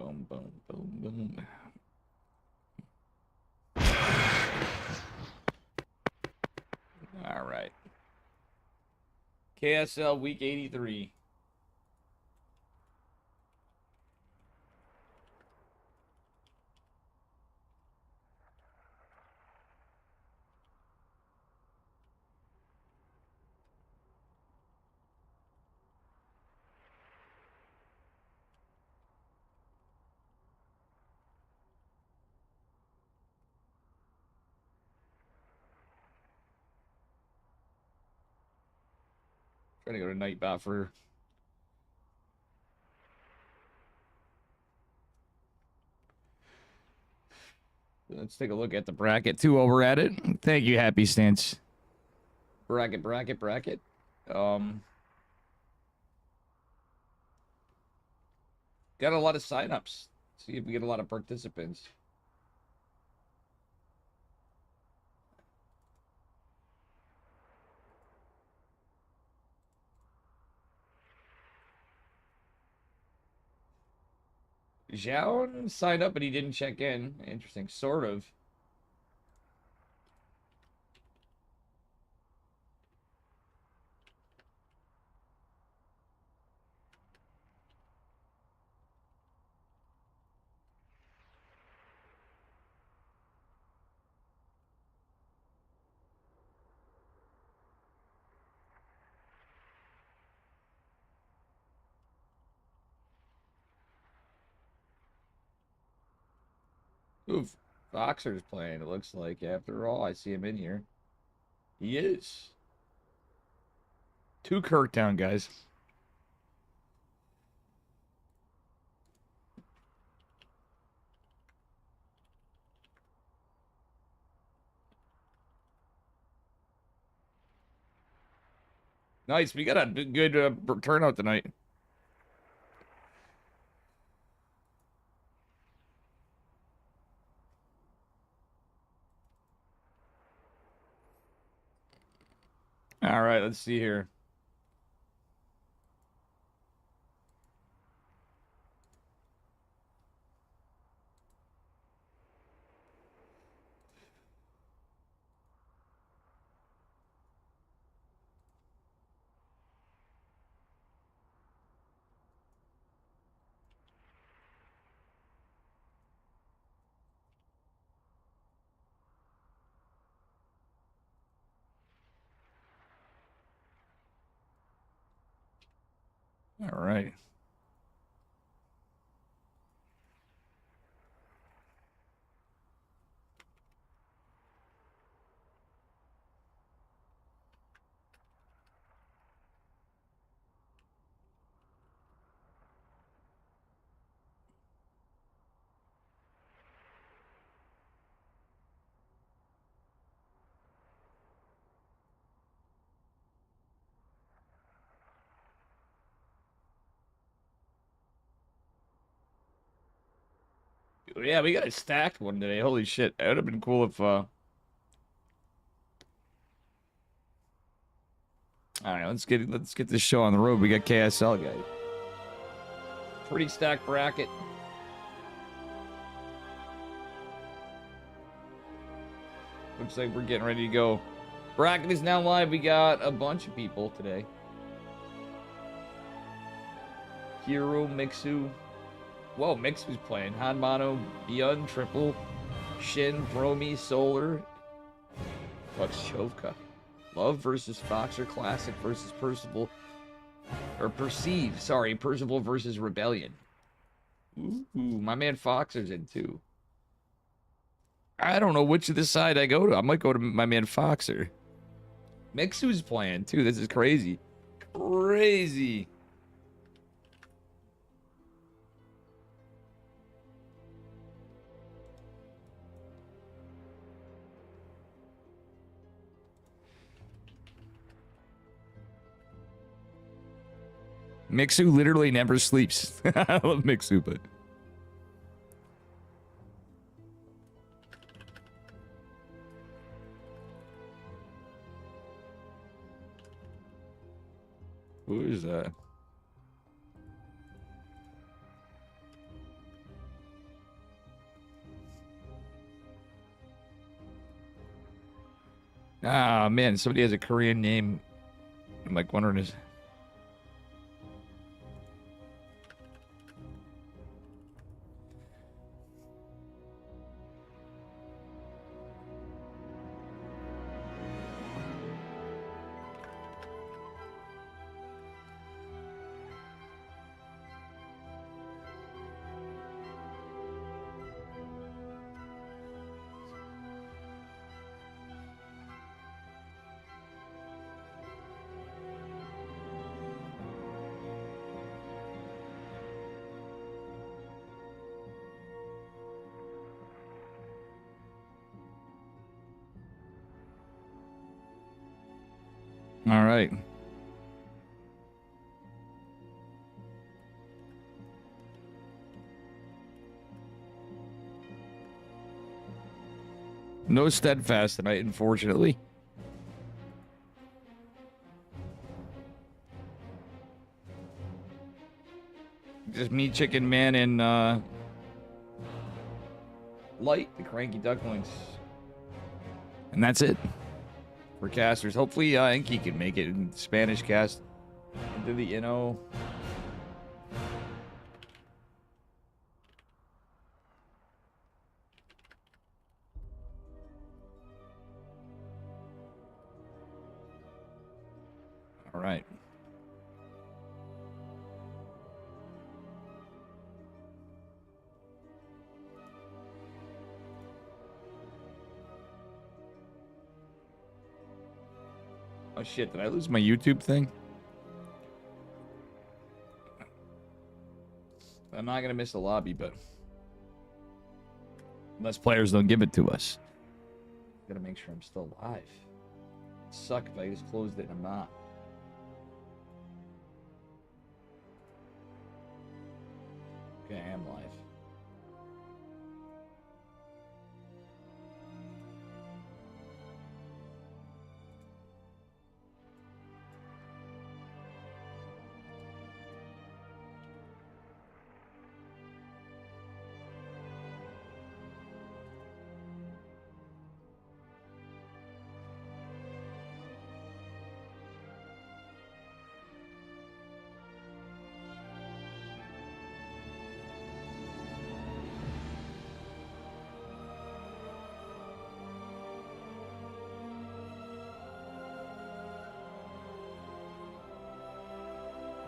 Boom, boom, boom, boom. All right. KSL week 83. Trying to go to Nightbot for. Let's take a look at the bracket too while we're at it. Thank you, Happy Stance. Bracket. Um, got a lot of signups. See if we get a lot of participants. Zhao signed up, but he didn't check in. Interesting, sort of. Ooh, Foxer's playing, it looks like. After all, I see him in here. He is. 2 Kirk down, guys. Nice. We got a good turnout tonight. All right, let's see here. All right. Yeah, we got a stacked one today. Holy shit. It would have been cool if all right, let's get this show on the road. We got KSL guys. Pretty stacked bracket. Looks like we're getting ready to go. Bracket is now live. We got a bunch of people today. Hero, Mixu. Whoa, Mixu's playing. Hanmano, Beyond, Triple, Shin, Bromy, Solar. What's Chovka? Love versus Foxer, Classic versus Percival. Or Perceive, sorry. Percival versus Rebellion. Ooh, my man Foxer's in too. I don't know which of the side I go to. I might go to my man Foxer. Mixu's playing too. This is crazy. Crazy. Mixu literally never sleeps. I love Mixu, but... Who is that? Ah, man, somebody has a Korean name. I'm like wondering is. All right. No steadfast tonight, unfortunately. Just me, Chicken Man, and Light, the Cranky Ducklings. And that's it for casters. Hopefully, Inky can make it in Spanish cast. Do the, All right. Oh shit, did I lose my YouTube thing? I'm not gonna miss the lobby, but unless players don't give it to us. Gotta make sure I'm still live. It'd suck if I just closed it and I'm not. Okay, I am live.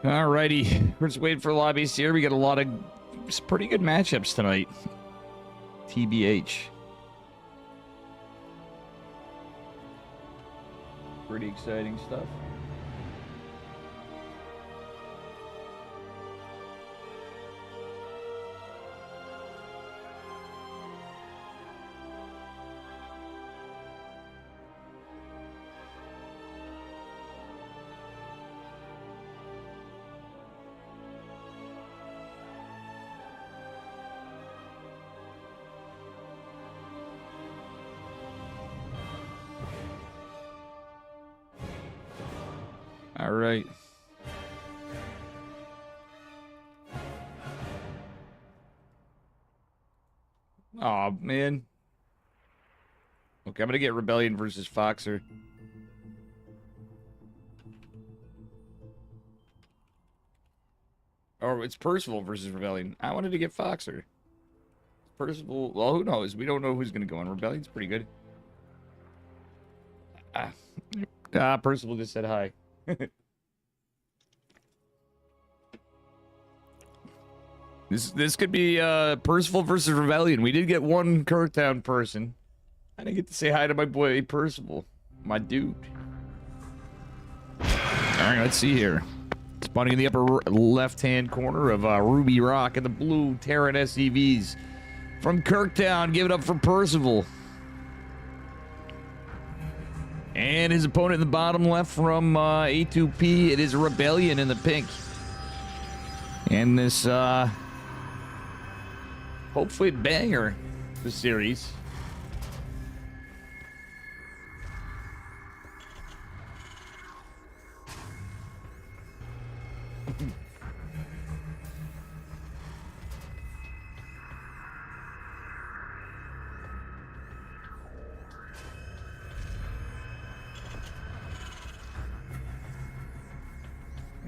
Alrighty, we're just waiting for lobbies here. We got a lot of pretty good matchups tonight. TBH. Pretty exciting stuff. All right. Oh man. Okay, I'm gonna get Rebellion versus Foxer. Or it's Percival versus Rebellion. I wanted to get Foxer. Percival, well, who knows? We don't know who's gonna go in. Rebellion's pretty good. Percival just said hi. This could be Percival versus Rebellion. We did get one Kirktown person. I didn't get to say hi to my boy Percival, my dude. All right, let's see here. Spawning in the upper left-hand corner of Ruby Rock and the blue Terran SCVs from Kirktown. Give it up for Percival. And his opponent in the bottom left from A2P, it is Rebellion in the pink. And this, hopefully banger, the series.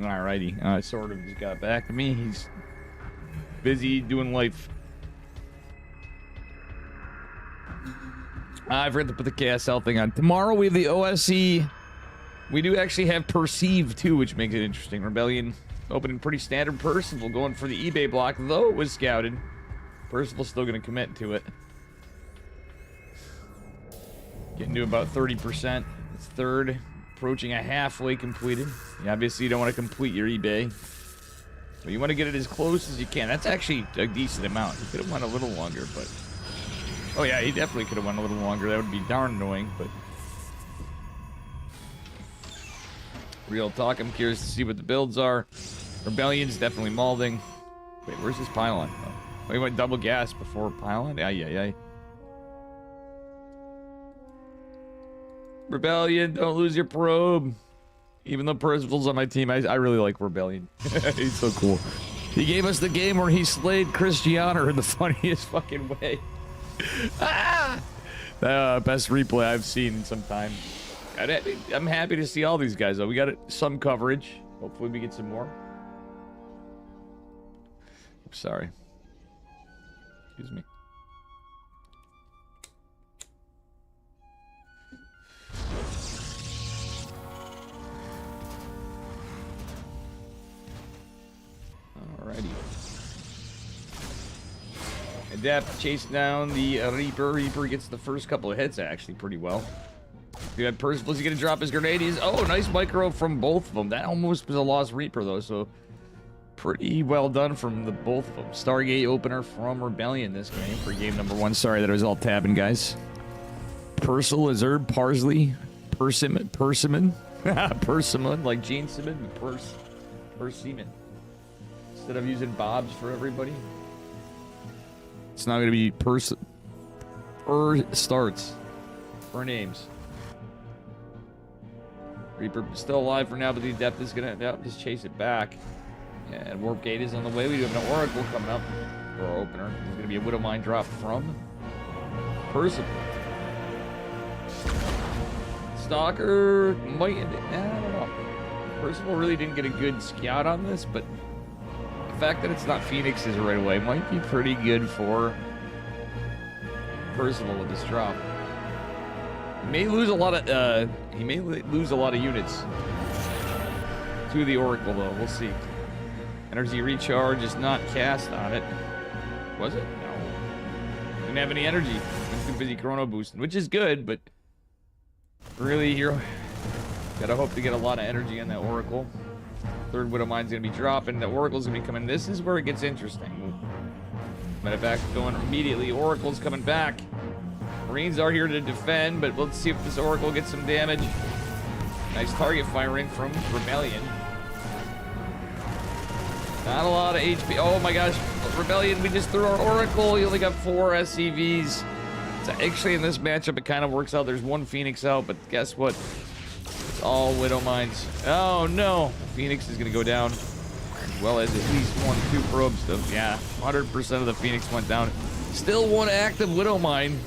Alrighty. Sort of just got back to me. He's busy doing life. I forgot to put the KSL thing on. Tomorrow we have the OSC. We do actually have Perceive too, which makes it interesting. Rebellion opening pretty standard. Percival going for the eBay block, though it was scouted. Percival's still going to commit to it. Getting to about 30%. It's third. Approaching a halfway completed. Obviously, you don't want to complete your eBay. But you want to get it as close as you can. That's actually a decent amount. You could have went a little longer, but... Oh yeah, he definitely could have went a little longer. That would be darn annoying, but... Real talk, I'm curious to see what the builds are. Rebellion's definitely malding. Wait, where's his pylon? Oh, he went double gas before pylon? Ay. Rebellion, don't lose your probe. Even though Percival's on my team, I really like Rebellion. He's so cool. He gave us the game where he slayed Christiana in the funniest fucking way. Best replay I've seen in some time. I'm happy to see all these guys, though. We got some coverage. Hopefully we get some more. Oops, sorry. Excuse me. Alrighty. Adept chasing down the Reaper. Reaper gets the first couple of hits actually pretty well. You had Percival, he's gonna drop his grenade. Oh, nice micro from both of them. That almost was a lost Reaper though, so pretty well done from the both of them. Stargate opener from Rebellion this game for game number 1. Sorry that I was all tabbing, guys. Persil, Lizard, Parsley, Persimmon, Persimmon, like Gene Simmon, Persimmon. Instead of using Bob's for everybody. It's not gonna be starts. Per names. Reaper still alive for now, but the Adept is gonna just chase it back. And Warp Gate is on the way. We do have an Oracle coming up for our opener. There's gonna be a Widow Mine drop from Percival. Stalker might, I don't know. Percival really didn't get a good scout on this, but the fact that it's not Phoenix's right away might be pretty good for Percival with this drop. He may lose a lot of units to the Oracle though. We'll see. Energy recharge is not cast on it. Was it? No. Didn't have any energy. He's too busy chrono boosting, which is good, but really here gotta hope to get a lot of energy on that Oracle. Third Widow Mine's gonna be dropping. The Oracle's gonna be coming. This is where it gets interesting. Medevac going immediately. Oracle's coming back. Marines are here to defend, but let's see if this Oracle gets some damage. Nice target firing from Rebellion. Not a lot of HP. Oh my gosh, Rebellion, we just threw our Oracle. He only got 4 SCVs. So actually, in this matchup, it kind of works out. There's 1 Phoenix out, but guess what? It's all Widow Mines. Oh no, Phoenix is going to go down. As well as at least 1, 2 probes. So, yeah, 100% of the Phoenix went down. Still 1 active Widow Mine.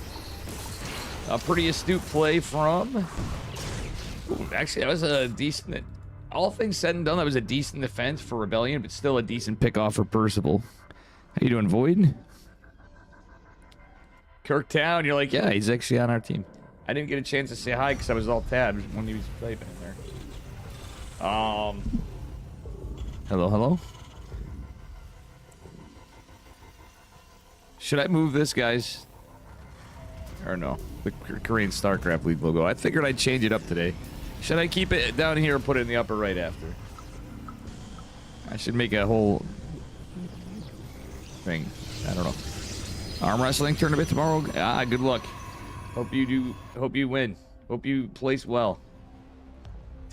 A pretty astute play from... Ooh, actually, that was a decent... All things said and done, that was a decent defense for Rebellion, but still a decent pick-off for Percival. How you doing, Void? Kirktown, you're like, yeah, he's actually on our team. I didn't get a chance to say hi because I was all tabbed when he was typing in there. Hello? Should I move this, guys? Or no? The Korean Starcraft League logo. I figured I'd change it up today. Should I keep it down here or put it in the upper right after? I should make a whole thing. I don't know. Arm wrestling tournament tomorrow. Good luck. Hope you do. Hope you win. Hope you place well.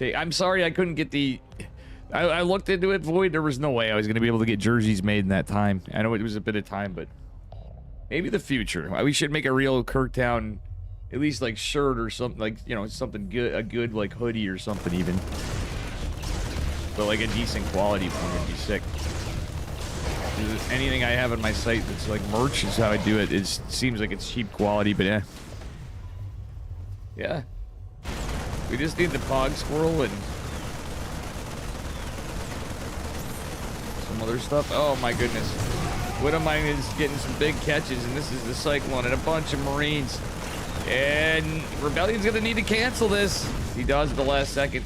I'm sorry I couldn't get the... I looked into it, Void. There was no way I was going to be able to get jerseys made in that time. I know it was a bit of time, but... Maybe the future. We should make a real Kirktown, at least like shirt or something, like, you know, something good, a good like hoodie or something even. But like a decent quality one would be sick. Anything I have on my site that's like merch is how I do it. It seems like it's cheap quality, but yeah. Yeah. We just need the Pog Squirrel and some other stuff. Oh my goodness. Widowmine is getting some big catches, and this is the Cyclone and a bunch of Marines. And Rebellion's gonna need to cancel this. He does at the last second.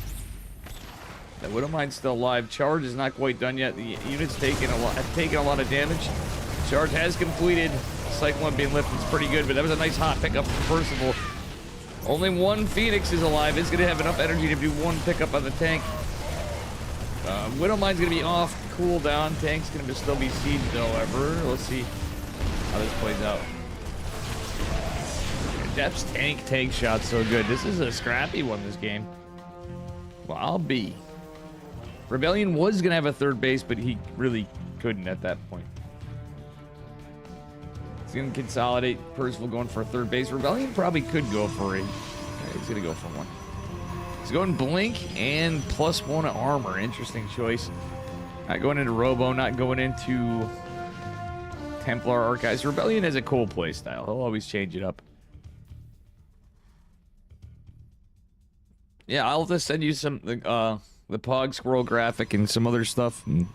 The Widowmine's still alive. Charge is not quite done yet. The unit's have taken a lot of damage. Charge has completed. Cyclone being lifted is pretty good, but that was a nice hot pickup from Percival. Only one Phoenix is alive. It's gonna have enough energy to do one pickup on the tank. Widowmine's gonna be off cooldown. Tank's gonna still be sieged, however. Let's see how this plays out. Depp's tank shot's so good. This is a scrappy one, this game. Well, I'll be. Rebellion was gonna have a third base, but he really couldn't at that point. He's gonna consolidate. Percival going for a third base. Rebellion probably could go for a. He's gonna go for one. He's going Blink and +1 armor. Interesting choice. Not going into Robo, not going into Templar Archives. Rebellion has a cool play style. He'll always change it up. Yeah, I'll just send you some the Pog Squirrel graphic and some other stuff. And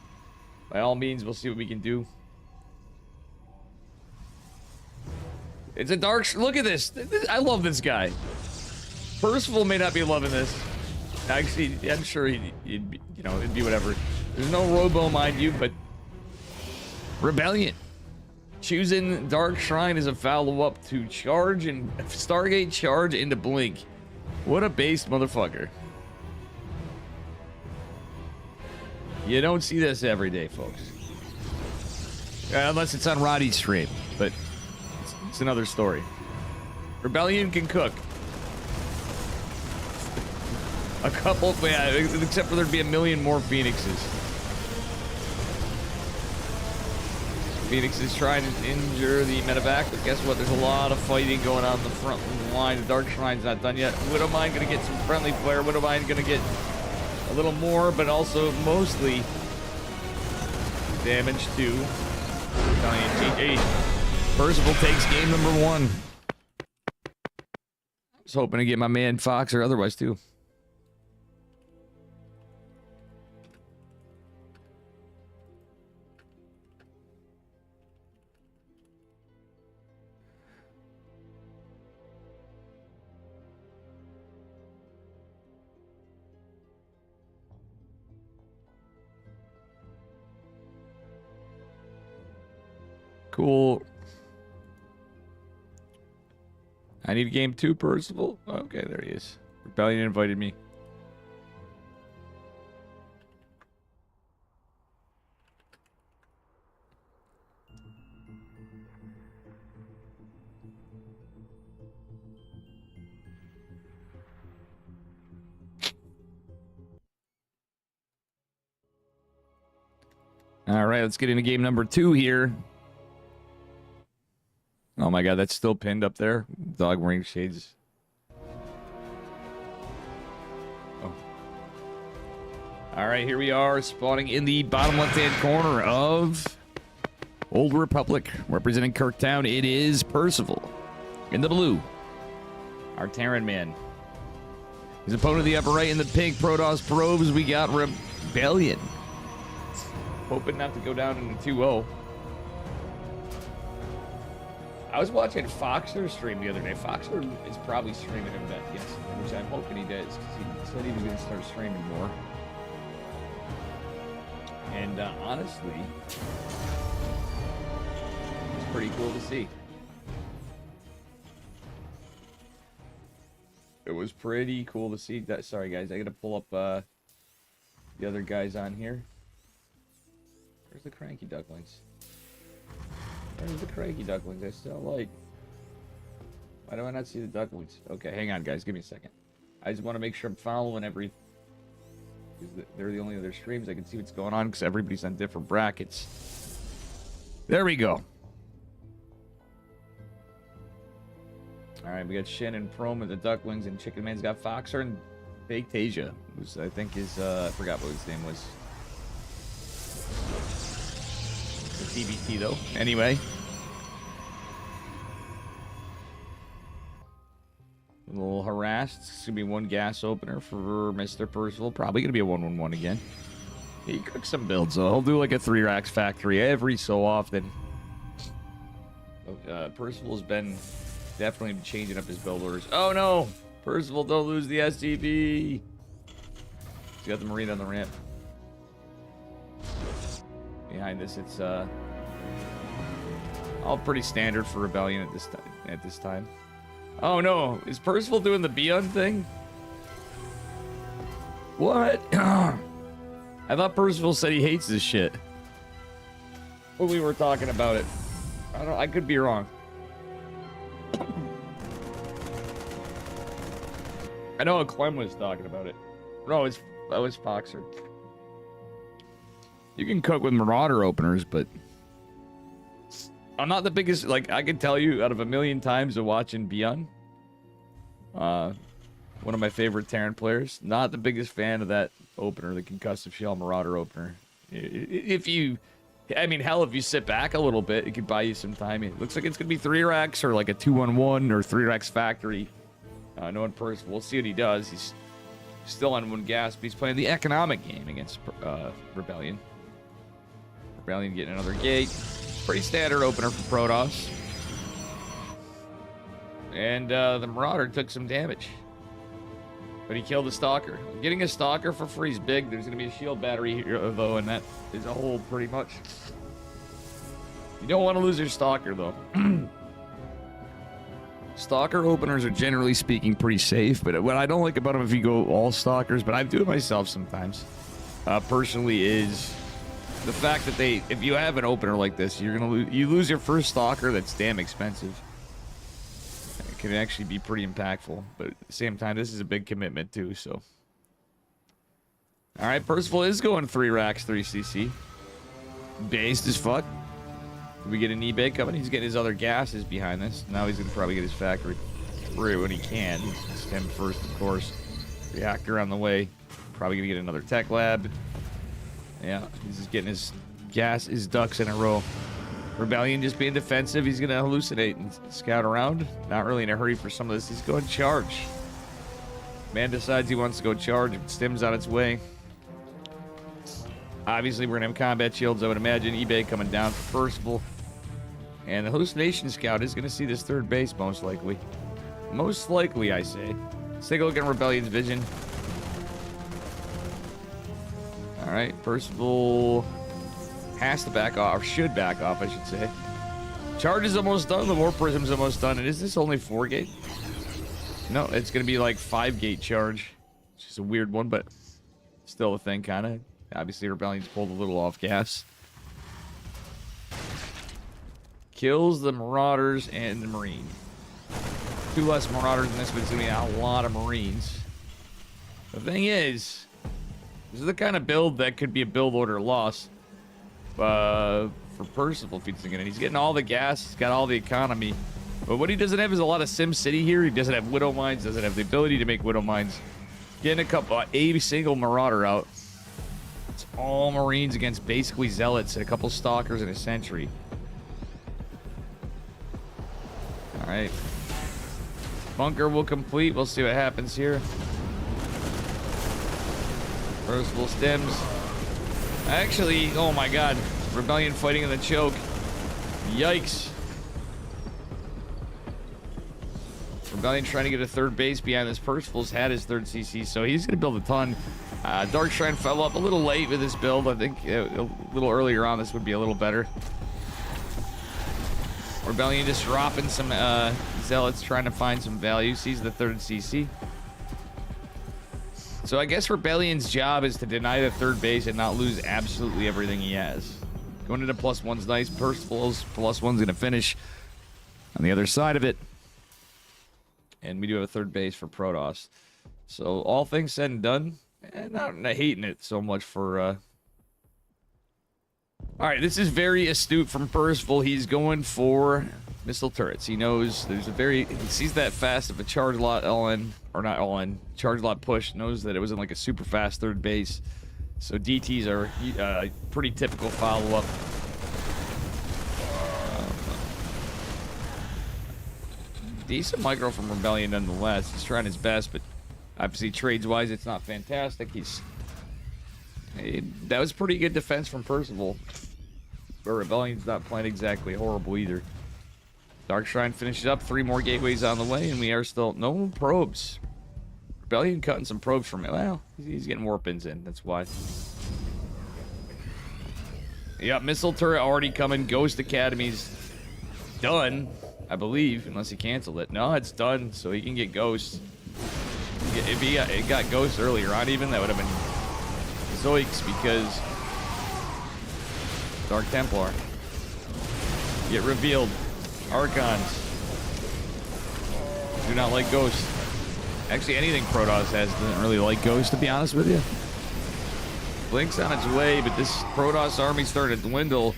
by all means, we'll see what we can do. It's a dark. Look at this. I love this guy. Percival may not be loving this. Actually, I'm sure it'd be, you know, it'd be whatever. There's no Robo, mind you, but Rebellion choosing Dark Shrine as a follow-up to Charge and Stargate Charge into Blink. What a based motherfucker. You don't see this every day, folks. Unless it's on Roddy's stream, but it's another story. Rebellion can cook. A couple, yeah, except for there'd be a million more Phoenixes. Phoenix is trying to injure the medevac, but guess what? There's a lot of fighting going on in the front line. The Dark Shrine's not done yet. Widowmine gonna get some friendly fire. Widowmine gonna get a little more, but also mostly damage to Rebellion. Percival takes game number 1. I was hoping to get my man Fox or otherwise too. Cool. I need game 2, Percival. Okay, there he is. Rebellion invited me. All right, let's get into game number 2 here. Oh my god, that's still pinned up there. Dog wearing shades. Oh. Alright, here we are, spawning in the bottom left-hand corner of Old Republic. Representing Kirktown, it is Percival. In the blue, our Terran man. His opponent in the upper right, in the pink Protoss probes, we got Rebellion. Hoping not to go down in the 2-0. I was watching Foxer stream the other day. Foxer is probably streaming him that, yes, which I'm hoping he does, because he said he was going to start streaming more. And honestly, it's pretty cool to see. It was pretty cool to see that. Sorry guys, I gotta pull up the other guys on here. Where's the cranky ducklings? Where's the cranky ducklings? I still like. Why do I not see the ducklings? Okay, hang on, guys. Give me a second. I just want to make sure I'm following every. They're the only other streams I can see what's going on because everybody's on different brackets. There we go. All right, we got Shen and Prom and the ducklings, and Chicken Man's got Foxer and Baked Asia, who's I think is I forgot what his name was. TBT though. Anyway. A little harassed. It's going to be one gas opener for Mr. Percival. Probably going to be a 1-1-1 again. He cooks some builds, so he'll do like a 3 racks factory every so often. Percival's been definitely changing up his build orders. Oh no! Percival, don't lose the STB! He's got the Marine on the ramp. Behind this, it's all pretty standard for Rebellion at this time. Oh no! Is Percival doing the Beyond thing? What? I thought Percival said he hates this shit when we were talking about it. I could be wrong. I know Clem was talking about it. No, that was Foxer. You can cook with Marauder openers, but I'm not the biggest. Like, I can tell you, out of a million times of watching Beyond, one of my favorite Terran players, not the biggest fan of that opener, the concussive shell Marauder opener. If you, I mean, hell, if you sit back a little bit, it could buy you some time. It looks like it's gonna be 3 racks or like a 2-on-1 or 3 racks factory. Knowing Percival, we'll see what he does. He's still on 1 gas, but he's playing the economic game against Rebellion. Rebellion getting another gate. Pretty standard opener for Protoss. And the Marauder took some damage. But he killed the Stalker. Getting a Stalker for free is big. There's going to be a shield battery here, though, and that is a hold pretty much. You don't want to lose your Stalker, though. Stalker openers are generally speaking pretty safe, but what I don't like about them if you go all Stalkers, but I do it myself sometimes, personally, is the fact that if you have an opener like this, you're gonna you lose your first Stalker that's damn expensive. It can actually be pretty impactful, but at the same time, this is a big commitment too, so. Alright, Percival is going 3 racks, 3 CC. Based as fuck. We get an eBay coming. He's getting his other gases behind this. Now he's going to probably get his factory through when he can. Stem first, of course. Reactor on the way. Probably going to get another tech lab. Yeah, he's just getting his ducks in a row. Rebellion just being defensive. He's going to hallucinate and scout around. Not really in a hurry for some of this. He's going charge. Man decides he wants to go charge. Stem's on its way. Obviously, we're going to have combat shields, I would imagine. eBay coming down for Percival. And the Hallucination Scout is going to see this 3rd base, most likely. Most likely, I say. Let's take a look at Rebellion's vision. Alright, Percival has to back off, or should back off, I should say. Charge is almost done. The War Prism's almost done. And is this only 4 gate? No, it's going to be like 5 gate charge. It's just a weird one, but still a thing, kind of. Obviously, Rebellion's pulled a little off gas. Kills the Marauders and the Marine. 2 less Marauders in this, but it's going to be a lot of Marines. The thing is, this is the kind of build that could be a build order loss for Percival if he's thinking it. He's getting all the gas, he's got all the economy. But what he doesn't have is a lot of Sim City here. He doesn't have Widow Mines, doesn't have the ability to make Widow Mines. Getting a single Marauder out. It's all Marines against basically Zealots and a couple Stalkers and a Sentry. Alright. Bunker will complete. We'll see what happens here. Percival stems. Actually, oh my god. Rebellion fighting in the choke. Yikes. Rebellion trying to get a 3rd base behind this. Percival's had his 3rd CC, so he's going to build a ton. Dark Shrine fell up a little late with this build. I think a little earlier on this would be a little better. Rebellion just dropping some Zealots, trying to find some value. Sees the 3rd CC. So I guess Rebellion's job is to deny the 3rd base and not lose absolutely everything he has. Going into +1's nice. Percival's +1's going to finish on the other side of it. And we do have a 3rd base for Protoss. So all things said and done, not hating it so much for... All right, this is very astute from Percival. He's going for missile turrets. He knows there's he sees that fast of a charge lot all-in, or not all-in, charge lot push, knows that it wasn't like a super fast 3rd base. So DTs are pretty typical follow-up. Decent micro from Rebellion nonetheless. He's trying his best, but obviously trades-wise, it's not fantastic. He's That was pretty good defense from Percival. But Rebellion's not playing exactly horrible either. Dark Shrine finishes up. 3 more gateways on the way, and we are still... No probes. Rebellion cutting some probes from it. Well, he's getting warp-ins in. That's why. Yep, missile turret already coming. Ghost Academy's done, I believe, unless he canceled it. No, it's done, so he can get Ghost. If he got Ghost earlier on even, that would have been Zoiks, because Dark Templar. Get revealed. Archons. Do not like Ghost. Actually, anything Protoss has doesn't really like Ghost, to be honest with you. Blink's on its way, but this Protoss army started to dwindle.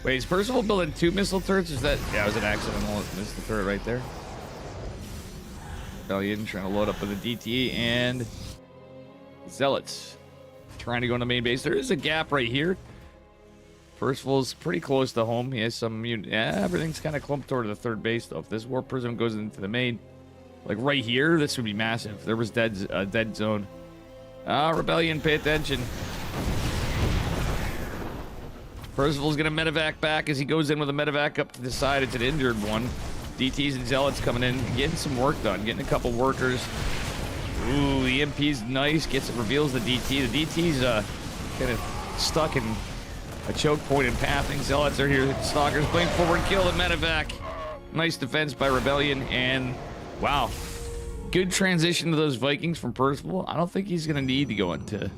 Wait, is Percival building 2 missile turrets? Is that... Yeah, it was an accidental missile turret right there. Rebellion trying to load up with a DT, and Zealots trying to go into main base. There is a gap right here. Percival's pretty close to home. He has some... Yeah, everything's kind of clumped toward the 3rd base, though. If this Warp Prism goes into the main... Like, right here, this would be massive. There was dead zone. Rebellion, pay attention. Percival's gonna medevac back as he goes in with a medevac up to the side. It's an injured one. DTs and Zealots coming in, getting some work done, getting a couple workers. Ooh, the EMP's nice. Reveals the DT. The DT's kind of stuck in a choke point in pathing. Zealots are here. Stalkers blink forward, kill the medevac. Nice defense by Rebellion, and wow, good transition to those Vikings from Percival. I don't think he's gonna need to go into...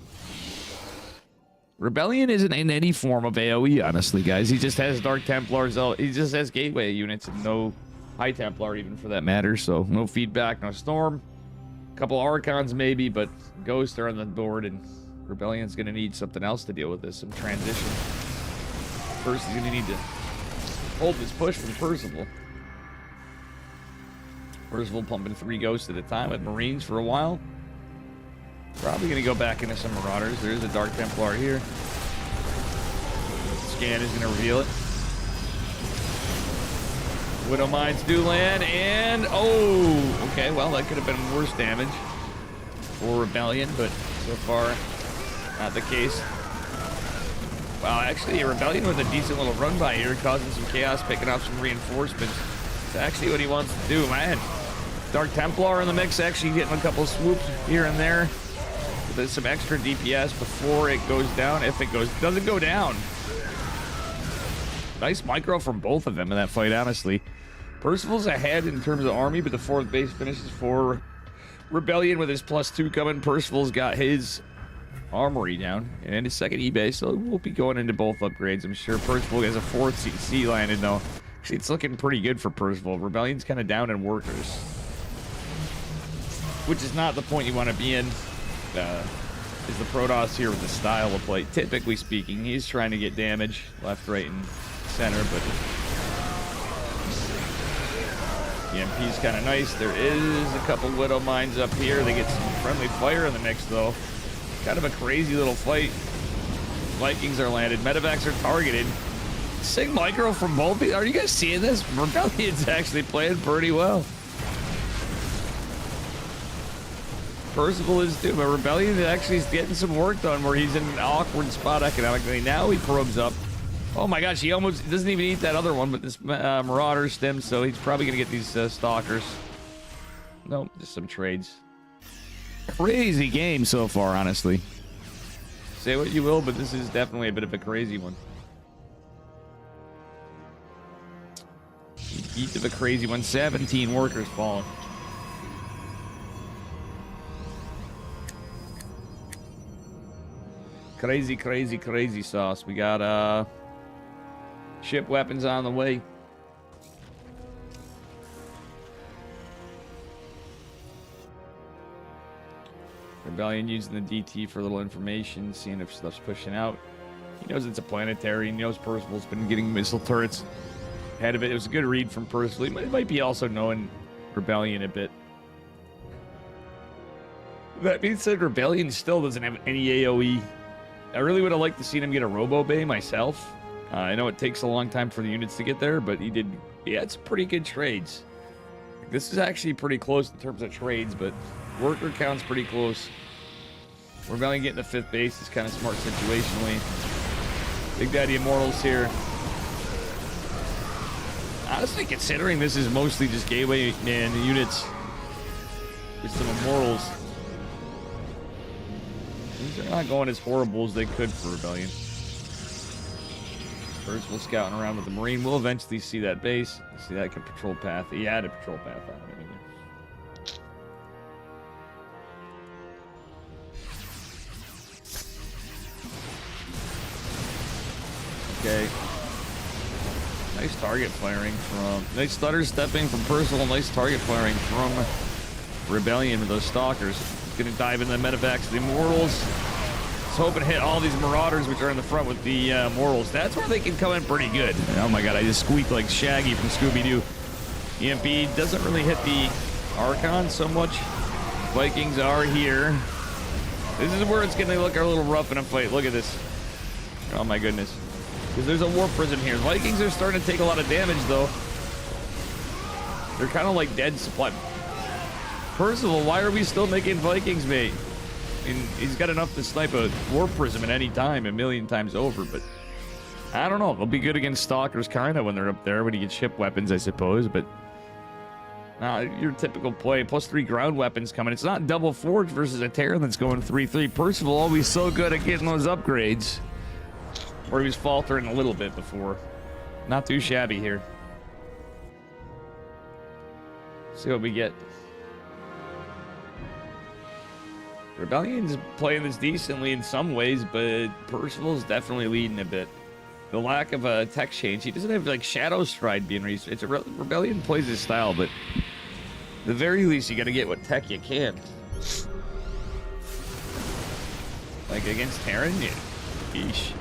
Rebellion isn't in any form of AoE, honestly, guys. He just has Dark Templars. He just has Gateway units and no High Templar, even for that matter. So no feedback, no Storm. A couple Archons maybe, but Ghosts are on the board, and Rebellion's gonna need something else to deal with this. Some transition. First, he's gonna need to hold this push from Percival. Percival pumping 3 Ghosts at a time with Marines for a while. Probably going to go back into some Marauders. There's a Dark Templar here. Scan is going to reveal it. Widow Mines do land, and... Oh! Okay, well, that could have been worse damage for Rebellion, but so far, not the case. Wow, actually, a Rebellion with a decent little run by here, causing some chaos, picking up some reinforcements. It's actually what he wants to do, man. Dark Templar in the mix, actually getting a couple swoops here and there. There's some extra DPS before it goes down, if it doesn't go down. Nice micro from both of them in that fight, honestly. Percival's ahead in terms of army, but the 4th base finishes for Rebellion with his +2 coming. Percival's got his armory down and his 2nd E-base, so we'll be going into both upgrades, I'm sure. Percival has a 4th C landed, though. Actually, it's looking pretty good for Percival. Rebellion's kind of down in workers, which is not the point you want to be in. Is the Protoss here with the style of play. Typically speaking, he's trying to get damage left, right, and center, but the EMP's kind of nice. There is a couple Widow Mines up here. They get some friendly fire in the mix, though. Kind of a crazy little fight. Vikings are landed. Medevacs are targeted. Sig micro from both. Are you guys seeing this? Rebellion's actually playing pretty well. Percival is too, but Rebellion actually is getting some work done where he's in an awkward spot economically. Now he probes up. Oh my gosh, he almost doesn't even eat that other one, but this Marauder stems, so he's probably going to get these Stalkers. Nope, just some trades. Crazy game so far, honestly. Say what you will, but this is definitely a bit of a crazy one. Eat of a crazy one. 17 workers falling. Crazy, crazy, crazy sauce. We got ship weapons on the way. Rebellion using the DT for a little information, seeing if stuff's pushing out. He knows it's a planetary. He knows Percival's been getting missile turrets ahead of it. It was a good read from Percival. He might be also knowing Rebellion a bit. That being said, Rebellion still doesn't have any AoE. I really would have liked to see him get a Robo Bay myself. I know it takes a long time for the units to get there, but he did. Yeah, it's pretty good trades. This is actually pretty close in terms of trades, but Worker count's pretty close. Rebellion getting to 5th base is kind of smart situationally. Big Daddy Immortals here. Honestly, considering this is mostly just gateway man units with some Immortals, these are not going as horrible as they could for Rebellion. First, we'll scouting around with the Marine. We'll eventually see that base. See that can patrol path. He had a patrol path on it anyway. Okay. Nice target flaring from... Nice stutter stepping from Percival. Nice target flaring from Rebellion with those Stalkers. Gonna dive into the medevacs of the Immortals. Just hoping to hit all these Marauders, which are in the front with the Immortals. That's where they can come in pretty good. Oh my god, I just squeaked like Shaggy from Scooby-Doo. EMP doesn't really hit the Archon so much. Vikings are here. This is where it's gonna look a little rough in a fight. Look at this. Oh my goodness. Because there's a War Prism here. Vikings are starting to take a lot of damage, though. They're kind of like dead supply. Percival, why are we still making Vikings, mate? I mean, he's got enough to snipe a War Prism at any time, a million times over, but... I don't know. They'll be good against Stalkers, kind of, when they're up there, when you get ship weapons, I suppose, but... your typical play. +3 ground weapons coming. It's not double forge versus a Terran that's going 3-3. Percival always so good at getting those upgrades. Or he was faltering a little bit before. Not too shabby here. See what we get. Rebellion's playing this decently in some ways, but Percival's definitely leading a bit. The lack of a tech change. He doesn't have like Shadow Stride being researched. It's a Rebellion plays his style, but at the very least you gotta get what tech you can. Like against Terran? Yeah. Yeesh.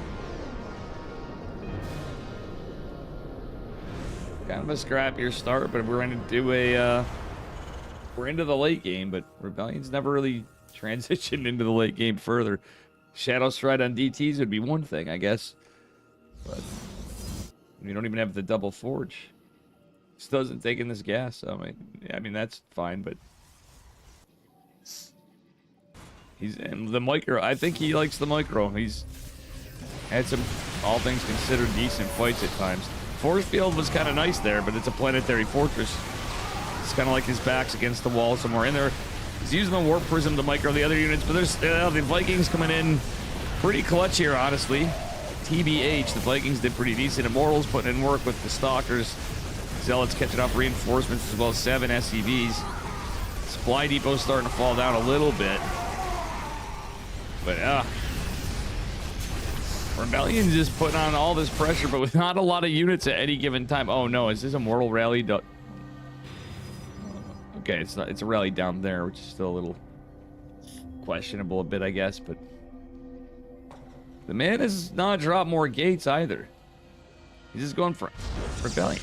Kind of a scrappier start, but we're into we're into the late game, but Rebellion's never really transitioned into the late game further. Shadow Stride on DTs would be one thing, I guess. But we don't even have the double forge. Still doesn't take in this gas. I mean that's fine, but he's and the micro. I think he likes the micro. He's had some, all things considered, decent fights at times. Force field was kind of nice there, but it's a planetary fortress. It's kind of like his back's against the wall somewhere in there. He's using the Warp Prism to micro the other units, but there's the Vikings coming in pretty clutch here, honestly. TBH, the Vikings did pretty decent. Immortals putting in work with the Stalkers. Zealots catching up reinforcements as well as 7 SCVs. Supply depot's starting to fall down a little bit. But, Rebellion's just putting on all this pressure, but with not a lot of units at any given time. Oh no, is this a mortal rally? Okay, it's not. It's a rally down there, which is still a little questionable a bit, I guess. But the man has not dropped more gates either. He's just going for Rebellion.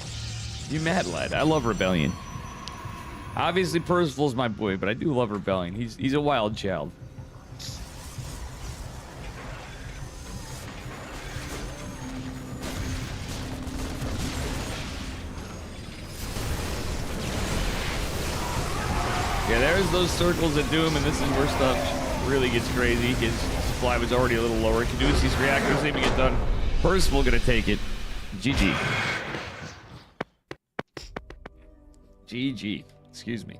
You mad, lad? I love Rebellion. Obviously, Percival's my boy, but I do love Rebellion. He's a wild child. Yeah, there's those circles of doom, and this is where stuff really gets crazy. His supply was already a little lower. Caduceus reactors even get done. Percival gonna take it. GG. GG. Excuse me.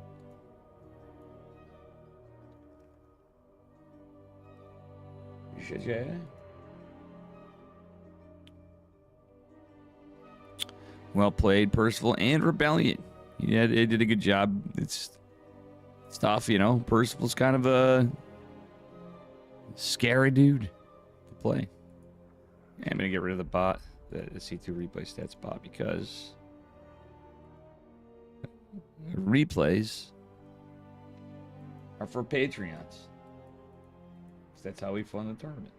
Yeah. Well played, Percival and Rebellion. Yeah, they did a good job. It's tough, you know. Percival's kind of a scary dude to play. Yeah, I'm gonna get rid of the bot, the C2 replay stats bot, because replays are for Patreons. That's how we fund the tournament.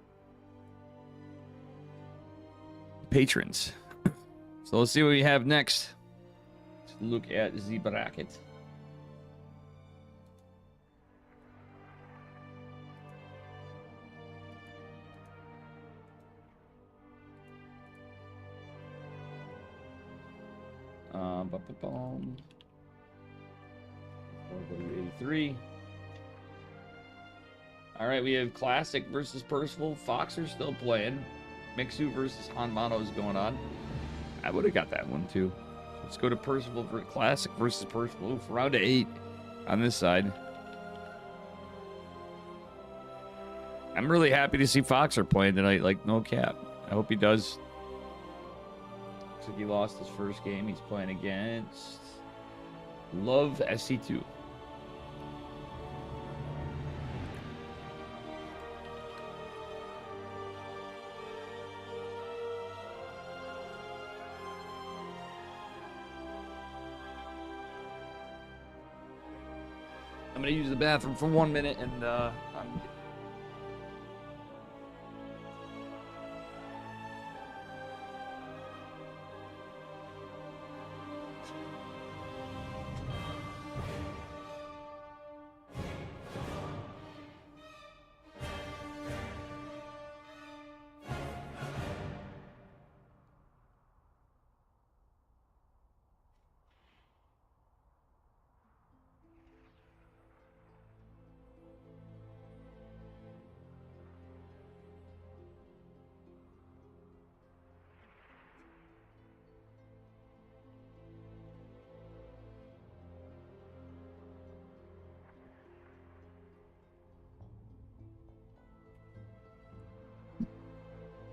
Patrons. So let's see what we have next. Let's look at the bracket. W83. All right, we have Classic versus Percival. Foxer's still playing. Mixu versus Hanmano is going on. I would have got that one too. Let's go to Percival for Classic versus Percival. Ooh, for round 8 on this side. I'm really happy to see Foxer playing tonight, like no cap. I hope he does. Looks like he lost his first game. He's playing against Love SC2. I'm gonna use the bathroom for 1 minute and I'm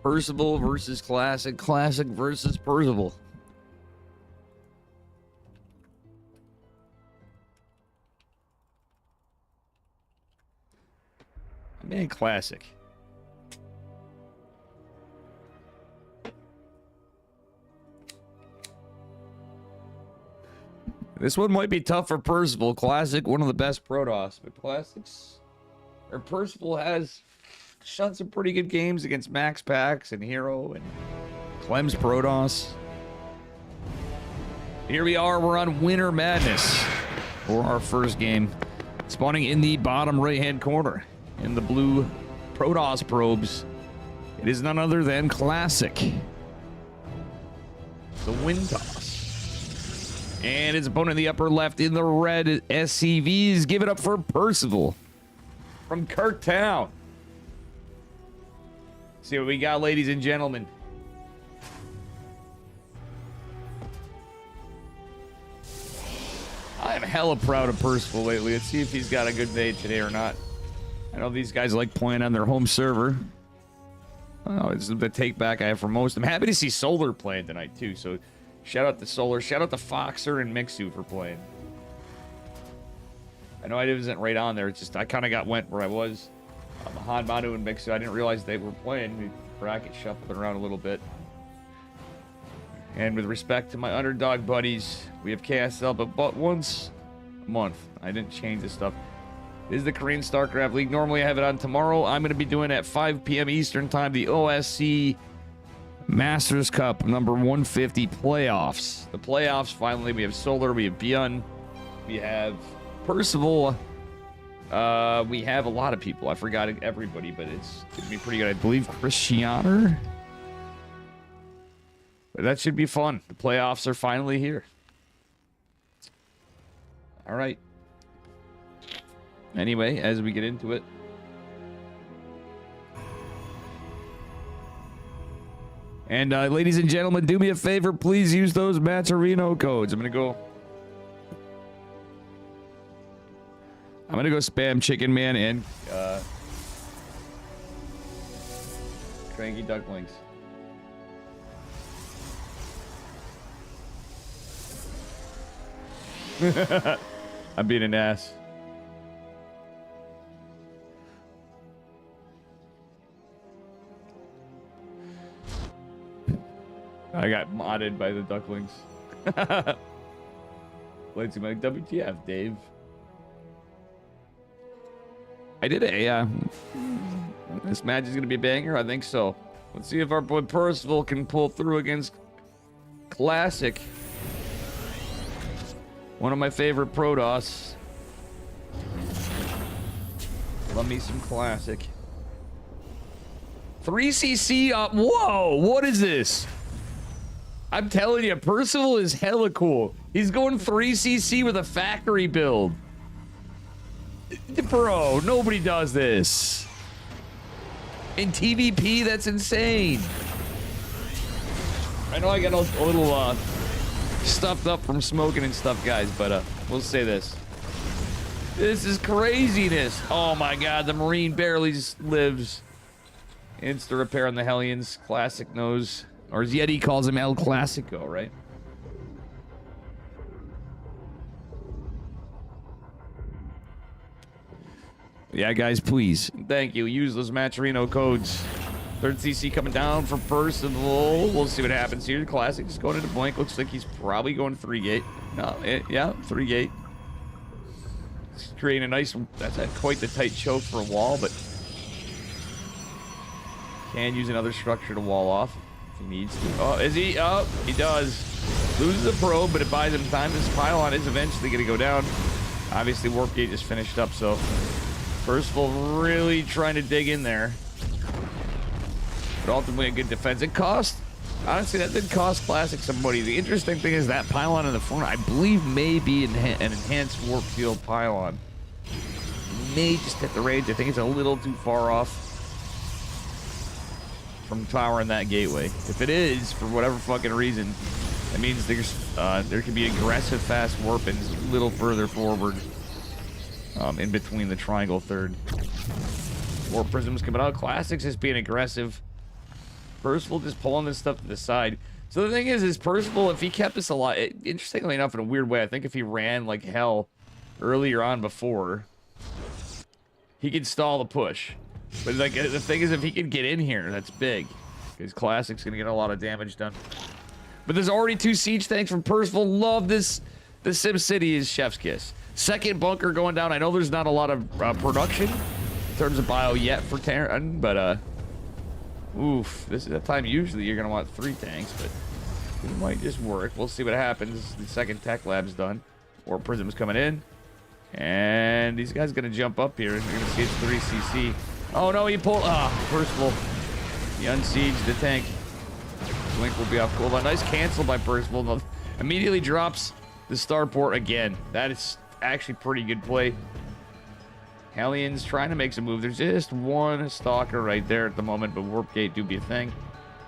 Percival versus Classic, Classic versus Percival. I mean, Classic. This one might be tough for Percival. Classic, one of the best Protoss, but Classics or Percival has shot some pretty good games against Max Pax and Hero and Clem's Protoss. Here we are, we're on Winter Madness for our first game. Spawning in the bottom right-hand corner in the blue Protoss probes. It is none other than Classic. The Wind Toss. And his opponent in the upper left in the red SCVs. Give it up for Percival from Kirktown. See what we got, ladies and gentlemen. I'm hella proud of Percival lately. Let's see if he's got a good day today or not. I know these guys like playing on their home server. Oh, it's the take back I have for most. I'm happy to see Solar playing tonight, too. So, shout out to Solar. Shout out to Foxer and Mixu for playing. I know I wasn't right on there. It's just I kind of went where I was. Han, Manu, and Mixu. I didn't realize they were playing. We bracket shuffled around a little bit. And with respect to my underdog buddies, we have KSL but once a month. I didn't change this stuff. This is the Korean Starcraft League. Normally I have it on tomorrow. I'm going to be doing at 5 p.m. Eastern Time the OSC Masters Cup number 150 playoffs. The playoffs, finally, we have Solar, we have Beyond, we have Percival. We have a lot of people. I forgot everybody, but it's going to be pretty good. I believe Christianer. But that should be fun. The playoffs are finally here. All right. Anyway, as we get into it. And ladies and gentlemen, do me a favor. Please use those Matcherino codes. I'm going to go spam Chicken Man and Cranky Ducklings. I'm being an ass. I got modded by the ducklings. Let's see, my WTF, Dave. I did it, this match is going to be a banger? I think so. Let's see if our boy Percival can pull through against Classic. One of my favorite Protoss. Love me some Classic. 3cc up. Whoa, what is this? I'm telling you, Percival is hella cool. He's going 3cc with a factory build. Bro, nobody does this. In TVP, that's insane. I know I got a little stuffed up from smoking and stuff, guys, but we'll say this. This is craziness. Oh my god, the Marine barely lives. Insta repair on the Hellions. Classic knows. Or as Yeti calls him, El Clasico, right? Yeah, guys, please. Thank you. Use those Matcherino codes. Third CC coming down for Percival. We'll see what happens here. Classic is going into blank. Looks like he's probably going 3-gate. No, yeah, 3-gate. He's creating a nice... That's quite the tight choke for a wall, but... Can use another structure to wall off if he needs to. Oh, is he? Oh, he does. Loses a probe, but it buys him time. This pylon is eventually going to go down. Obviously, Warp Gate just finished up, so... Percival really trying to dig in there. But ultimately a good defense. It cost... Honestly, that did cost Classic some money. The interesting thing is that pylon in the front, I believe, may be an enhanced warp field pylon. May just hit the range. I think it's a little too far off from powering that gateway. If it is, for whatever fucking reason, that means there can be aggressive fast warpings a little further forward. In between the triangle third. Warp prisms coming out. Classics just being aggressive. Percival just pulling this stuff to the side. So the thing is Percival, if he kept this alive, interestingly enough, in a weird way, I think if he ran like hell earlier on before, he could stall the push. But like the thing is, if he can get in here, that's big. Because Classic's gonna get a lot of damage done. But there's already 2 siege tanks from Percival. Love this. The Sim City is chef's kiss. Second bunker going down. I know there's not a lot of production in terms of bio yet for Terran, but oof, this is a time usually you're gonna want 3 tanks, but it might just work. We'll see what happens. The second tech lab's done. Or Prism's coming in, and these guys gonna jump up here, and you're gonna see it's 3 CC. Oh no, he pulled. Percival. He unsieged the tank. Link will be off cooldown. Nice cancel by Percival. Immediately drops the starport again. That is actually pretty good play. Hellions trying to make some move. There's just one stalker right there at the moment, but Warp Gate do be a thing.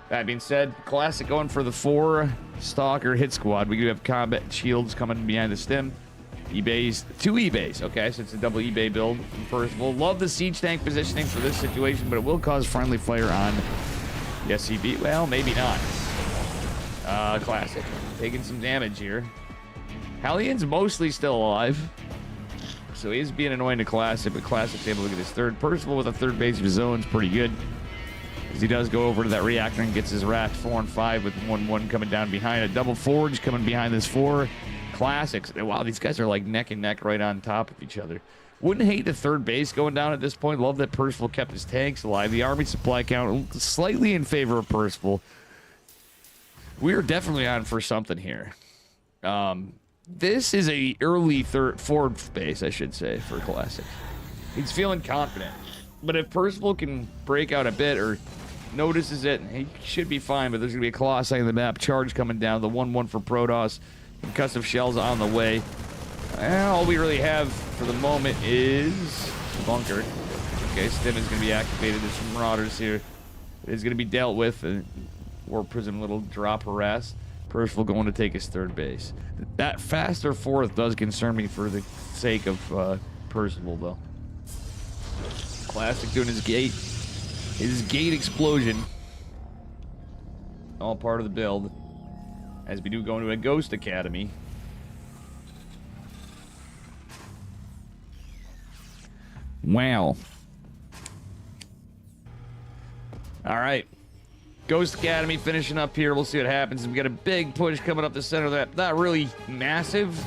That being said, Classic going for the 4 stalker hit squad. We do have combat shields coming behind the stem. eBays, 2 eBays. Okay, so it's a double eBay build from Percival. Love the siege tank positioning for this situation, but it will cause friendly fire on the SCB. Well, maybe not. Classic taking some damage here. Hallion's mostly still alive, so he's being annoying to Classic, but Classic's able to get his third. Percival with a third base of his own is pretty good, as he does go over to that reactor and gets his raft 4 and 5 with 1-1 coming down behind. A double forge coming behind this 4. Classics. Wow, these guys are like neck and neck right on top of each other. Wouldn't hate the third base going down at this point. Love that Percival kept his tanks alive. The army supply count slightly in favor of Percival. We are definitely on for something here. This is a early fourth base, I should say, for Classic. He's feeling confident. But if Percival can break out a bit or notices it, he should be fine. But there's going to be a Colossi on the map. Charge coming down. The 1-1 for Protoss. Concussive shells on the way. All we really have for the moment is bunker. Okay, Stim is going to be activated. There's some Marauders here. It is going to be dealt with. Warp Prism little drop harass. Percival going to take his third base. That faster fourth does concern me for the sake of Percival, though. Classic doing his gate explosion. All part of the build. As we do go into a Ghost Academy. Wow. All right. Ghost Academy finishing up here. We'll see what happens. We got a big push coming up the center. Not really massive,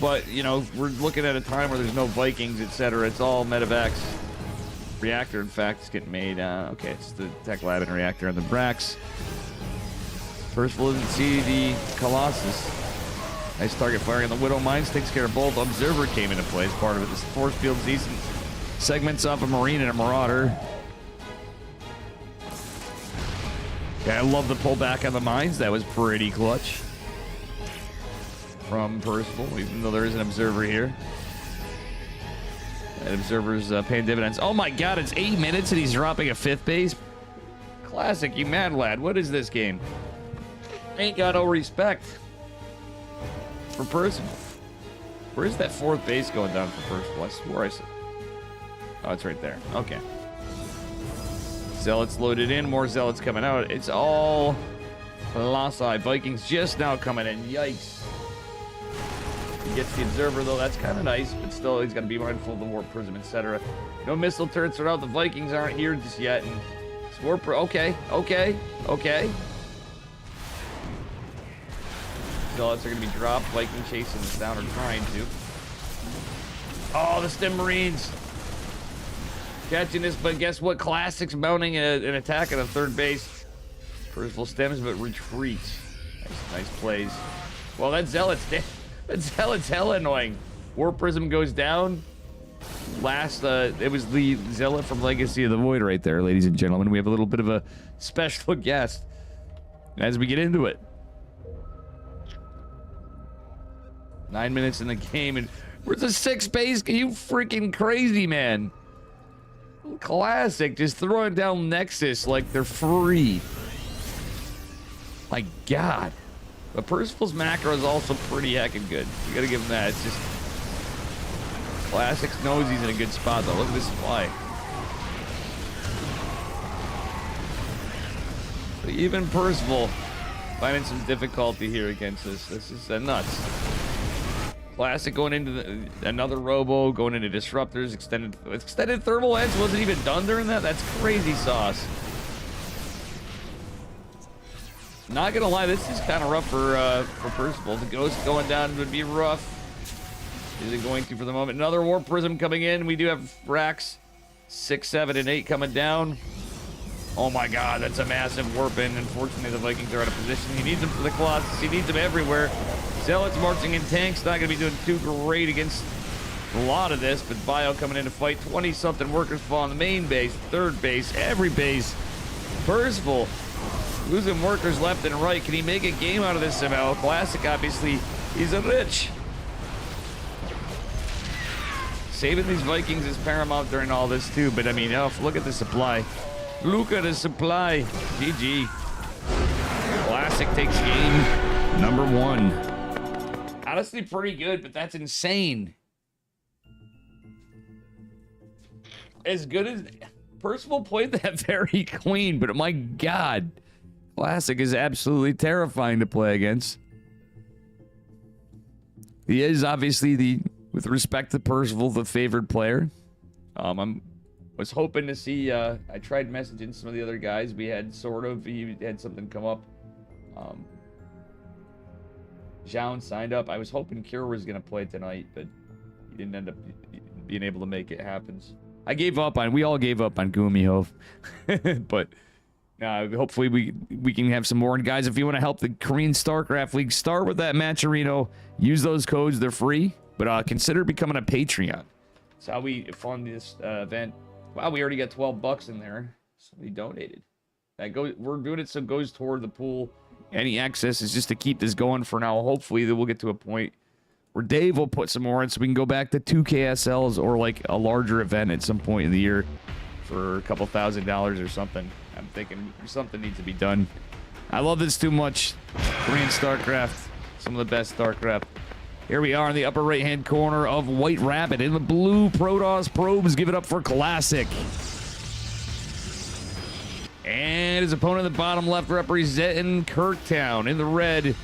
but, you know, we're looking at a time where there's no Vikings, etc. It's all medevacs. Reactor, in fact, is getting made. Okay, it's the Tech Lab and Reactor and the Brax. Percival doesn't see the Colossus. Nice target firing on the Widow Mines. Takes care of both. Observer came into play as part of it. This force field's decent. Segments off a Marine and a Marauder. Okay, I love the pullback on the mines. That was pretty clutch from Percival, even though there is an observer here. And Observer's paying dividends. Oh my god, it's 8 minutes and he's dropping a 5th base? Classic, you mad lad. What is this game? Ain't got no respect for Percival. Where's that 4th base going down for Percival? I swore I said. Oh, it's right there. Okay. Zealots loaded in. More Zealots coming out. It's all Colossi. Vikings just now coming in. Yikes. He gets the Observer, though. That's kind of nice, but still, he's got to be mindful of the Warp Prism, etc. No missile turrets are out. The Vikings aren't here just yet. And it's Warp... Okay. Zealots are going to be dropped. Viking chasing this down or trying to. Oh, the Stim Marines. Catching this, but guess what? Classic's mounting an attack at a 3rd base. Percival stems, but retreats. Nice plays. Well, that Zealot's hella annoying. Warp Prism goes down. Last, it was the Zealot from Legacy of the Void right there, ladies and gentlemen. We have a little bit of a special guest as we get into it. 9 minutes in the game, and where's the 6th base? Are you freaking crazy, man? Classic, just throwing down Nexus like they're free. My god. But Percival's macro is also pretty heckin' good. You gotta give him that. It's just... Classic knows he's in a good spot, though. Look at this supply. So even Percival finding some difficulty here against this. This is nuts. Classic going into another Robo, going into Disruptors, extended Thermal Edge wasn't even done during that? That's crazy sauce. Not gonna lie, this is kind of rough for Percival. The Ghost going down would be rough. Is it going to for the moment? Another Warp Prism coming in. We do have racks 6, 7, and 8 coming down. Oh my god, that's a massive warp in. Unfortunately, the Vikings are out of position. He needs them for the Colossus. He needs them everywhere. Zealots marching in tanks. Not going to be doing too great against a lot of this, but Bio coming in to fight. 20-something workers fall on the main base, 3rd base, every base. Percival losing workers left and right. Can he make a game out of this somehow? Classic, obviously, he's a rich. Saving these Vikings is paramount during all this, too. But, I mean, look at the supply. Look at the supply. GG. Classic takes game number 1. Honestly, pretty good, but that's insane. As good as... Percival played that very clean, but my god. Classic is absolutely terrifying to play against. He is obviously with respect to Percival, the favored player. Was hoping to see, I tried messaging some of the other guys. We had he had something come up. Zhao signed up. I was hoping Kira was going to play tonight, but he didn't end up being able to make it happen. We all gave up on Gumiho. But hopefully we can have some more. And guys, if you want to help the Korean Starcraft League, start with that Matcherino. Use those codes. They're free. But consider becoming a Patreon. That's how we fund this event. Wow, we already got 12 bucks in there. Somebody donated. We're doing it so it goes toward the pool. Any excess is just to keep this going for now. Hopefully we'll get to a point where Dave will put some more in so we can go back to 2 KSLs or like a larger event at some point in the year for a couple $1,000s or something. I'm thinking something needs to be done. I love this too much. Korean Starcraft. Some of the best Starcraft. Here we are in the upper right-hand corner of White Rabbit. In the blue, Protoss Probes give it up for Classic. And his opponent in the bottom left representing Kirktown. In the red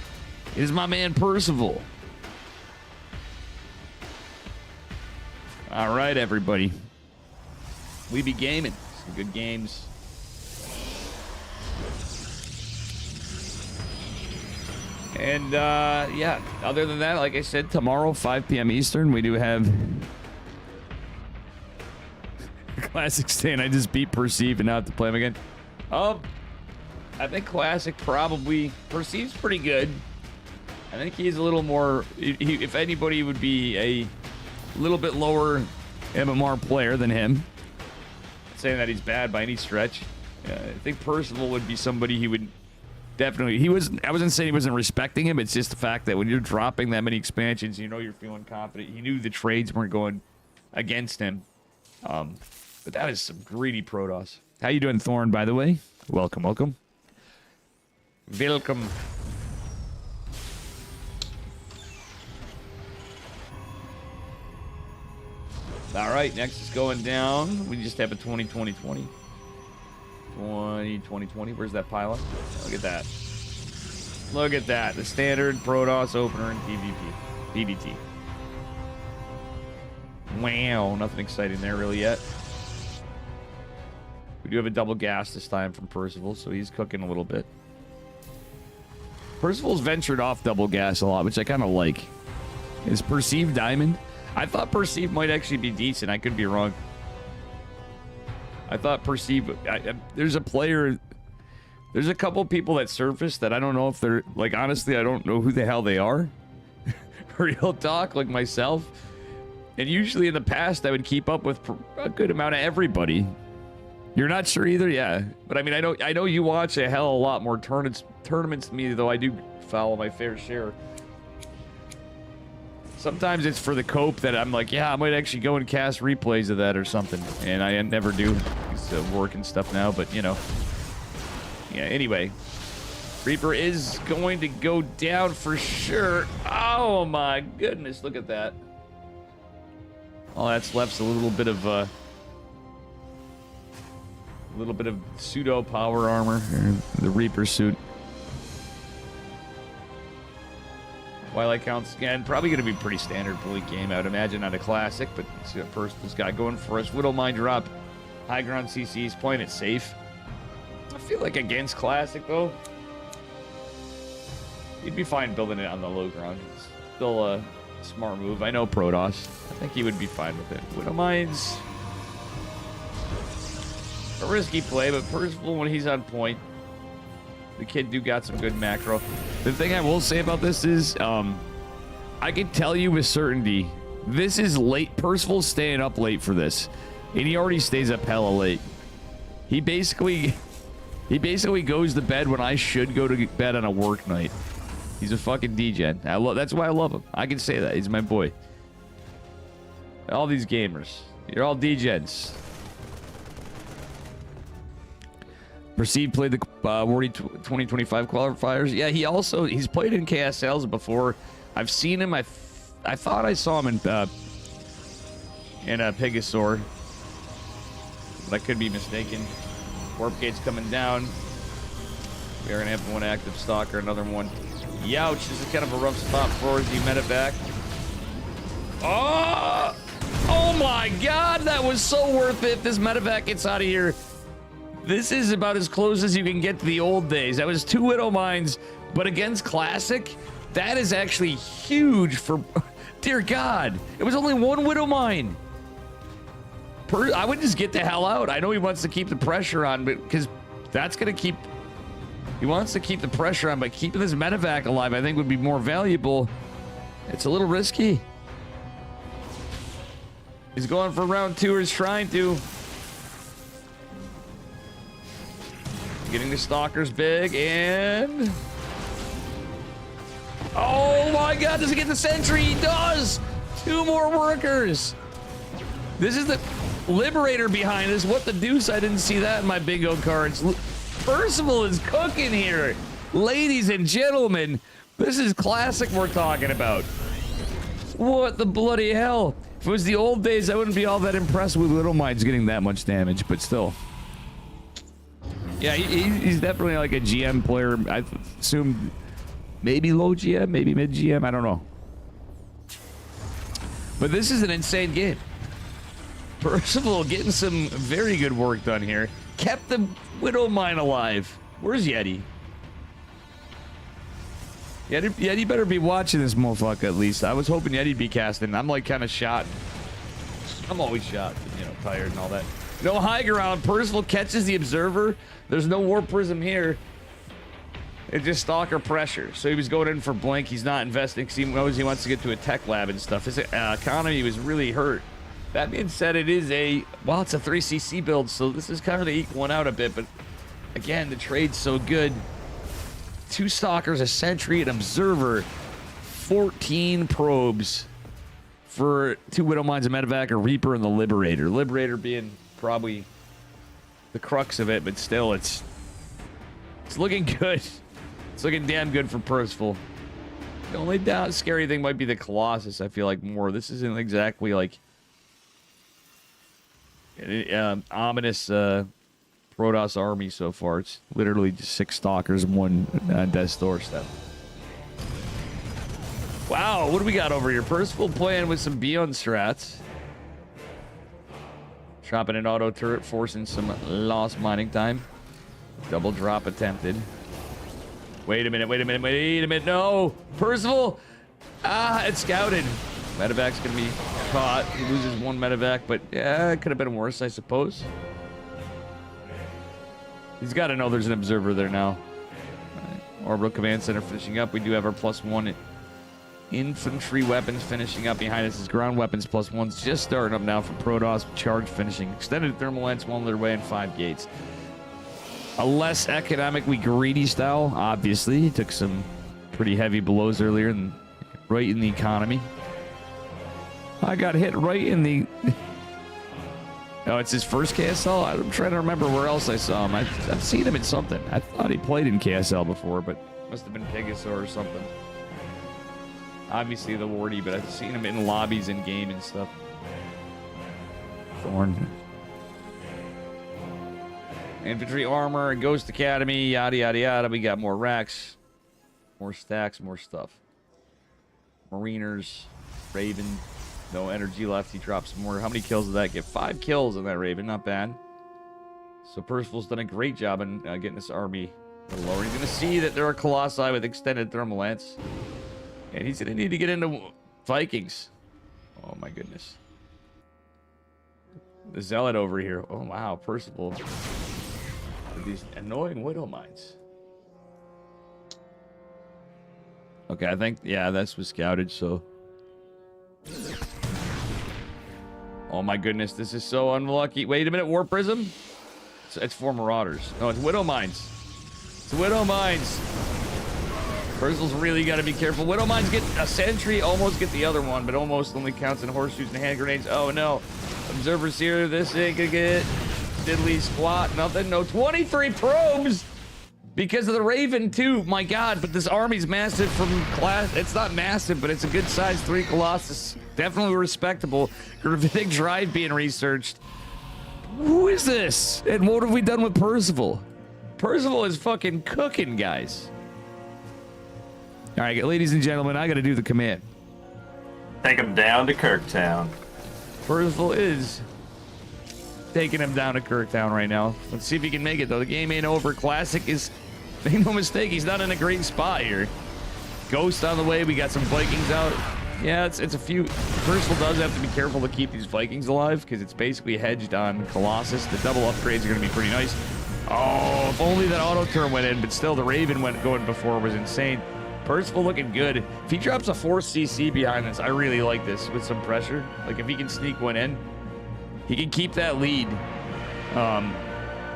is my man Percival. All right, everybody. We be gaming. Some good games. And, yeah, other than that, like I said, tomorrow, 5 p.m. Eastern, we do have Classic saying I just beat Perceive and now have to play him again. I think Classic probably... Perceive's pretty good. I think he's a little more... if anybody would be a little bit lower MMR player than him. Not saying that he's bad by any stretch. I think Percival would be somebody he would... Definitely. I wasn't saying he wasn't respecting him. It's just the fact that when you're dropping that many expansions, you know you're feeling confident. He knew the trades weren't going against him. But that is some greedy Protoss. How you doing, Thorn, by the way? Welcome, welcome. Welcome. All right, next is going down. We just have a 20-20-20. 20-20-20. Where's that pilot? Look at that. Look at that. The standard Protoss opener in PvP. PvT. Wow, nothing exciting there really yet. We do have a double gas this time from Percival, so he's cooking a little bit. Percival's ventured off double gas a lot, which I kind of like. Is Perceived Diamond? I thought Perceived might actually be decent. I could be wrong. I thought Perceived... there's a player... There's a couple people that surfaced that I don't know if they're... Like, honestly, I don't know who the hell they are. Real talk, like myself. And usually in the past, I would keep up with a good amount of everybody. You're not sure either? Yeah. But I mean, I know you watch a hell of a lot more tournaments than me, though I do follow my fair share. Sometimes it's for the cope that I'm like, yeah, I might actually go and cast replays of that or something. And I never do. It's work and stuff now, but you know. Yeah, anyway. Reaper is going to go down for sure. Oh my goodness, look at that. All that's left's a little bit of pseudo power armor, the Reaper suit. Twilight counts again, probably going to be pretty standard late game, I would imagine, not a classic, but it's a Percival's guy going for us. Widowmine drop, high ground CC's playing it safe. I feel like against classic though, he'd be fine building it on the low ground. It's still a smart move. I know Protoss. I think he would be fine with it. Widowmine's a risky play, but Percival, when he's on point, the kid do got some good macro. The thing I will say about this is, I can tell you with certainty, this is late. Percival's staying up late for this, and he already stays up hella late. He basically goes to bed when I should go to bed on a work night. He's a fucking degen. That's why I love him. I can say that. He's my boy. All these gamers, you're all degens. Perceived played the Wardy 2025 qualifiers. Yeah, he's played in KSLs before. I've seen him. I thought I saw him in Pegasaur, but I could be mistaken. Warp gate's coming down. We are gonna have one active stalker, another one. Youch, this is kind of a rough spot for us. You medevac. Oh my god, that was so worth it. This medevac gets out of here. This is about as close as you can get to the old days. That was 2 Widow Mines, but against Classic, that is actually huge for... Dear God, it was only 1 Widow Mine. I would just get the hell out. I know he wants to keep the pressure on, but because that's going to keep... He wants to keep the pressure on, but keeping this medevac alive, I think, would be more valuable. It's a little risky. He's going for round 2, or he's trying to. Getting the stalkers big, and... Oh my god, does he get the sentry? He does! 2 more workers! This is the Liberator behind us. What the deuce? I didn't see that in my bingo cards. Percival is cooking here. Ladies and gentlemen, this is classic we're talking about. What the bloody hell? If it was the old days, I wouldn't be all that impressed with Little Minds getting that much damage, but still. Yeah, he's definitely like a GM player. I assume maybe low GM, maybe mid GM. I don't know. But this is an insane game. Percival getting some very good work done here. Kept the Widow Mine alive. Where's Yeti? Yeti better be watching this motherfucker at least. I was hoping Yeti'd be casting. I'm like kind of shot. I'm always shot, you know, tired and all that. No high ground. Percival catches the Observer. There's no Warp Prism here. It's just Stalker pressure. So he was going in for Blink. He's not investing because he knows he wants to get to a tech lab and stuff. His economy was really hurt. That being said, it is a... Well, it's a 3cc build, so this is kind of to equal one out a bit. But again, the trade's so good. 2 Stalkers, a Sentry, an Observer. 14 probes. for 2 Widow Mines, a medevac, a Reaper, and the Liberator. Liberator being probably the crux of it, but still, it's looking good. It's looking damn good for Percival. The only scary thing might be the Colossus, I feel like, more. This isn't exactly, like, ominous Protoss army so far. It's literally just 6 Stalkers and 1 Death's Doorstep. Wow, what do we got over here? Percival playing with some Beyond strats. Dropping an auto turret, forcing some lost mining time. Double drop attempted. Wait a minute, no! Percival! Ah, it's scouted. Medevac's gonna be caught. He loses 1 medevac, but yeah, it could have been worse, I suppose. He's got to know there's an observer there now. Orbital Command Center finishing up. We do have our +1 infantry weapons finishing up behind us. His ground weapons +1's just starting up now for Protoss. Charge finishing. Extended thermal lance well on their way in 5 gates. A less economically greedy style, obviously. He took some pretty heavy blows earlier, and right in the economy. I got hit right in the... Oh, it's his first KSL? I'm trying to remember where else I saw him. I've seen him in something. I thought he played in KSL before, but must have been Pegasaur or something. Obviously the Wardy, but I've seen him in lobbies in game and stuff. Thorn. Infantry armor, Ghost Academy, yada yada yada. We got more racks, more stacks, more stuff. Mariners, Raven, no energy left. He drops more. How many kills did that get? 5 kills on that Raven, not bad. So Percival's done a great job in getting this army a little lower. He's going to see that there are Colossi with extended thermal lance. And he's going to need to get into Vikings. Oh my goodness. The Zealot over here. Oh wow, Percival. With these annoying Widow Mines. Okay, I think, yeah, this was scouted, so. Oh my goodness, this is so unlucky. Wait a minute, War Prism? It's 4 Marauders. No, it's Widow Mines. It's Widow Mines. Percival's really got to be careful. Widow Mines get a sentry, almost get the other one, but almost only counts in horseshoes and hand grenades. Oh no. Observers here, this ain't gonna get diddly squat, nothing. No, 23 probes because of the Raven too. My god, but this army's massive from class. It's not massive, but it's a good size 3 Colossus. Definitely respectable. Gravitic drive being researched. Who is this? And what have we done with Percival? Percival is fucking cooking, guys. All right, ladies and gentlemen, I got to do the command. Take him down to Kirktown. Percival is taking him down to Kirktown right now. Let's see if he can make it, though. The game ain't over. Classic is, make no mistake, he's not in a great spot here. Ghost on the way. We got some Vikings out. Yeah, it's a few. Percival does have to be careful to keep these Vikings alive because it's basically hedged on Colossus. The double upgrades are going to be pretty nice. Oh, if only that auto turn went in, but still the Raven going before was insane. Percival looking good. If he drops a 4 CC behind this, I really like this with some pressure. Like if he can sneak one in, he can keep that lead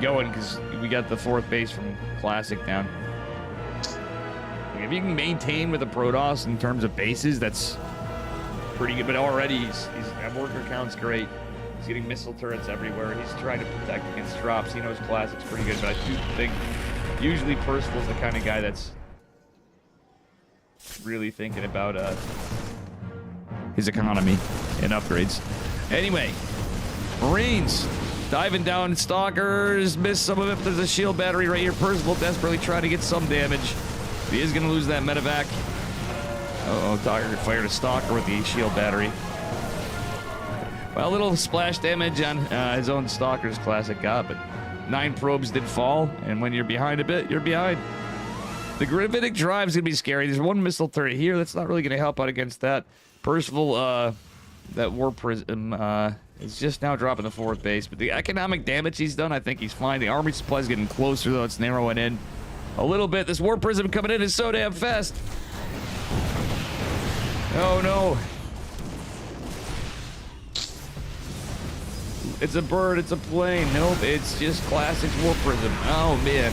going because we got the 4th base from Classic down. Like, if you can maintain with a Protoss in terms of bases, that's pretty good. But already he's worker count's great. He's getting missile turrets everywhere. He's trying to protect against drops. He knows Classic's pretty good, but I do think usually Percival's the kind of guy that's really thinking about his economy and upgrades. Anyway, Marines diving down. Stalkers miss some of it. There's a shield battery right here. Percival desperately trying to get some damage. He is going to lose that medevac. Uh-oh, Stalker fired a Stalker with the shield battery. Well, a little splash damage on his own Stalker's Classic got, but 9 probes did fall, and when you're behind a bit, you're behind. The gravitic drive's gonna be scary. There's 1 missile turret here. That's not really gonna help out against that. Percival, that War Prism, is just now dropping the 4th base. But the economic damage he's done, I think he's fine. The army supply's getting closer, though. It's narrowing in a little bit. This War Prism coming in is so damn fast. Oh, no. It's a bird. It's a plane. Nope, it's just Classic War Prism. Oh, man.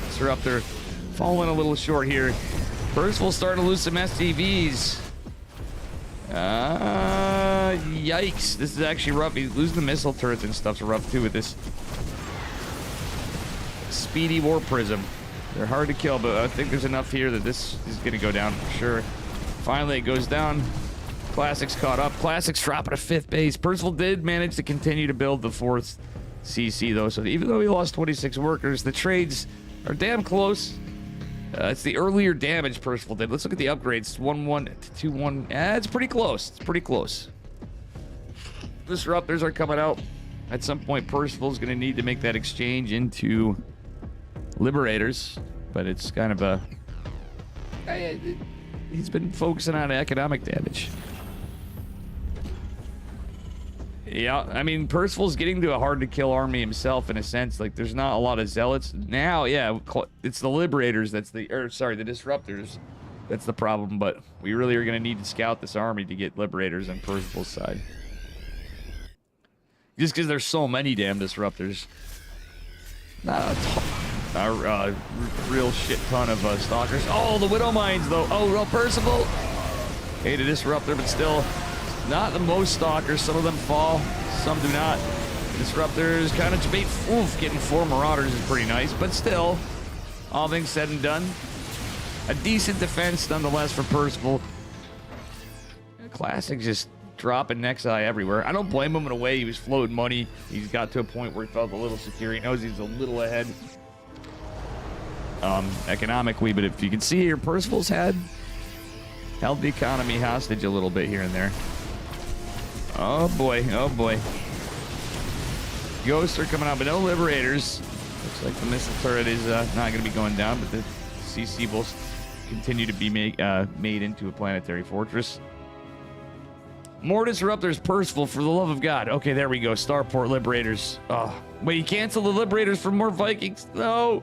Disruptor. Falling a little short here. Percival's starting to lose some STVs. Yikes. This is actually rough. He's losing the missile turrets and stuff's rough too with this speedy war prism. They're hard to kill, but I think there's enough here that this is going to go down for sure. Finally, it goes down. Classics caught up. Classics dropping a 5th base. Percival did manage to continue to build the 4th CC, though. So even though he lost 26 workers, the trades are damn close. It's the earlier damage Percival did. Let's look at the upgrades. 1-1 to 2-1. It's pretty close. It's pretty close. Disruptors are coming out. At some point, Percival's going to need to make that exchange into Liberators. But it's kind of a... He's been focusing on economic damage. Yeah, I mean, Percival's getting to a hard-to-kill army himself in a sense. Like, there's not a lot of zealots. Now, yeah, it's the Liberators that's the... the Disruptors that's the problem. But we really are going to need to scout this army to get Liberators on Percival's side. Just because there's so many damn Disruptors. Not a real shit ton of Stalkers. Oh, the Widow Mines, though. Oh, well, Percival. Hate a Disruptor, but still... Not the most Stalkers. Some of them fall. Some do not. Disruptors kind of debate. Oof, getting 4 Marauders is pretty nice. But still, all things said and done, a decent defense nonetheless for Percival. Classic just dropping Nexi everywhere. I don't blame him in a way. He was floating money. He's got to a point where he felt a little secure. He knows he's a little ahead economically. But if you can see here, Percival's held the economy hostage a little bit here and there. Oh boy, oh boy. Ghosts are coming out, but no Liberators. Looks like the missile turret is not going to be going down, but the CC will continue to be made into a planetary fortress. More Disruptors, Percival, for the love of God. Okay, there we go. Starport Liberators. Oh, wait, you cancel the Liberators for more Vikings? No.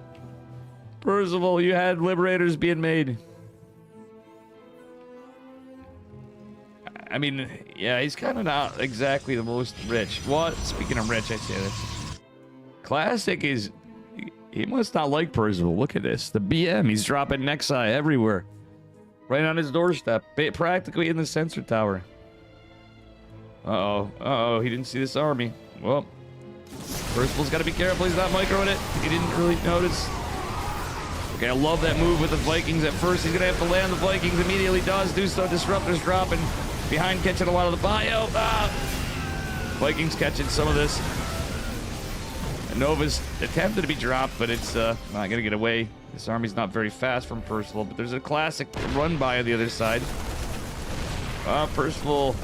Percival, you had Liberators being made. I mean, yeah, he's kind of not exactly the most rich. What? Speaking of rich, I say this. Classic is... He must not like Percival. Look at this. The BM, he's dropping Nexi everywhere. Right on his doorstep. Practically in the sensor tower. Uh-oh. Uh-oh, he didn't see this army. Well, Percival's got to be careful. He's not microing it. He didn't really notice. Okay, I love that move with the Vikings. At first, he's going to have to land the Vikings. Immediately does do so. Disruptors dropping. Behind catching a lot of the bio. Vikings catching some of this. Nova's attempted to be dropped, but it's not going to get away. This army's not very fast from Percival, but there's a classic run by on the other side. Percival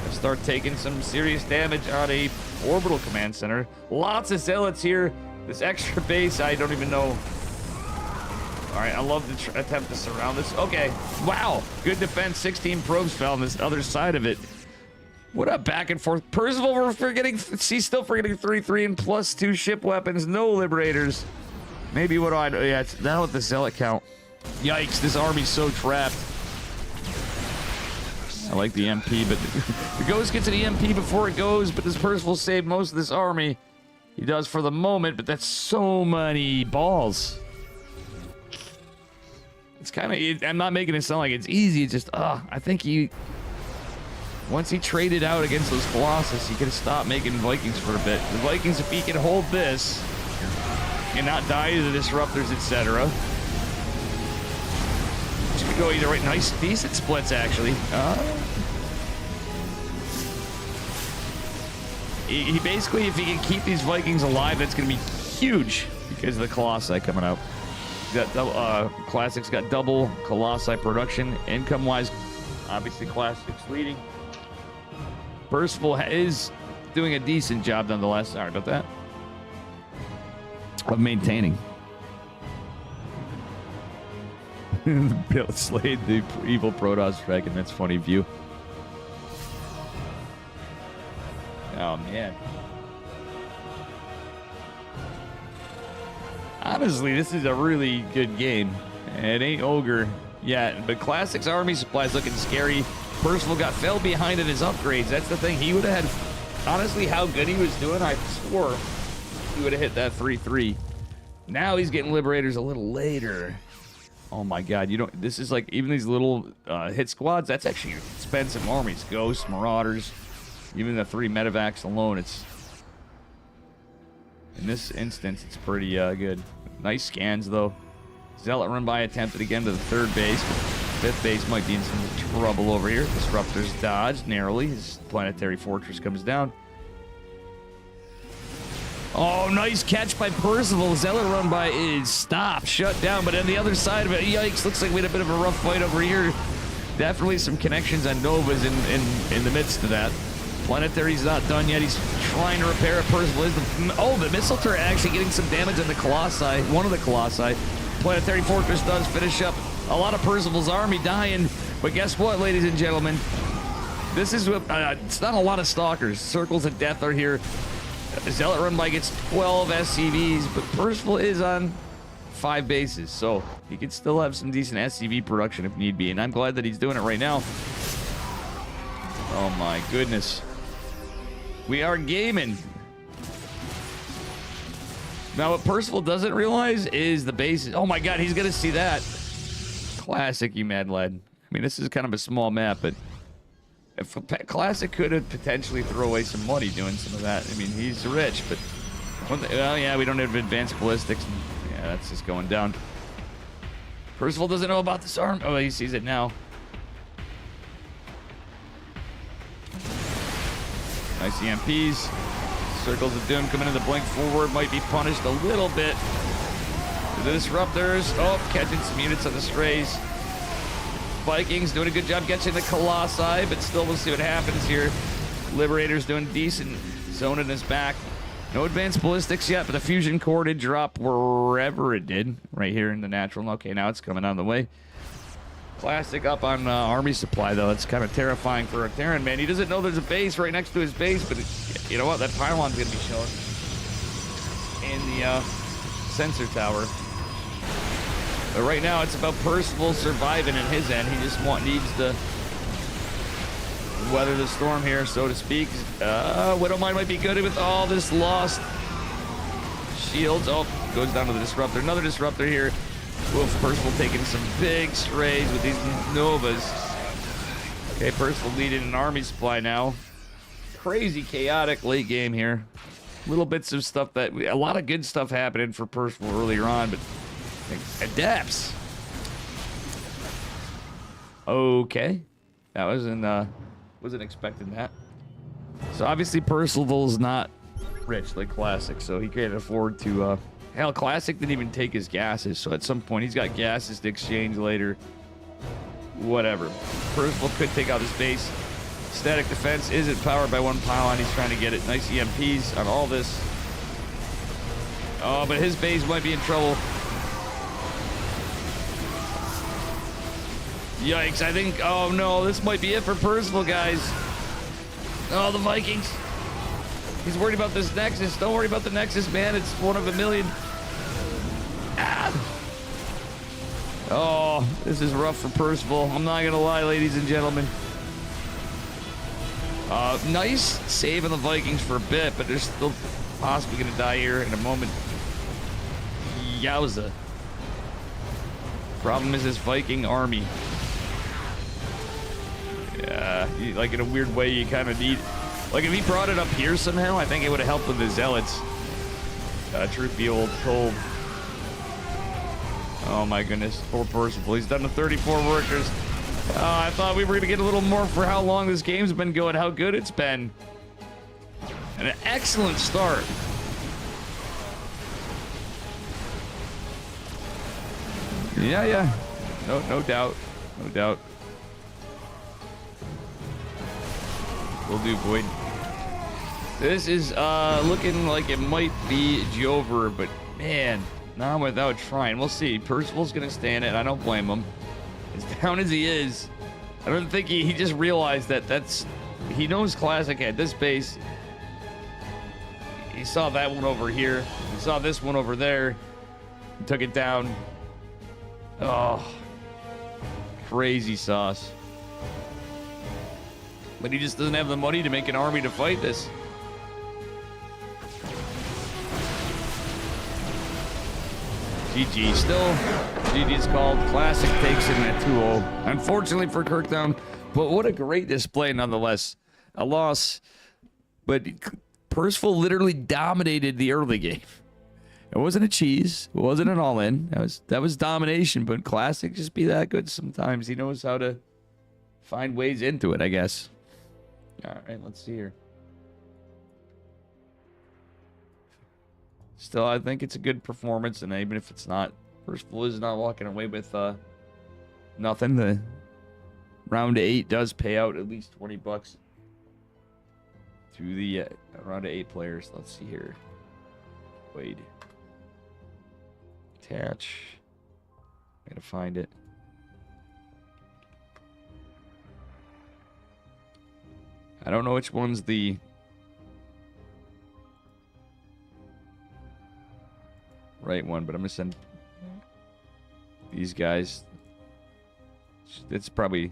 start taking some serious damage on a orbital command center. Lots of zealots here. This extra base, I don't even know. All right, I love the attempt to surround this. Okay, wow, good defense. 16 probes fell on this other side of it. What a back and forth. Percival, we're forgetting. She's still forgetting 3-3 and +2 ship weapons. No Liberators. Maybe what do I do? Yeah, it's now with the zealot count. Yikes, this army's so trapped. I like the MP, but the Ghost gets an EMP before it goes, but this Percival saved most of this army. He does for the moment, but that's so many balls. It's kind of, I'm not making it sound like it's easy. It's just, I think once he traded out against those Colossus, he could have stopped making Vikings for a bit. The Vikings, if he can hold this and not die to the Disruptors, etc. Just could go either way. Nice, decent splits, actually. He basically, if he can keep these Vikings alive, that's going to be huge because of the Colossi coming out. Classics got double Colossi production. Income-wise, obviously Classics leading. Percival is doing a decent job nonetheless. Sorry about that. Of maintaining. Bill slayed the evil Protoss dragon. That's funny view. Oh, man. Honestly, this is a really good game. It ain't Ogre yet, but Classics Army Supplies looking scary. Percival got fell behind in his upgrades. That's the thing. He would have had... Honestly, how good he was doing, I swore he would have hit that 3-3. Now he's getting Liberators a little later. Oh my god, you don't... This is like, even these little hit squads, that's actually expensive armies. Ghosts, Marauders, even the 3 medevacs alone, it's... In this instance, it's pretty good. Nice scans, though. Zealot run by attempted again to the 3rd base. 5th base might be in some trouble over here. Disruptors dodged narrowly. His planetary fortress comes down. Oh, nice catch by Percival. Zealot run by is stopped, shut down. But on the other side of it, yikes, looks like we had a bit of a rough fight over here. Definitely some connections on Novas in the midst of that. Planetary's not done yet. He's trying to repair it. Percival is the missile turret actually getting some damage on the Colossi. One of the Colossi. Planetary Fortress does finish up a lot of Percival's army dying. But guess what, ladies and gentlemen? This is what it's not a lot of stalkers. Circles of Death are here. Zealot run by gets 12 SCVs, but Percival is on 5 bases, so he could still have some decent SCV production if need be. And I'm glad that he's doing it right now. Oh my goodness. We are gaming. Now, what Percival doesn't realize is the bases. Oh my god, he's gonna see that. Classic, you mad lad. I mean, this is kind of a small map, but if Classic could have potentially throw away some money doing some of that. I mean, he's rich, but well, yeah, we don't have advanced ballistics. Yeah, that's just going down. Percival doesn't know about this arm. Oh, he sees it now. Nice EMPs. Circles of Doom coming in the blink forward. Might be punished a little bit. The Disruptors. Oh, catching some units on the strays. Vikings doing a good job catching the Colossi, but still we'll see what happens here. Liberator's doing decent. Zoning is back. No advanced ballistics yet, but the fusion core did drop wherever it did. Right here in the natural. Okay, now it's coming on the way. Classic up on army supply, though. It's kind of terrifying for a Terran, man. He doesn't know there's a base right next to his base, but you know what? That pylon's going to be shown in the sensor tower. But right now, it's about Percival surviving in his end. He just needs to weather the storm here, so to speak. Widowmine might be good with all this lost shields. Oh, goes down to the Disruptor. Another Disruptor here. Wolf Percival taking some big strays with these Novas. Okay, Percival leading an army supply now. Crazy chaotic late game here. Little bits of stuff that... A lot of good stuff happening for Percival earlier on, but... Adepts. Okay. That wasn't expecting that. So obviously Percival's not rich like Classic, so he can't afford to... Hell, Classic didn't even take his gases, so at some point he's got gases to exchange later. Whatever. Percival could take out his base. Static defense isn't powered by one pylon. He's trying to get it. Nice EMPs on all this. Oh, but his base might be in trouble. Yikes, I think... Oh, no, this might be it for Percival, guys. Oh, the Vikings. He's worried about this Nexus. Don't worry about the Nexus, man. It's one of a million. Ah. Oh, this is rough for Percival. I'm not going to lie, ladies and gentlemen. Nice save on the Vikings for a bit, but they're still possibly going to die here in a moment. Yowza. Problem is this Viking army. Yeah, like in a weird way, you kind of need... Like, if he brought it up here somehow, I think it would have helped with the Zealots. Truth be told. Oh, my goodness. Poor Percival. He's done to 34 workers. I thought we were going to get a little more for how long this game's been going, how good it's been. And an excellent start. Yeah. No doubt. No doubt. Will do, Void. This is looking like it might be Jover, but man, not without trying. We'll see. Percival's gonna stand it. I don't blame him. As down as he is, I don't think he just realized that he knows Classic at this base. He saw that one over here. He saw this one over there. He took it down. Oh, crazy sauce. But he just doesn't have the money to make an army to fight this. GG. Still, GG's called. Classic takes it at 2-0. Unfortunately for Kirktown, but what a great display nonetheless. A loss, but Percival literally dominated the early game. It wasn't a cheese. It wasn't an all-in. That was domination, but Classic just be that good sometimes. He knows how to find ways into it, I guess. All right, let's see here. Still, I think it's a good performance, and even if it's not, Percival is not walking away with nothing. The round 8 does pay out at least $20 to the round of 8 players. Let's see here. Wait. Attach. I gotta find it. I don't know which one's the right one, but I'm gonna send these guys. It's probably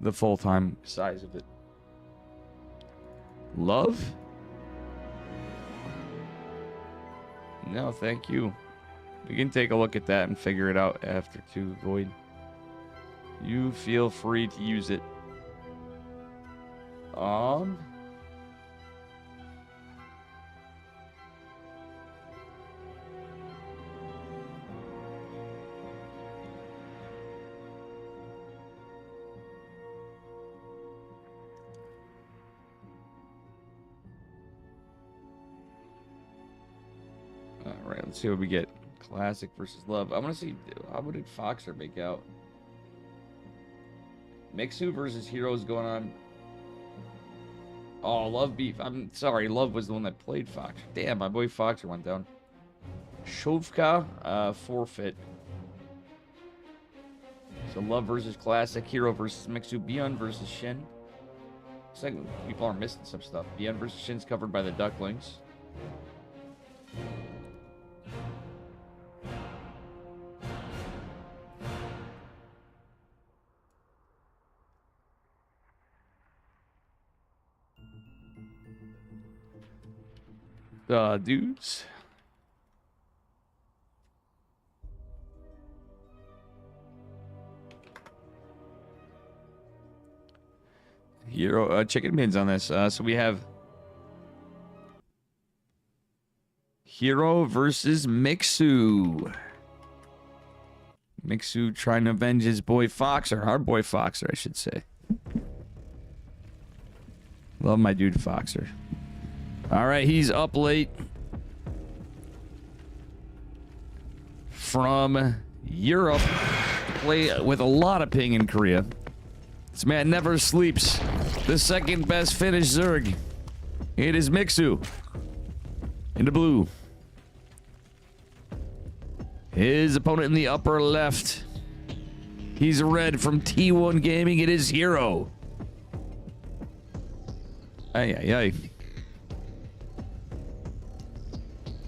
the full-time size of it. Love? No, thank you. We can take a look at that and figure it out after too, Void. You feel free to use it. Alright, let's see what we get. Classic versus Love. I want to see, how did Foxer make out? Mixu versus Heroes going on. Oh, Love beef. I'm sorry, Love was the one that played Fox. Damn, my boy Foxer went down. Shovka, forfeit. So Love versus Classic, Hero versus Mixu, Beyond versus Shin. Looks like people are missing some stuff. Beyond versus Shin's covered by the Ducklings. Dudes. Hero, chicken pins on this. So we have Hero versus Mixu. Mixu trying to avenge his boy Foxer. Our boy Foxer, I should say. Love my dude Foxer. All right, he's up late from Europe. Play with a lot of ping in Korea. This man never sleeps. The second best Finnish Zerg. It is Mixu in the blue. His opponent in the upper left. He's red from T1 Gaming. It is Hero. Ay, ay, ay.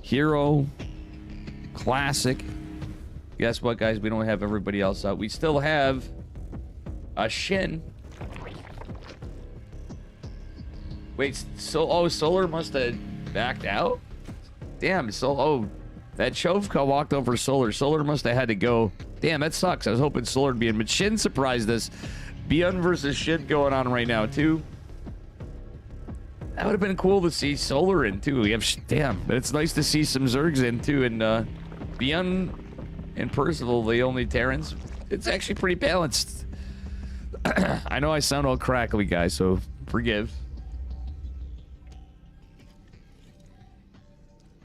Hero, Classic. Guess what, guys? We don't have everybody else out. We still have a Shin. Wait, so Solar must have backed out? Damn, that Shovka walked over Solar. Solar must have had to go. Damn, that sucks. I was hoping Solar would be in, but Shin surprised us. Beyond versus Shin going on right now, too. That would have been cool to see Solar in, too. We have, damn, but it's nice to see some Zergs in, too. And Beyond and Percival, the only Terrans. It's actually pretty balanced. I know I sound all crackly, guys, so forgive.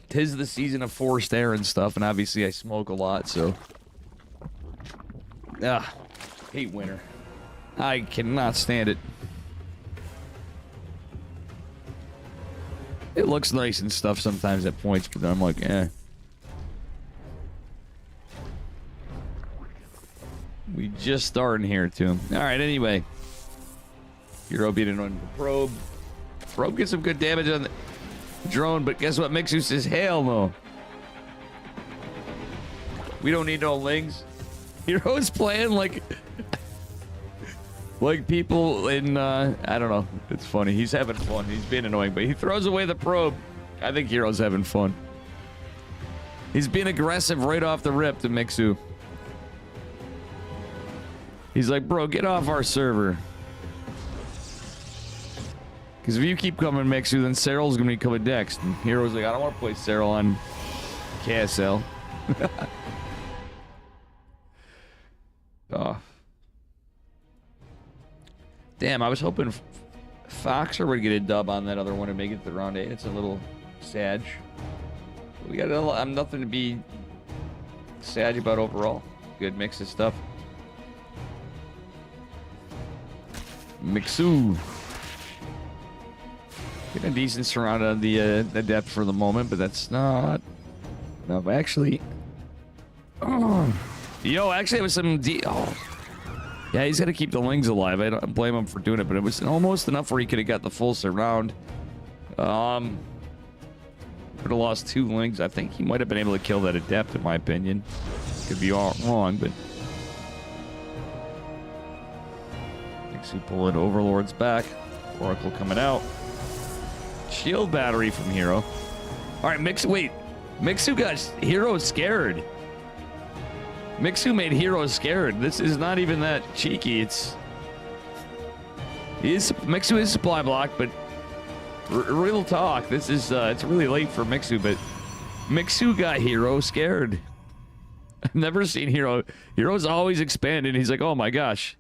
'Tis the season of forced air and stuff, and obviously I smoke a lot, so... hate winter. I cannot stand it. It looks nice and stuff sometimes at points, but then I'm like, eh. We just starting here, too. Alright, anyway. Hero beat an on Probe. Probe gets some good damage on the drone, but guess what? Mixu says, hell no. We don't need no lings. Hero's playing like... like people in, I don't know. It's funny. He's having fun. He's being annoying, but he throws away the probe. I think Hero's having fun. He's being aggressive right off the rip to Mixu. He's like, bro, get off our server. Because if you keep coming Mixu, then Cyril's going to be coming next. And Hero's like, I don't want to play Cyril on KSL. Oh. Damn, I was hoping Foxer would get a dub on that other one and make it to round 8. It's a little sad. We got I'm nothing to be sad about overall. Good mix of stuff. Mixu. Getting a decent surround on the depth for the moment, but that's not enough. Actually, yo, actually, it was some. Yeah, he's got to keep the Lings alive. I don't blame him for doing it, but it was almost enough where he could have got the full surround. Could have lost 2 Lings. I think he might have been able to kill that Adept, in my opinion. Could be all wrong, but. Mixu pulling Overlord's back. Oracle coming out. Shield battery from Hero. All right, Mixu. Wait, Mixu got Hero scared. Mixu made Hero scared. This is not even that cheeky. Mixu is supply block, but real talk. This is it's really late for Mixu, but Mixu got Hero scared. I've never seen Hero. Hero's always expanding. He's like, oh my gosh.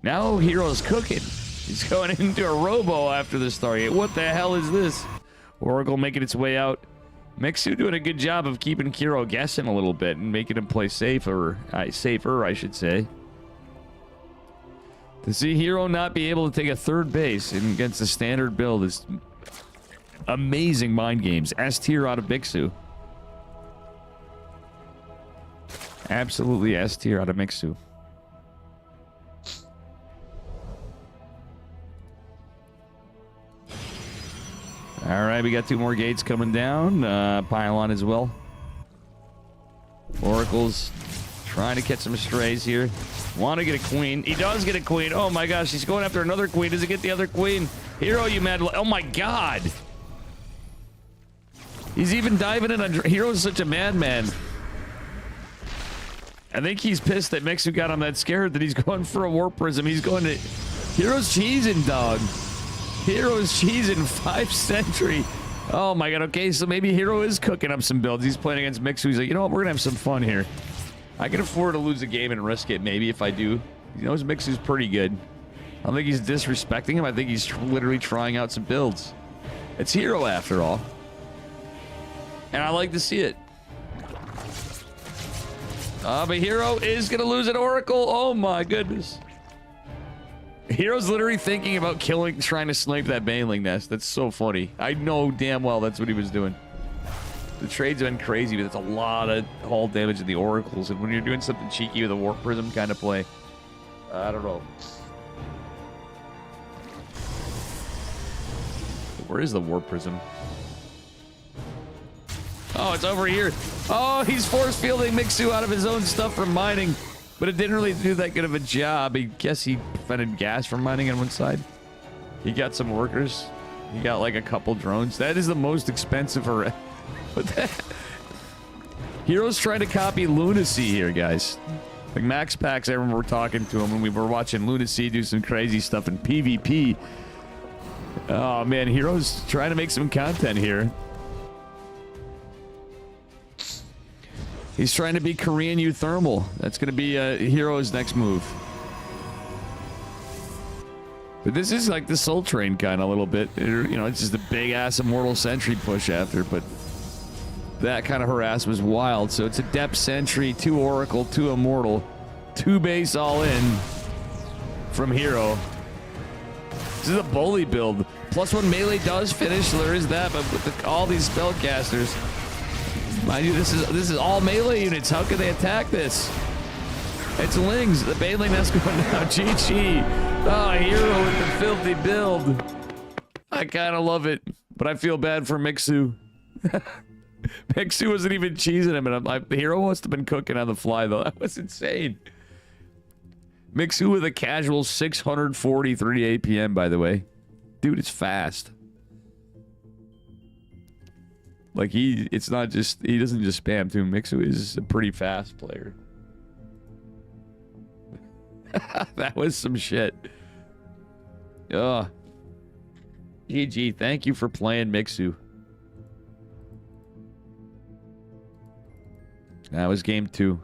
Now Hero's cooking. He's going into a robo after the Stargate. What the hell is this? Oracle making its way out. Mixu doing a good job of keeping Hero guessing a little bit and making him play safer, I should say. To see Hero not be able to take a third base against the standard build is amazing mind games. S tier out of Mixu. Absolutely S tier out of Mixu. All right, we got 2 more gates coming down. Pylon as well. Oracle's trying to catch some strays here. Want to get a queen. He does get a queen. Oh my gosh, he's going after another queen. Does he get the other queen? Hero, you mad. Oh my god. He's even diving in on... Hero's such a madman. I think he's pissed that Mixu got him that scared that he's going for a Warp Prism. He's going to... Hero's cheesing, dog. Hero's cheesing 5 Sentry. Oh my god, okay, so maybe Hero is cooking up some builds. He's playing against Mixu. He's like, you know what, we're gonna have some fun here. I can afford to lose a game and risk it, maybe, if I do. He knows Mixu's pretty good. I don't think he's disrespecting him. I think he's literally trying out some builds. It's Hero, after all. And I like to see it. But Hero is gonna lose an Oracle. Oh my goodness. Hero's literally thinking about trying to snipe that Baneling nest. That's so funny. I know damn well that's what he was doing. The trades have been crazy, but it's a lot of hull damage in the Oracles. And when you're doing something cheeky with a Warp Prism kind of play, I don't know. Where is the Warp Prism? Oh, it's over here. Oh, he's force fielding Mixu out of his own stuff from mining. But it didn't really do that good of a job. I guess he prevented gas from mining on one side. He got some workers. He got like a couple drones. That is the most expensive. What the? Hero's trying to copy Lunacy here, guys. Like Max Pax, I remember talking to him when we were watching Lunacy do some crazy stuff in PvP. Oh man, Hero's trying to make some content here. He's trying to be Korean Euthermal. That's going to be Hero's next move. But this is like the Soul Train kind of a little bit. You know, it's just a big-ass Immortal Sentry push after, but that kind of harass was wild. So it's a Depth Sentry, 2 Oracle, 2 Immortal, 2 base all in from Hero. This is a bully build. +1 melee does finish, so there is that, but with all these spellcasters... Mind you, this is all melee units. How can they attack this? It's Lings. The Baneling nest going down. GG. Oh, Hero with the filthy build. I kind of love it, but I feel bad for Mixu. Mixu wasn't even cheesing him, and the Hero must have been cooking on the fly, though. That was insane. Mixu with a casual 643 APM, by the way. Dude, it's fast. Like it's not just, he doesn't just spam too. Mixu is a pretty fast player. That was some shit. Ugh. GG, thank you for playing Mixu. That was game 2.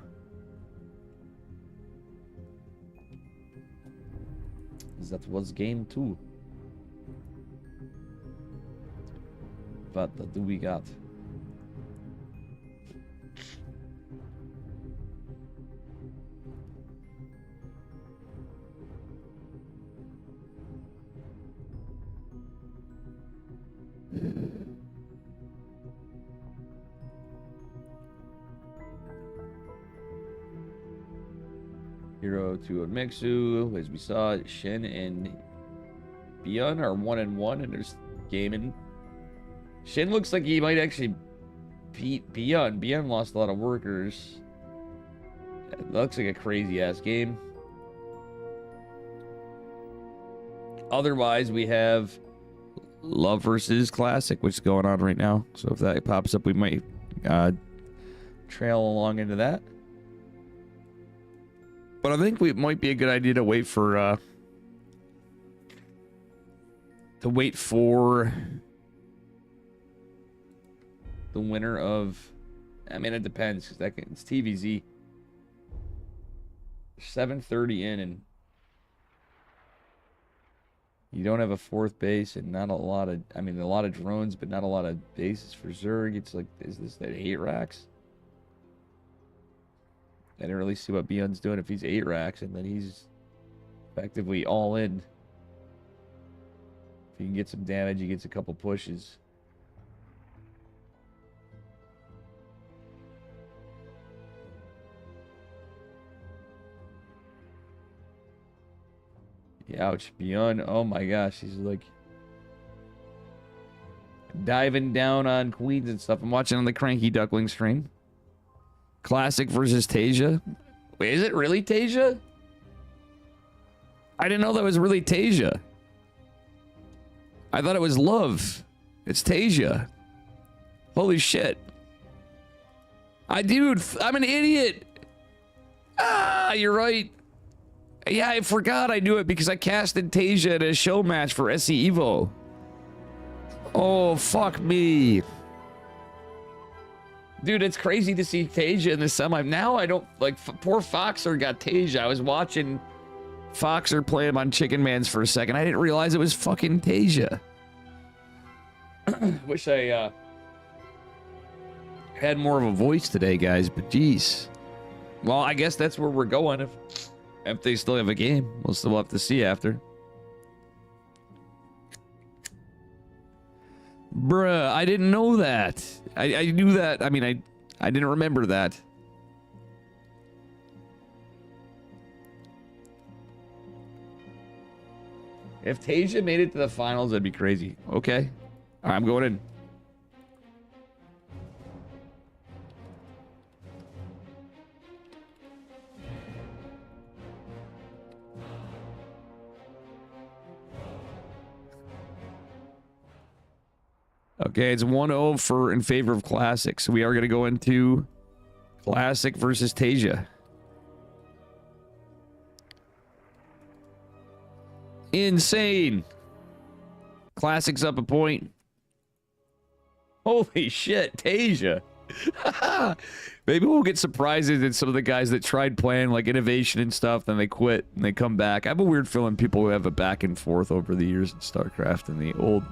That was game 2. What do we got? Hero to a Mixu, as we saw, Shin and Beyond are 1-1, and there's gaming. Shin looks like he might actually beat Beyond. Beyond lost a lot of workers. It looks like a crazy ass game. Otherwise, we have Love versus Classic, which is going on right now. So if that pops up, we might trail along into that. But I think it might be a good idea to wait for the winner of. I mean, it depends because it's TVZ. 7:30 in, and you don't have a 4th base, and not a lot of. I mean, a lot of drones, but not a lot of bases for Zerg. It's like, is this that 8 racks? I didn't really see what Beyond's doing if he's 8 racks, and then he's effectively all in. If he can get some damage, he gets a couple pushes. Ouch. Beyond, oh my gosh, he's like diving down on queens and stuff. I'm watching on the Cranky Duckling stream. Classic versus Tasia. Wait, is it really Tasia? I didn't know that was really Tasia. I thought it was Love. It's Tasia. Holy shit. Dude, I'm an idiot. Ah, you're right. Yeah, I forgot I knew it because I casted Tasia at a show match for SE Evo. Oh, fuck me. Dude, it's crazy to see Tasia in the semi. Now I don't, like, poor Foxer got Tasia. I was watching Foxer play him on Chicken Man's for a second. I didn't realize it was fucking Tasia. Wish I had more of a voice today, guys, but jeez. Well, I guess that's where we're going. If they still have a game, we'll still have to see after. Bruh, I didn't know that. I knew that. I mean, I didn't remember that. If Tasia made it to the finals, that'd be crazy. Okay. All right, I'm going in. Okay, it's 1-0 in favor of Classic. So we are going to go into Classic versus Tasia. Insane. Classic's up a point. Holy shit, Tasia. Maybe we'll get surprises in some of the guys that tried playing like Innovation and stuff, then they quit and they come back. I have a weird feeling people who have a back and forth over the years in StarCraft and the old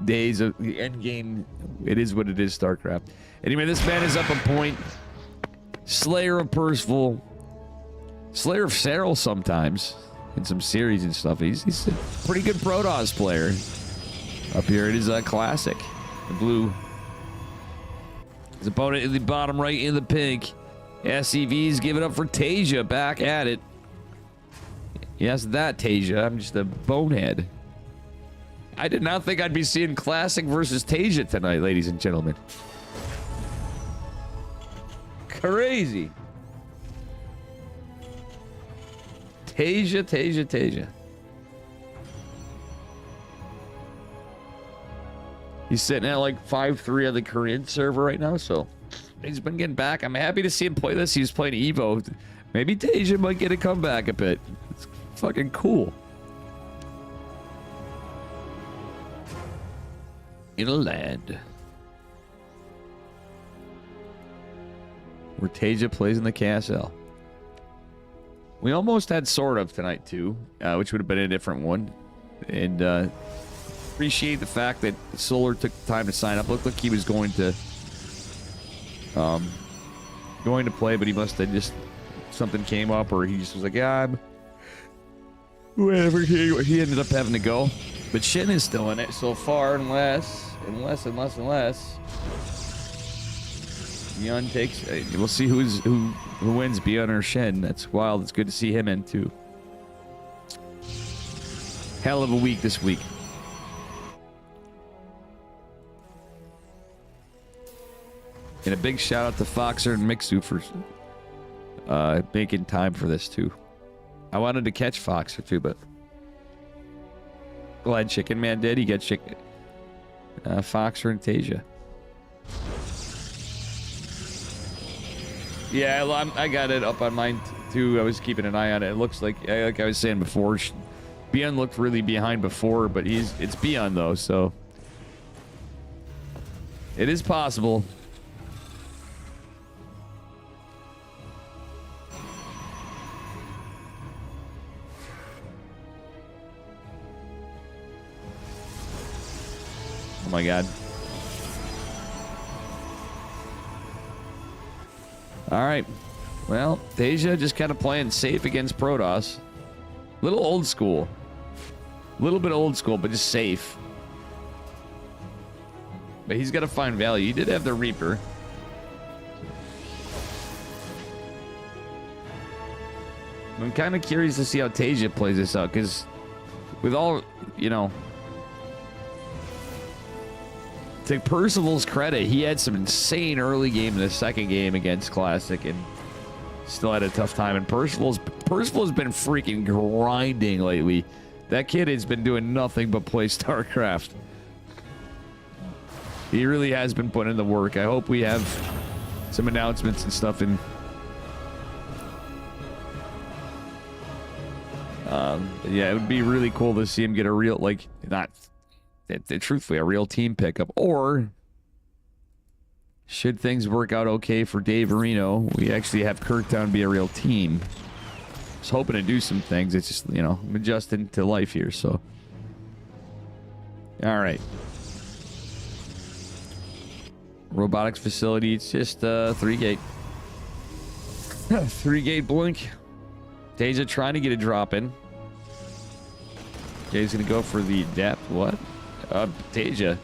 days of the end game. It is what it is, StarCraft. Anyway, this man is up a point. Slayer of Percival, Slayer of Serral sometimes in some series and stuff. He's a pretty good Protoss player. Up here it is a Classic. The blue. His opponent in the bottom right in the pink. SCV's giving up for Tasia. Back at it. Yes, that Tasia. I'm just a bonehead. I did not think I'd be seeing Classic versus Tasia tonight, ladies and gentlemen. Crazy. Tasia. He's sitting at like 5-3 on the Korean server right now, so he's been getting back. I'm happy to see him play this. He was playing Evo. Maybe Tasia might get a comeback a bit. It's fucking cool. In a land where Tasia plays in the KSL. We almost had sort of tonight too, which would have been a different one. And appreciate the fact that Solar took the time to sign up. Looked like he was going to play, but he must have just something came up, or he just was like, yeah, I'm whatever. He ended up having to go. But Shin is still in it so far, unless Beyond takes. We'll see who wins, Beyond or Shin. That's wild. It's good to see him in too. Hell of a week this week. And a big shout out to Foxer and Mixu for making time for this too. I wanted to catch Foxer too, but glad Chicken Man did. He got Chicken, Foxer and Tasia. Yeah, I got it up on mine too. I was keeping an eye on it. It looks like I was saying before, Beyond looked really behind before, but it's Beyond though, so it is possible. Oh my god. All right. Well, Tasia just kind of playing safe against Protoss. Little old school. A little bit old school, but just safe. But he's got to find value. He did have the Reaper. I'm kind of curious to see how Tasia plays this out, because with all, you know, to Percival's credit, he had some insane early game in the second game against Classic and still had a tough time. And Percival's been freaking grinding lately. That kid has been doing nothing but play Starcraft. He really has been putting in the work. I hope we have some announcements and stuff in. Yeah, it would be really cool to see him get a real, like, not truthfully, a real team pickup. Or should things work out okay for Dave Areno, we actually have Kirktown be a real team. I was hoping to do some things. It's just, you know, I'm adjusting to life here, so. All right. Robotics facility, it's just 3-gate. 3-gate blink. Tasia trying to get a drop in. Jay's gonna go for the depth. What? Tasia.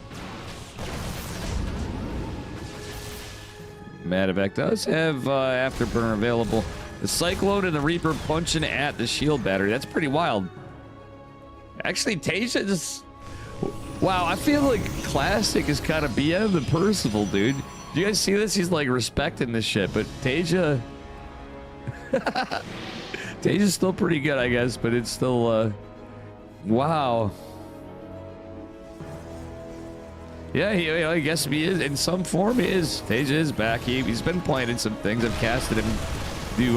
Madavac does have Afterburner available. The Cyclone and the Reaper punching at the shield battery. That's pretty wild. Actually, Tasia just... Wow, I feel like Classic is kind of BM than Percival, dude. Do you guys see this? He's like respecting this shit, but Tasia... Tasia's still pretty good, I guess, but it's still... Wow. Yeah, I guess he is. In some form, he is. Tasia is back. He's been playing in some things. I've casted him do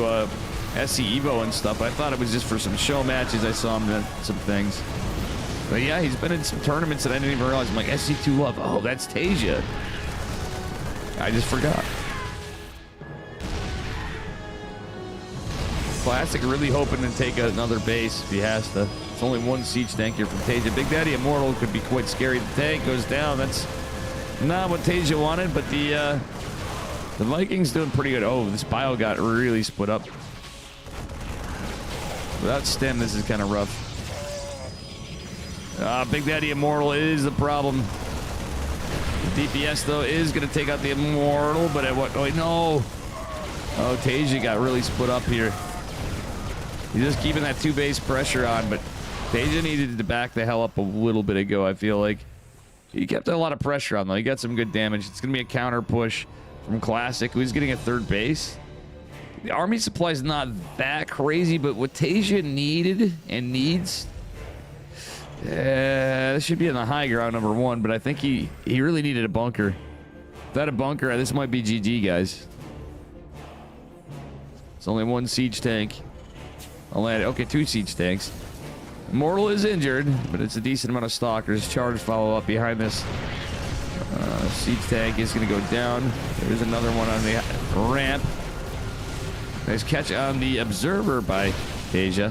SC Evo and stuff. I thought it was just for some show matches. I saw him in some things. But yeah, he's been in some tournaments that I didn't even realize. I'm like, SC2 Love. Oh, that's Tasia. I just forgot. Classic really hoping to take another base if he has to. It's only one siege tank here from Tasia. Big Daddy Immortal could be quite scary. The tank goes down. That's not what Tasia wanted, but the Vikings doing pretty good. Oh, this bio got really split up. Without stem, this is kind of rough. Big Daddy Immortal is the problem. The DPS, though, is going to take out the Immortal, but at what? Oh, no. Oh, Tasia got really split up here. He's just keeping that 2-base pressure on, but Tasia needed to back the hell up a little bit ago, I feel like. He kept a lot of pressure on, though. He got some good damage. It's going to be a counter push from Classic, who's getting a 3rd base. The army supply is not that crazy, but what Tasia needed and needs This should be in the high ground, number one, but I think he really needed a bunker. Without a bunker, this might be GG, guys. It's only one siege tank. I'll land it. Okay, 2 siege tanks. Mortal is injured, but it's a decent amount of stalkers. Charge follow up behind this. Siege tank is going to go down. There's another one on the ramp. Nice catch on the observer by Tasia.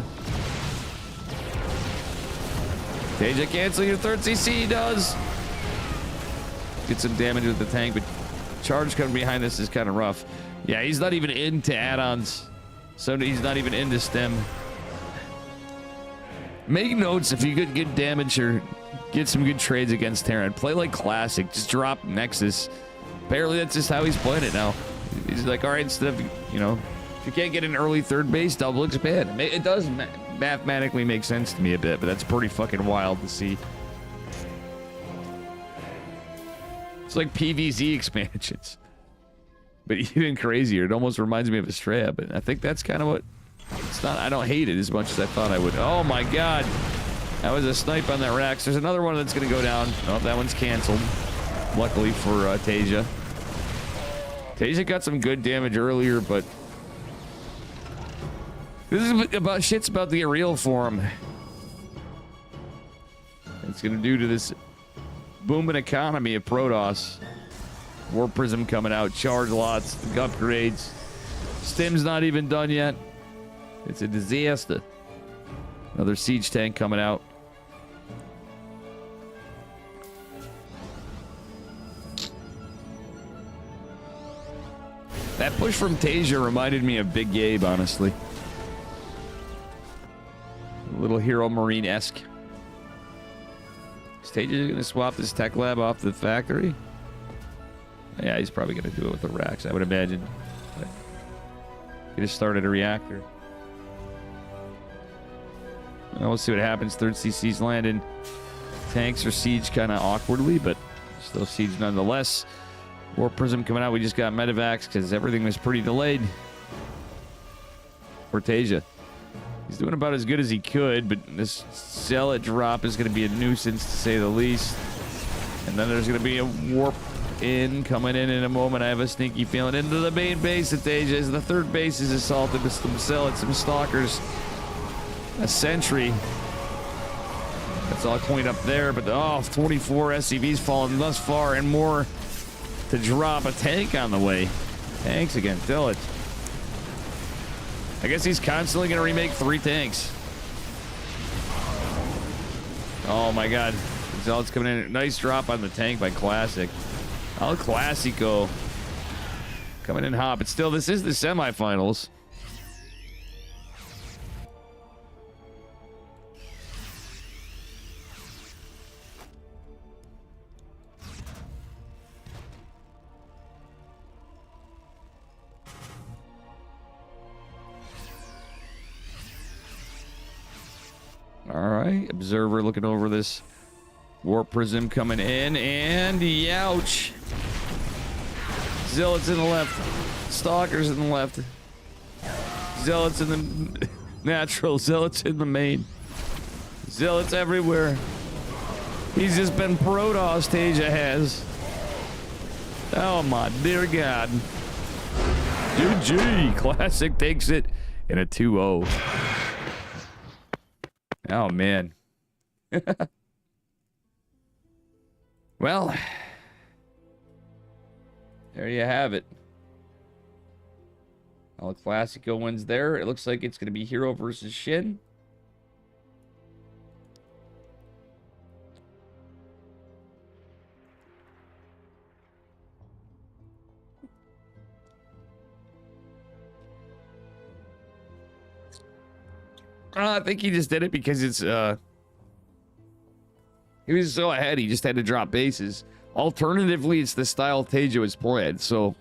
Tasia, cancel your third CC, does. Get some damage with the tank, but charge coming behind this is kind of rough. Yeah, he's not even into add-ons. So he's not even into stem. Make notes if you get good damage or get some good trades against Terran. Play like classic. Just drop Nexus. Apparently that's just how he's playing it now. He's like, all right, instead of, you know, if you can't get an early third base, double expand. It does mathematically make sense to me a bit, but that's pretty fucking wild to see. It's like PvZ expansions. But even crazier. It almost reminds me of Estrella, but I think that's kind of what... It's not... I don't hate it as much as I thought I would. Oh my god! That was a snipe on that Rax. There's another one that's gonna go down. Oh, that one's canceled. Luckily for Tasia. Tasia got some good damage earlier, but... This is about... Shit's about to get real for him. It's gonna do to this booming economy of Protoss. War Prism coming out, charge lots, upgrades. Stim's not even done yet. It's a disaster. Another siege tank coming out. That push from Tasia reminded me of Big Gabe, honestly. A little Hero Marine-esque. Is Tasia gonna swap this tech lab off the factory? Yeah, he's probably going to do it with the racks, I would imagine. But he just started a reactor. Well, we'll see what happens. Third CC's landing. Tanks are siege kind of awkwardly, but still siege nonetheless. War Prism coming out. We just got medevacs because everything was pretty delayed. For Tasia. He's doing about as good as he could, but this zealot drop is going to be a nuisance to say the least. And then there's going to be a warp coming in a moment. I have a sneaky feeling into the main base at Tasia as the third base is assaulted with some zealots, some stalkers, a sentry. That's all cleaned up there, but oh, 24 SCVs fallen thus far and more to drop. A tank on the way. Tanks again, fill it. I guess he's constantly going to remake 3 tanks. Oh my god. Zealots coming in. Nice drop on the tank by Classic. El Clasico. Coming in hot, but still, this is the semifinals. All right, Observer looking over this. War Prism coming in, and youch. Zealots in the left. Stalkers in the left. Zealots in the natural. Zealots in the main. Zealots everywhere. He's just been Protoss, Tasia has. Oh my dear god. GG. Classic takes it in a 2-0. Oh man. Well, there you have it. El Clasico wins there. It looks like it's going to be Hero versus Shin. I think he just did it because it's he was so ahead, he just had to drop bases. Alternatively, it's the style Tasia was playing. So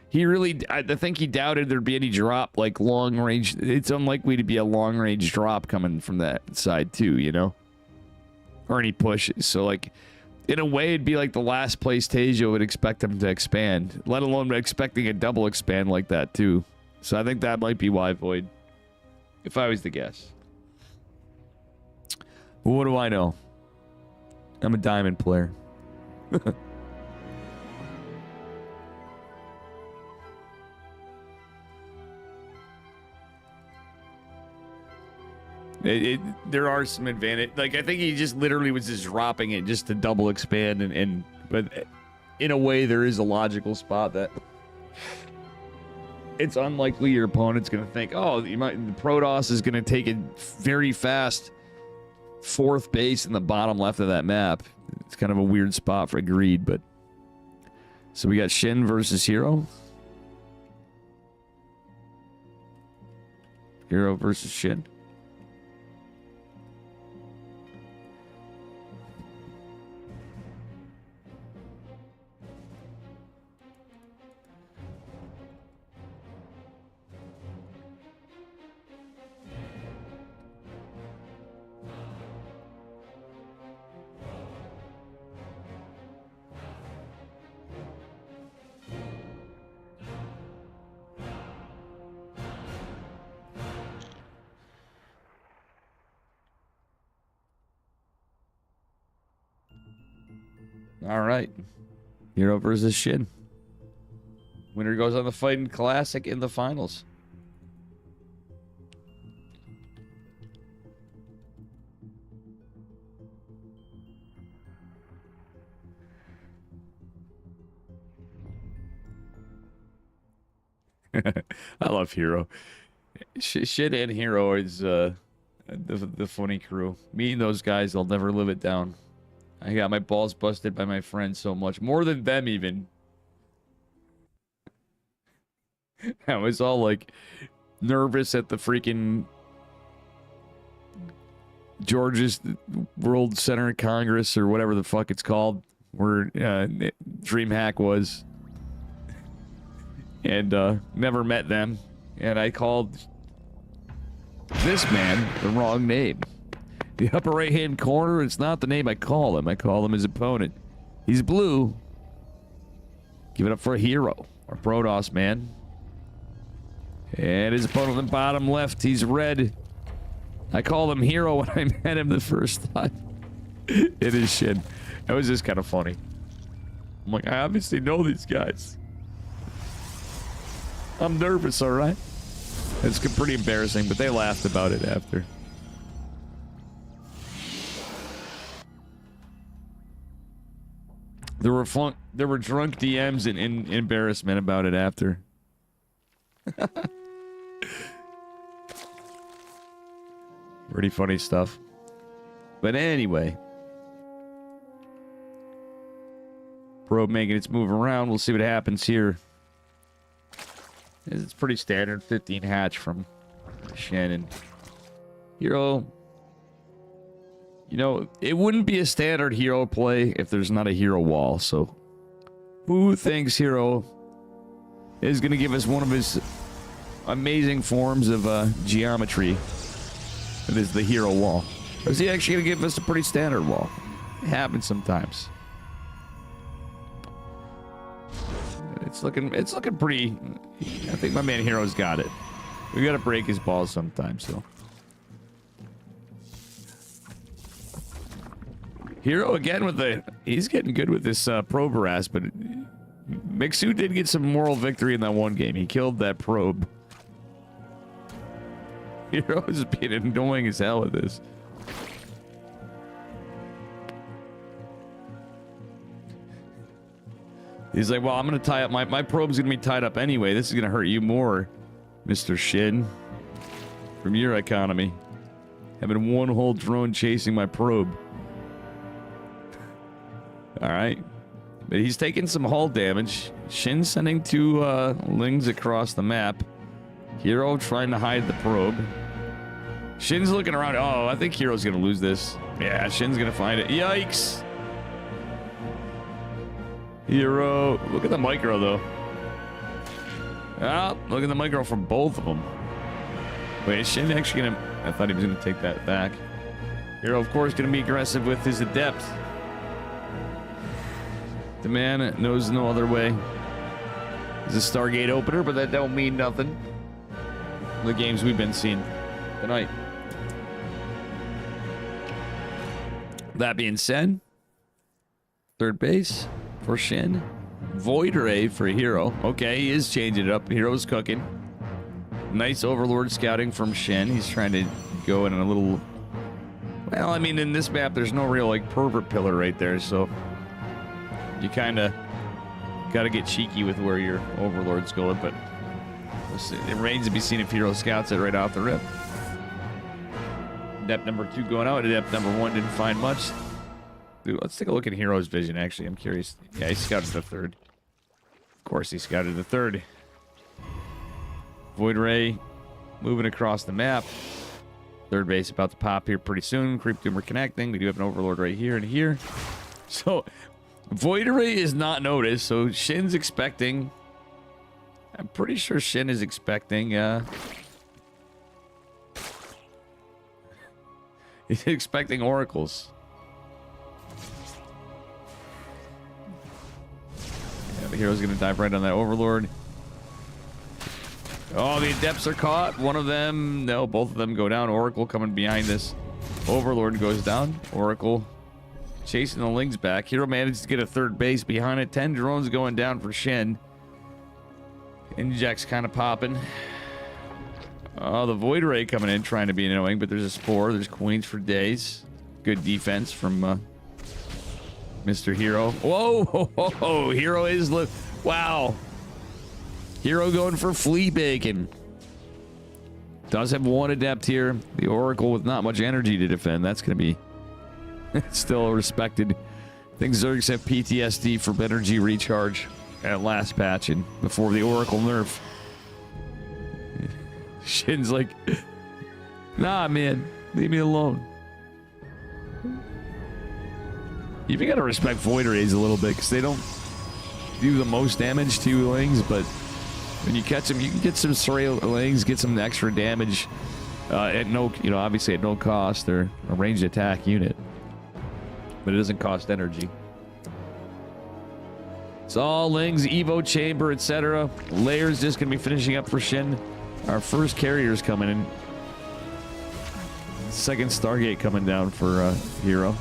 he really, I think he doubted there'd be any drop, like long range. It's unlikely to be a long range drop coming from that side too, you know? Or any pushes. So like, in a way, it'd be like the last place Tasia would expect him to expand, let alone expecting a double expand like that too. So I think that might be why Void, if I was to guess. What do I know? I'm a diamond player. There are some advantage. Like, I think he just literally was just dropping it just to double expand, but in a way there is a logical spot that it's unlikely your opponent's going to think, oh, the Protoss is going to take it very fast fourth base in the bottom left of that map. It's kind of a weird spot for greed, but so we got Shin versus Hero. Hero versus Shin. All right. Hero versus Shin. Winner goes on the Fighting Classic in the finals. I love Hero. Shin and Hero is the funny crew. Me and those guys, I'll never live it down. I got my balls busted by my friends so much. More than them, even. I was all, like, nervous at the freaking Georgia's World Center Congress, or whatever the fuck it's called, where DreamHack was. And never met them. And I called this man the wrong name. The upper right-hand corner, it's not the name I call him. I call him his opponent. He's blue. Give it up for a Hero. Or Protoss, man. And his opponent on the bottom left, he's red. I called him Hero when I met him the first time. It is Shin. That was just kind of funny. I'm like, I obviously know these guys. I'm nervous, alright? It's pretty embarrassing, but they laughed about it after. There were drunk DMs and embarrassment about it after. Pretty funny stuff. But anyway. Probe making its move around. We'll see what happens here. It's pretty standard. 15 hatch from Shannon. Hero. You know, it wouldn't be a standard Hero play if there's not a Hero wall, so... Who thinks Hero is going to give us one of his amazing forms of geometry? It is the Hero wall. Or is he actually going to give us a pretty standard wall? It happens sometimes. It's looking pretty... I think my man Hero's got it. We got to break his balls sometimes, so... Hero again with the... He's getting good with this probe harass, but... Mixu did get some moral victory in that one game. He killed that probe. Hero is being annoying as hell with this. He's like, well, I'm going to tie up... My probe's going to be tied up anyway. This is going to hurt you more, Mr. Shin. From your economy. Having one whole drone chasing my probe. Alright. But he's taking some hull damage. Shin sending two lings across the map. Hero trying to hide the probe. Shin's looking around. Oh, I think Hero's going to lose this. Yeah, Shin's going to find it. Yikes! Hero. Look at the micro, though. Ah, look at the micro from both of them. Wait, is Shin actually going to... I thought he was going to take that back. Hero, of course, going to be aggressive with his adept. The man knows no other way. It's a Stargate opener, but that don't mean nothing. The games we've been seeing tonight. That being said, third base for Shin. Void Ray for Hero. Okay, he is changing it up. Hero's cooking. Nice Overlord scouting from Shin. He's trying to go in a little... Well, I mean, in this map, there's no real, like, pervert pillar right there, so... You kind of got to get cheeky with where your Overlord's going, but... It remains to be seen if Hero scouts it right off the rip. Depth number 2 going out. Depth number 1 didn't find much. Dude, let's take a look at Hero's vision, actually. I'm curious. Yeah, he scouted the third. Of course, he scouted the third. Void Ray moving across the map. Third base about to pop here pretty soon. Creep Doomer connecting. We do have an Overlord right here and here. So, Void Ray is not noticed, so Shin's expecting... I'm pretty sure Shin is expecting, he's expecting oracles. Yeah, the Hero's gonna dive right on that Overlord. Oh, the Adepts are caught. One of them, no, both of them go down. Oracle coming behind this. Overlord goes down. Oracle chasing the Lings back. Hero manages to get a third base behind it. 10 drones going down for Shin. Inject's kind of popping. Oh, the Void Ray coming in, trying to be annoying, but there's a Spore. There's Queens for days. Good defense from Mr. Hero. Whoa! Ho, ho, ho. Hero is... Wow. Hero going for flea bacon. Does have one Adept here. The Oracle with not much energy to defend. That's going to be still respected. I think Zergs have PTSD for energy recharge at last patch and before the Oracle nerf. Shin's like, nah, man, leave me alone. You even gotta respect Void Rays a little bit because they don't do the most damage to Lings, but when you catch them, you can get some stray Lings, get some extra damage at no, you know, obviously at no cost. They're a ranged attack unit, but it doesn't cost energy. It's all Lings, Evo Chamber, etc. Layers just gonna be finishing up for Shin. Our first carrier's coming in. Second Stargate coming down for Hero.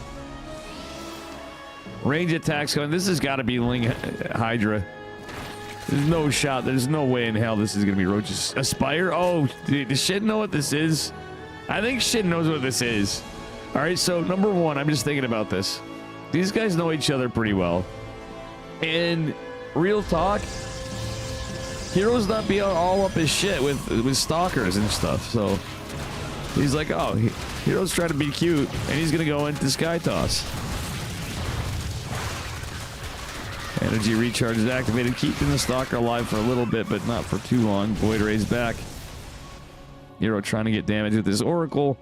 Range attacks going. This has got to be Ling Hydra. There's no shot. There's no way in hell this is going to be Roach's Aspire. Oh, does Shin know what this is? I think Shin knows what this is. All right, so number one, I'm just thinking about this. These guys know each other pretty well. And real talk, Hero's not being all up his shit with stalkers and stuff. So he's like, oh, Hero's trying to be cute, and he's going to go into Sky Toss. Energy recharge is activated, keeping the stalker alive for a little bit, but not for too long. Void Ray's back. Hero trying to get damage with this Oracle.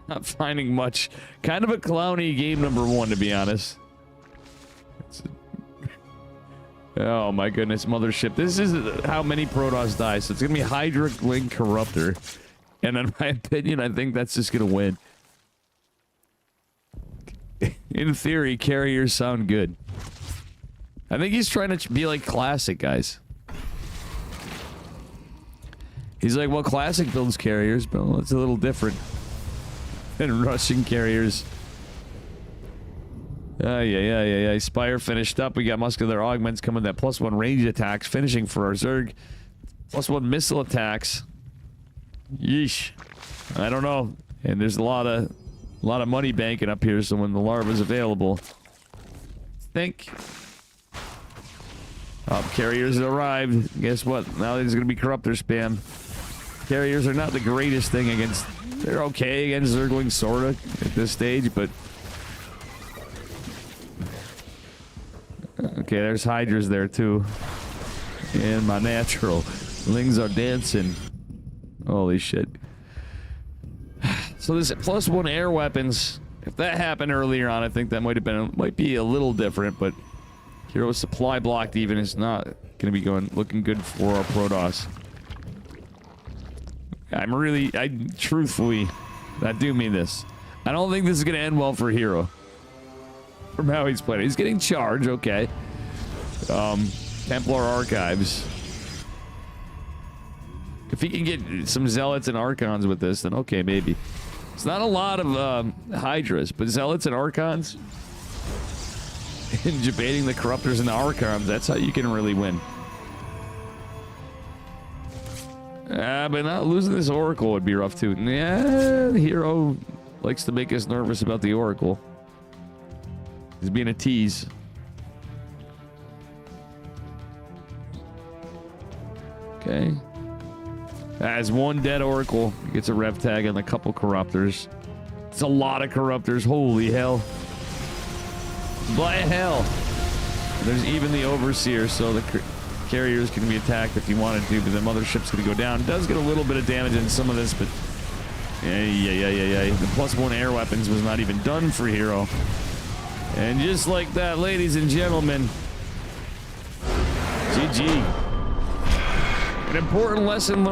Not finding much. Kind of a clowny game number one, to be honest. Oh my goodness, Mothership. This is how many Protoss die. So it's going to be Hydra, Link, Corruptor. And in my opinion, I think that's just going to win. In theory, carriers sound good. I think he's trying to be like Classic, guys. He's like, well, Classic builds carriers, but it's a little different than Russian carriers. Yeah. Spire finished up. We got Muscular Augments coming. That +1 range attacks finishing for our Zerg. +1 missile attacks. Yeesh. I don't know. And there's a lot of money banking up here. So when the larva's available, think. Carriers arrived. Guess what? Now there's going to be Corruptor spam. Carriers are not the greatest thing against. They're okay against Zergling, sorta, at this stage, but. Okay, there's Hydras there too. And my natural. Lings are dancing. Holy shit. So this +1 air weapons. If that happened earlier on, I think that might be a little different, but Hero supply blocked even is not going to be looking good for our Protoss. Truthfully, I do mean this. I don't think this is going to end well for Hero. From how he's playing. He's getting charged, okay. Templar Archives. If he can get some Zealots and Archons with this, then okay, maybe. It's not a lot of Hydras, but Zealots and Archons. And debating the Corruptors and the Archons, that's how you can really win. But not losing this Oracle would be rough too. Yeah, the hero likes to make us nervous about the Oracle. He's being a tease. Okay. As one dead Oracle, he gets a rev tag and a couple Corruptors. It's a lot of Corruptors. Holy hell. By hell. There's even the Overseer, so the carriers can be attacked if you wanted to, but the mothership's going to go down. Does get a little bit of damage in some of this, but yeah. The +1 air weapons was not even done for Hero. And just like that, ladies and gentlemen, GG. An important lesson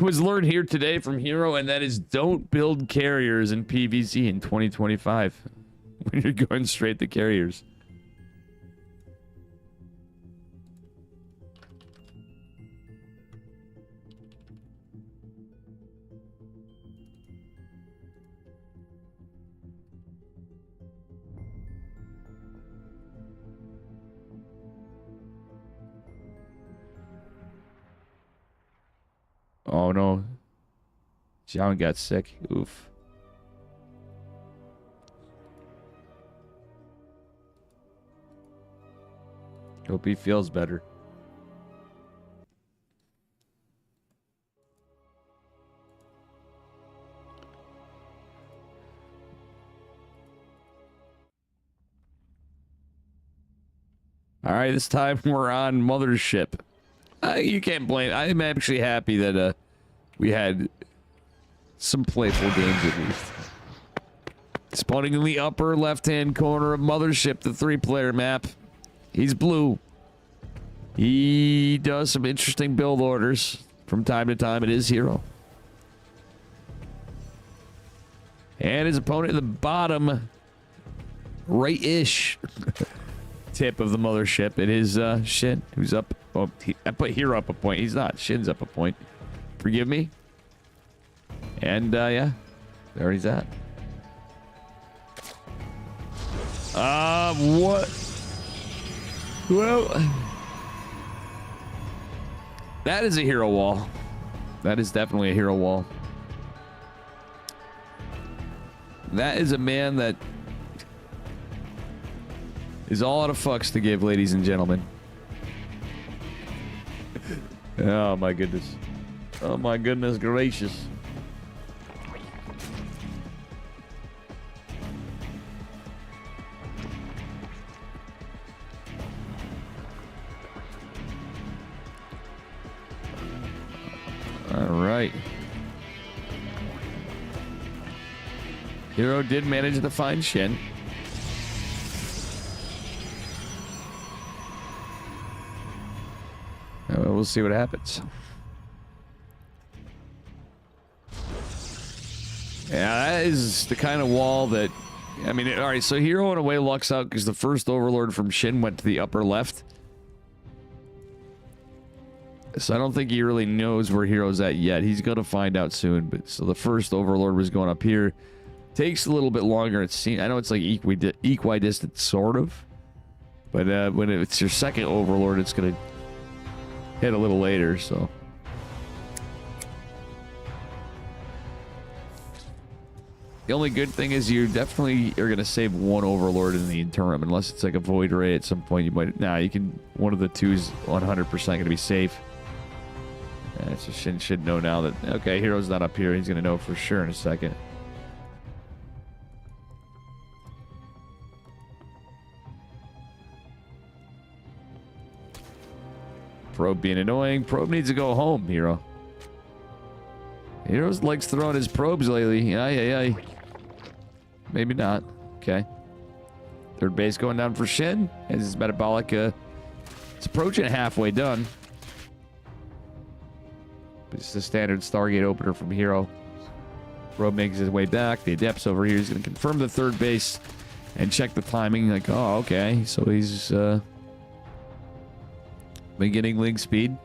was learned here today from Hero, and that is don't build carriers in PvZ in 2025 when you're going straight to carriers. Oh no. John got sick. Oof. Hope he feels better. All right, this time we're on Mothership. You can't blame. I'm actually happy that we had some playful games at least. Spawning in the upper left-hand corner of Mothership, the 3-player map. He's blue. He does some interesting build orders from time to time. It is Hero. And his opponent at the bottom, right-ish tip of the Mothership. It is Shin, who's up. Oh, I put Hero up a point. He's not. Shin's up a point. Forgive me. And yeah, there he's at. What? Well, that is a Hero wall. That is definitely a Hero wall. That is a man that is all out of fucks to give, ladies and gentlemen. Oh my goodness. Oh my goodness gracious. All right. Hero did manage to find Shin. We'll see what happens. Yeah, that is the kind of wall that... I mean, all right, so Hero in a way lucks out because the first Overlord from Shin went to the upper left. So I don't think he really knows where Hero's at yet. He's going to find out soon. But so the first Overlord was going up here. Takes a little bit longer. It seems. I know it's like equidistant, sort of. But when it's your second Overlord, it's going to hit a little later, so. The only good thing is you definitely are going to save one Overlord in the interim, unless it's like a Void Ray at some point. You might... Nah, you can... One of the two is 100% going to be safe. So Shin should know now that... Okay, Hero's not up here. He's going to know for sure in a second. Probe being annoying. Probe needs to go home, Hero. Hero's likes throwing his probes lately. Aye. Maybe not. Okay. Third base going down for Shin. As his metabolic, it's approaching halfway done. It's the standard Stargate opener from Hero. Probe makes his way back. The Adept's over here. He's going to confirm the third base and check the timing. Like, oh, okay. So he's been getting link speed.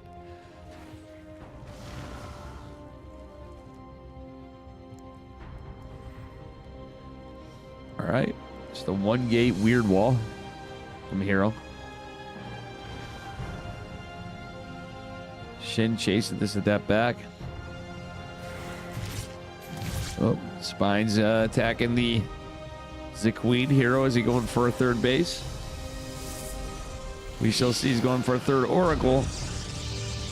All right. Just a 1 gate weird wall from Hero. Shin chasing this adept back. Oh, Spine's attacking the Queen. Hero, is he going for a third base? We shall see. He's going for a third Oracle.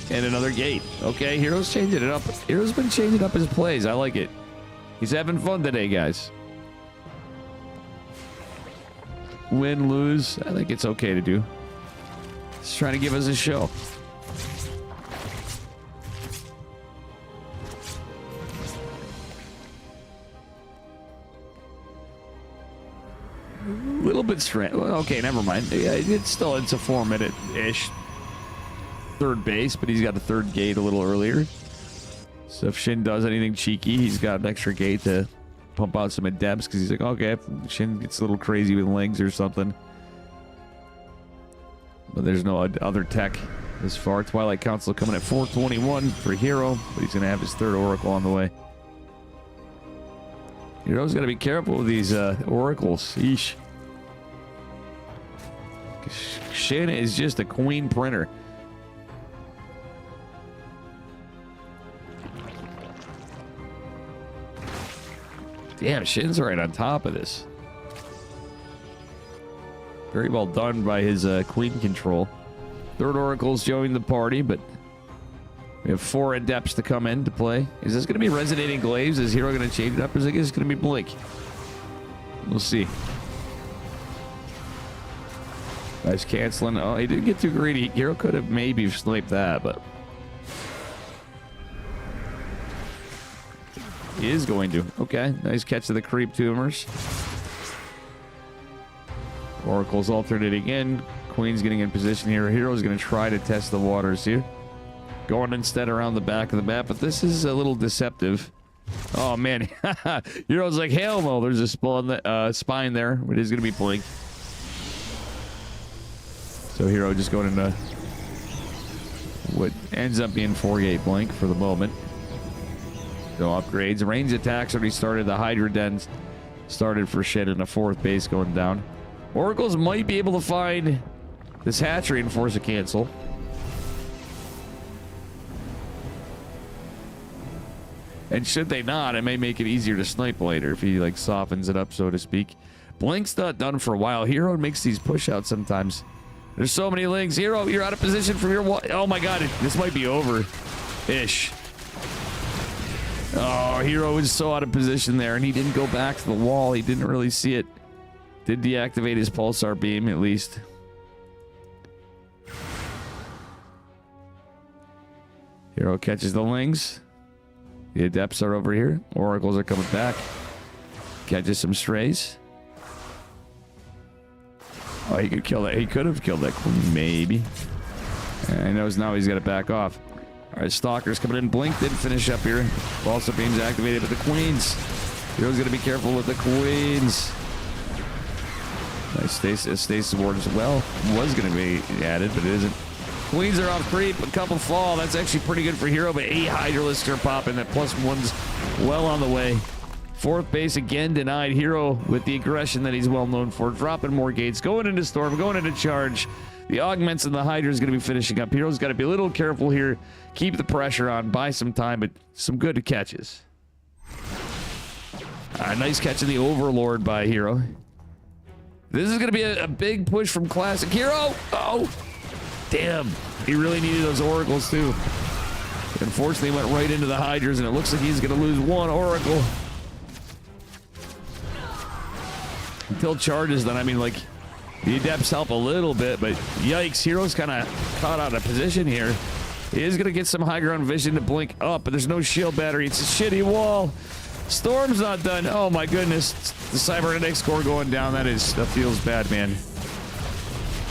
And another gate. Okay, Hero's changing it up. Hero's been changing up his plays. I like it. He's having fun today, guys. Win, lose. I think it's okay to do. He's trying to give us a show. A little bit strange. Well, okay, never mind. Yeah, it's a 4-minute-ish third base, but he's got a third gate a little earlier. So if Shin does anything cheeky, he's got an extra gate to pump out some adepts, because he's like, okay, if Shin gets a little crazy with legs or something. But there's no other tech as far. Twilight Council coming at 421 for Hero, but he's going to have his third Oracle on the way. Hero's got to be careful with these Oracles. Eesh. Shin is just a queen printer. Damn, Shin's right on top of this. Very well done by his queen control. Third Oracle's joining the party, but we have 4 adepts to come in to play. Is this going to be Resonating Glaives? Is Hero going to change it up? Or is it going to be Blink? We'll see. Nice canceling. Oh, he didn't get too greedy. Hero could have maybe sniped that, but he is going to. Okay, nice catch of the creep tumors. Oracle's alternating in. Queen's getting in position here. Hero's going to try to test the waters here. Going instead around the back of the map, but this is a little deceptive. Oh, man. Hero's like, hell no. There's a spine there. It is going to be Blink. So Hero just going into what ends up being 4-gate Blink for the moment. No upgrades. Range attacks already started. The Hydra Den started for Shin in the 4th base going down. Oracles might be able to find this hatchery and force a cancel. And should they not, it may make it easier to snipe later if he like softens it up, so to speak. Blink's not done for a while. Hero makes these push outs sometimes. There's so many links. Hero, you're out of position from your wall. Oh my god, this might be over-ish. Oh, Hero is so out of position there, and he didn't go back to the wall. He didn't really see it. Did deactivate his pulsar beam, at least. Hero catches the lings. The adepts are over here. Oracles are coming back. Catches some strays. Oh, he could kill that. He could have killed that queen, maybe. And he knows now he's got to back off. All right, Stalker's coming in. Blink did finish up here. Pulsar beam's activated, but the queens. Hero's got to be careful with the queens. Nice stasis ward as well. Was going to be added, but it isn't. Queens are off creep. A couple fall. That's actually pretty good for Hero, but 8 Hydralisks are popping. That +1's well on the way. 4th base again denied. Hero with the aggression that he's well known for. Dropping more gates. Going into Storm. Going into Charge. The Augments and the Hydra is going to be finishing up. Hero's got to be a little careful here. Keep the pressure on. Buy some time, but some good catches. Nice catch of the Overlord by Hero. This is going to be a big push from Classic Hero. Oh, damn. He really needed those Oracles, too. Unfortunately, he went right into the Hydras, and it looks like he's going to lose 1 Oracle. Until charges, then, I mean, like, the Adepts help a little bit, but yikes, Hero's kind of caught out of position here. He is going to get some high ground vision to blink up, but there's no shield battery. It's a shitty wall. Storm's not done. Oh, my goodness. The cybernetics core going down. That feels bad, man.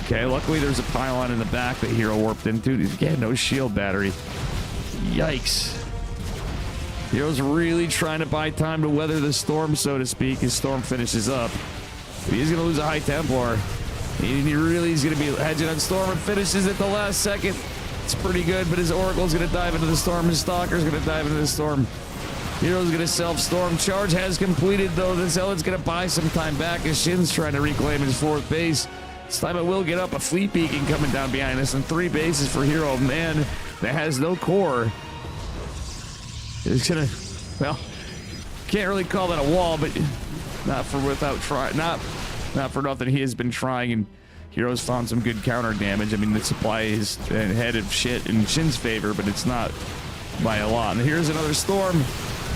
Okay, luckily there's a pylon in the back that Hero warped into. Again, no shield battery. Yikes. Hero's really trying to buy time to weather the storm, so to speak. His storm finishes up. But he's going to lose a High Templar. He really is going to be hedging on Storm and finishes at the last second. It's pretty good, but his Oracle's going to dive into the Storm. His Stalker's going to dive into the Storm. Hero's gonna self-storm. Charge has completed, though. The Zealot's gonna buy some time back as Shin's trying to reclaim his 4th base. This time it will get up. A fleet beacon coming down behind us, and 3 bases for Hero. Man, that has no core. It's gonna, well, can't really call that a wall, but not for without try, not for nothing. He has been trying, and Hero's found some good counter damage. I mean, the supply is ahead of shit in Shin's favor, but it's not by a lot. And here's another storm.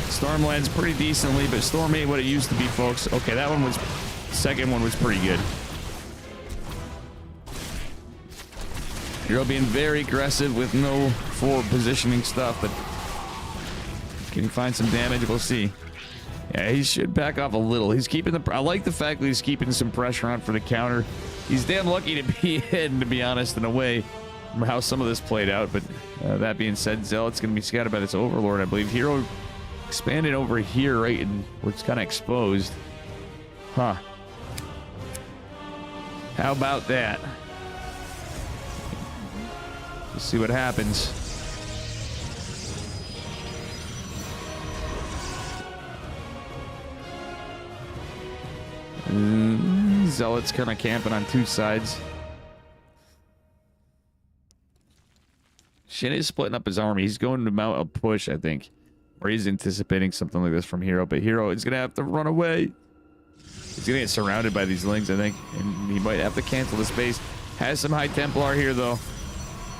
Storm lands pretty decently, but Storm ain't what it used to be, folks. Okay, that one was, second one was pretty good. Hero being very aggressive with no forward positioning stuff, but can he find some damage? We'll see. Yeah, he should back off a little. He's keeping the, I like the fact that he's keeping some pressure on for the counter. He's damn lucky to be hidden, to be honest, in a way, from how some of this played out. But that being said, Zealot's going to be scattered by this Overlord, I believe. Hero expanded over here, right, and where it's kind of exposed. Huh. How about that? Let's see what happens. Zealot's kind of camping on 2 sides. Shin is splitting up his army. He's going to mount a push, I think. Or he's anticipating something like this from Hero. But Hero is going to have to run away. He's going to get surrounded by these lings, I think. And he might have to cancel this base. Has some High Templar here, though.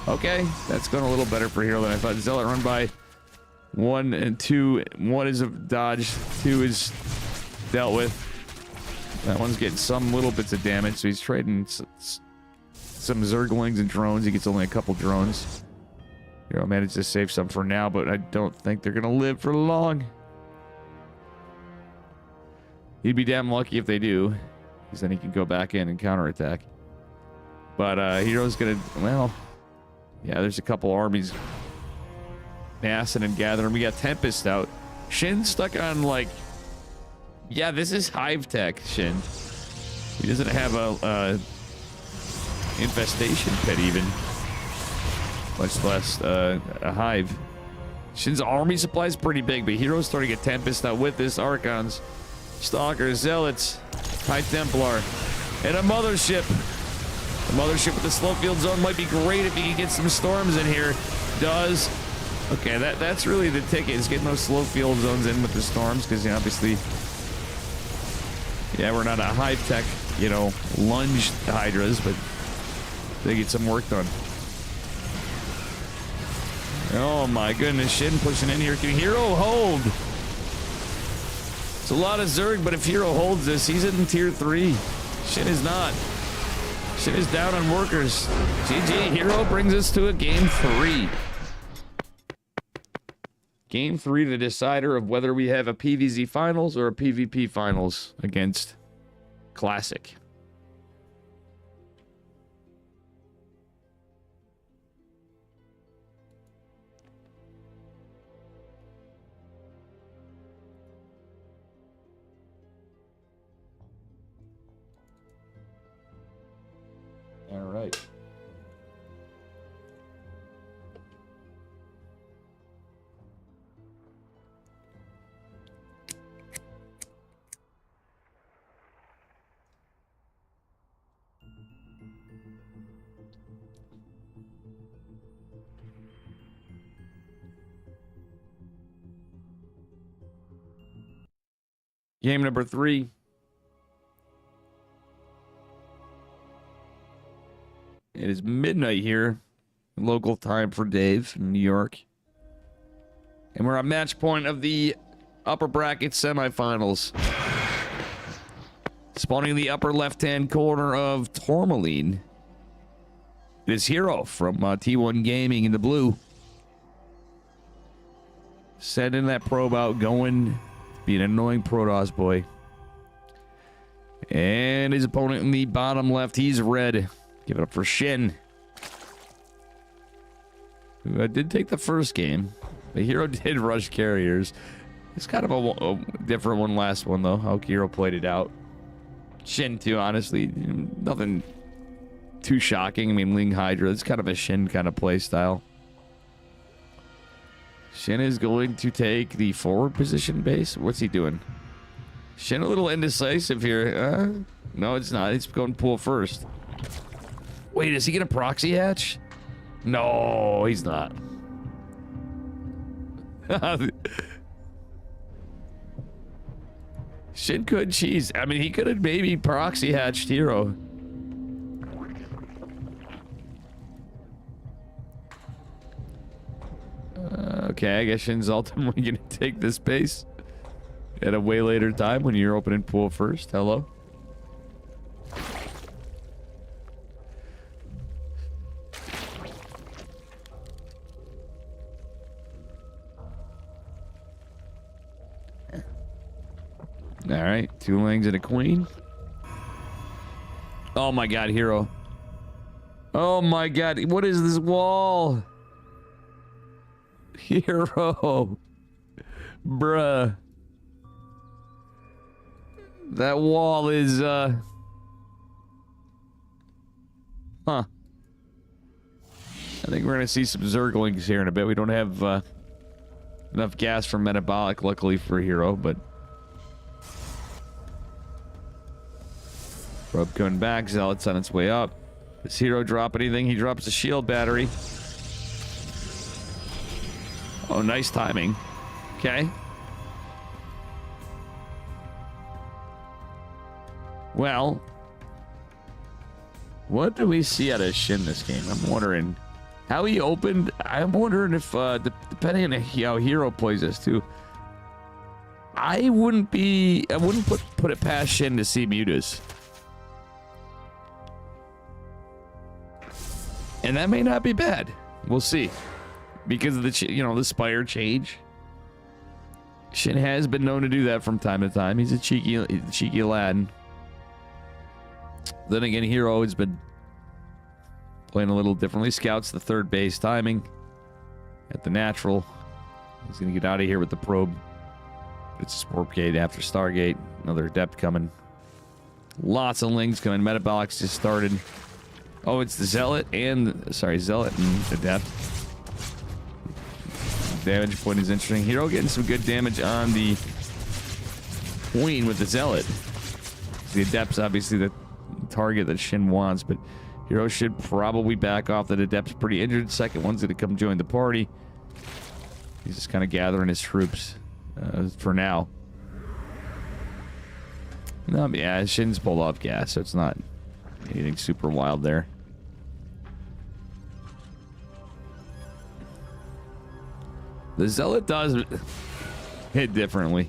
Okay, that's going a little better for Hero than I thought. Zealot run by 1 and 2. 1 is a dodge. 2 is dealt with. That one's getting some little bits of damage, so he's trading some Zerglings and drones. He gets only a couple drones. Hero managed to save some for now, but I don't think they're going to live for long. He'd be damn lucky if they do, because then he can go back in and counterattack. But Hero's going to, well, yeah, there's a couple armies massing and gathering. We got Tempest out. Shin stuck on, like, yeah, this is Hive Tech, Shin. He doesn't have a infestation pit even, much less a hive. Shin's army supply is pretty big, but Hero's starting to get Tempest out with this Archons, Stalkers, Zealots, High Templar, and a Mothership. The Mothership with the slow field zone might be great if he can get some storms in here. Does. Okay, that's really the ticket, is getting those slow field zones in with the storms, because, you know, obviously, yeah, we're not a Hive Tech, you know, lunge Hydras, but they get some work done. Oh my goodness, Shin pushing in here. Can Hero hold? It's a lot of Zerg, but if Hero holds this, he's in tier 3. Shin is not. Shin is down on workers. GG, Hero brings us to a game 3. Game 3, the decider of whether we have a PvZ finals or a PvP finals against Classic. All right. Game number 3. It is midnight here, local time for Dave in New York. And we're at match point of the upper bracket semifinals. Spawning in the upper left-hand corner of Tourmaline. It is Hero from T1 Gaming in the blue. Sending that probe out, going... be an annoying Protoss boy. And his opponent in the bottom left, he's red. Give it up for Shin. Who did take the first game. The Hero did rush carriers. It's kind of a different one last one, though. How Hero played it out. Shin, too, honestly. Nothing too shocking. I mean, Ling Hydra, it's kind of a Shin kind of play style. Shin is going to take the forward position base. What's he doing? Shin a little indecisive here. No, it's not. He's going pool first. Wait, is he gonna proxy hatch? No, he's not. Shin could cheese. I mean, he could have maybe proxy hatched hero. Okay, I guess Shin's ultimately gonna take this base at a way later time when you're opening pool first. Hello? Alright, 2 lings and a queen. Oh my god, hero. Oh my god, what is this wall? Hero. Bruh. That wall is, Huh. I think we're gonna see some Zerglings here in a bit. We don't have, enough gas for metabolic, luckily for hero, but... Probe coming back, Zealot's on its way up. Does hero drop anything? He drops a shield battery. Oh, nice timing. Okay. Well, what do we see out of Shin this game? I'm wondering how he opened. I'm wondering if, depending on how hero plays this too, I wouldn't put it past Shin to see mutas. And that may not be bad. We'll see. Because of the, the Spire change. Shin has been known to do that from time to time. He's a cheeky lad. Then again, hero has been playing a little differently. Scouts the third base timing at the natural. He's going to get out of here with the probe. It's a sport gate after Stargate. Another adept coming. Lots of lings coming. Metabolics just started. Oh, it's the Zealot and... Sorry, Zealot and Adept. Damage point is interesting. Hero getting some good damage on the Queen with the Zealot. The Adept's obviously the target that Shin wants, but Hero should probably back off. That Adept's pretty injured. Second one's going to come join the party. He's just kind of gathering his troops for now. No, yeah, Shin's pulled off gas, so it's not anything super wild there. The Zealot does hit differently.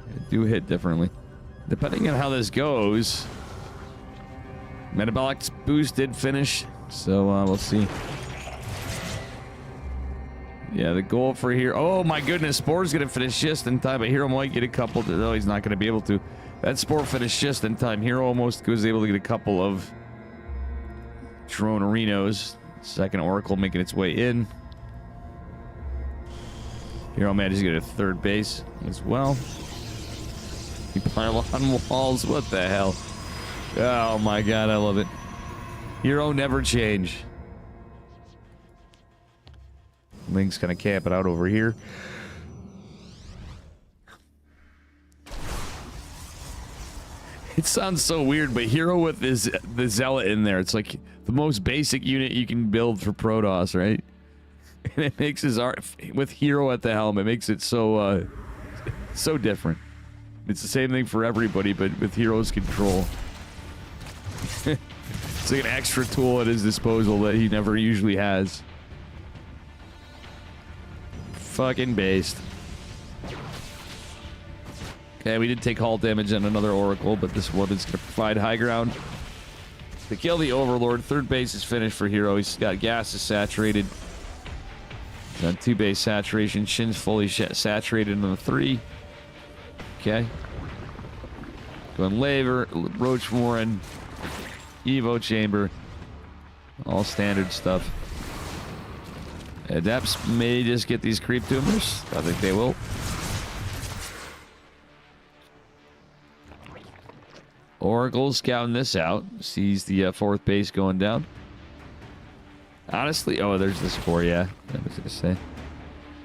They do hit differently. Depending on how this goes, Metabolic boost did finish, so we'll see. Yeah, the goal for here. Oh my goodness, Spore's gonna finish just in time, but Hero might get a couple. No, he's not gonna be able to. That Spore finished just in time. Hero almost was able to get a couple of drone arenos. Second Oracle making its way in. Hero manages to get a third base as well. You pile on walls. What the hell? Oh my god, I love it. Hero never change. Link's gonna camp it out over here. It sounds so weird, but Hero with the Zealot in there, it's like the most basic unit you can build for Protoss, right? And it makes his art with Hero at the helm. It makes it so so different. It's the same thing for everybody, but with Hero's control. It's like an extra tool at his disposal that he never usually has. Fucking based. Okay, we did take hull damage on another Oracle, but this one is going to provide high ground to kill the Overlord. Third base is finished for Hero. He's got gases saturated. He's on 2 base saturation. Shin's fully saturated on the 3. Okay. Going Laver, Roach Warren, Evo Chamber. All standard stuff. Adepts may just get these creep tumors. I think they will. Oracle scouting this out. Sees the 4th base going down. Honestly, oh, there's the Spore, yeah. I was going to say.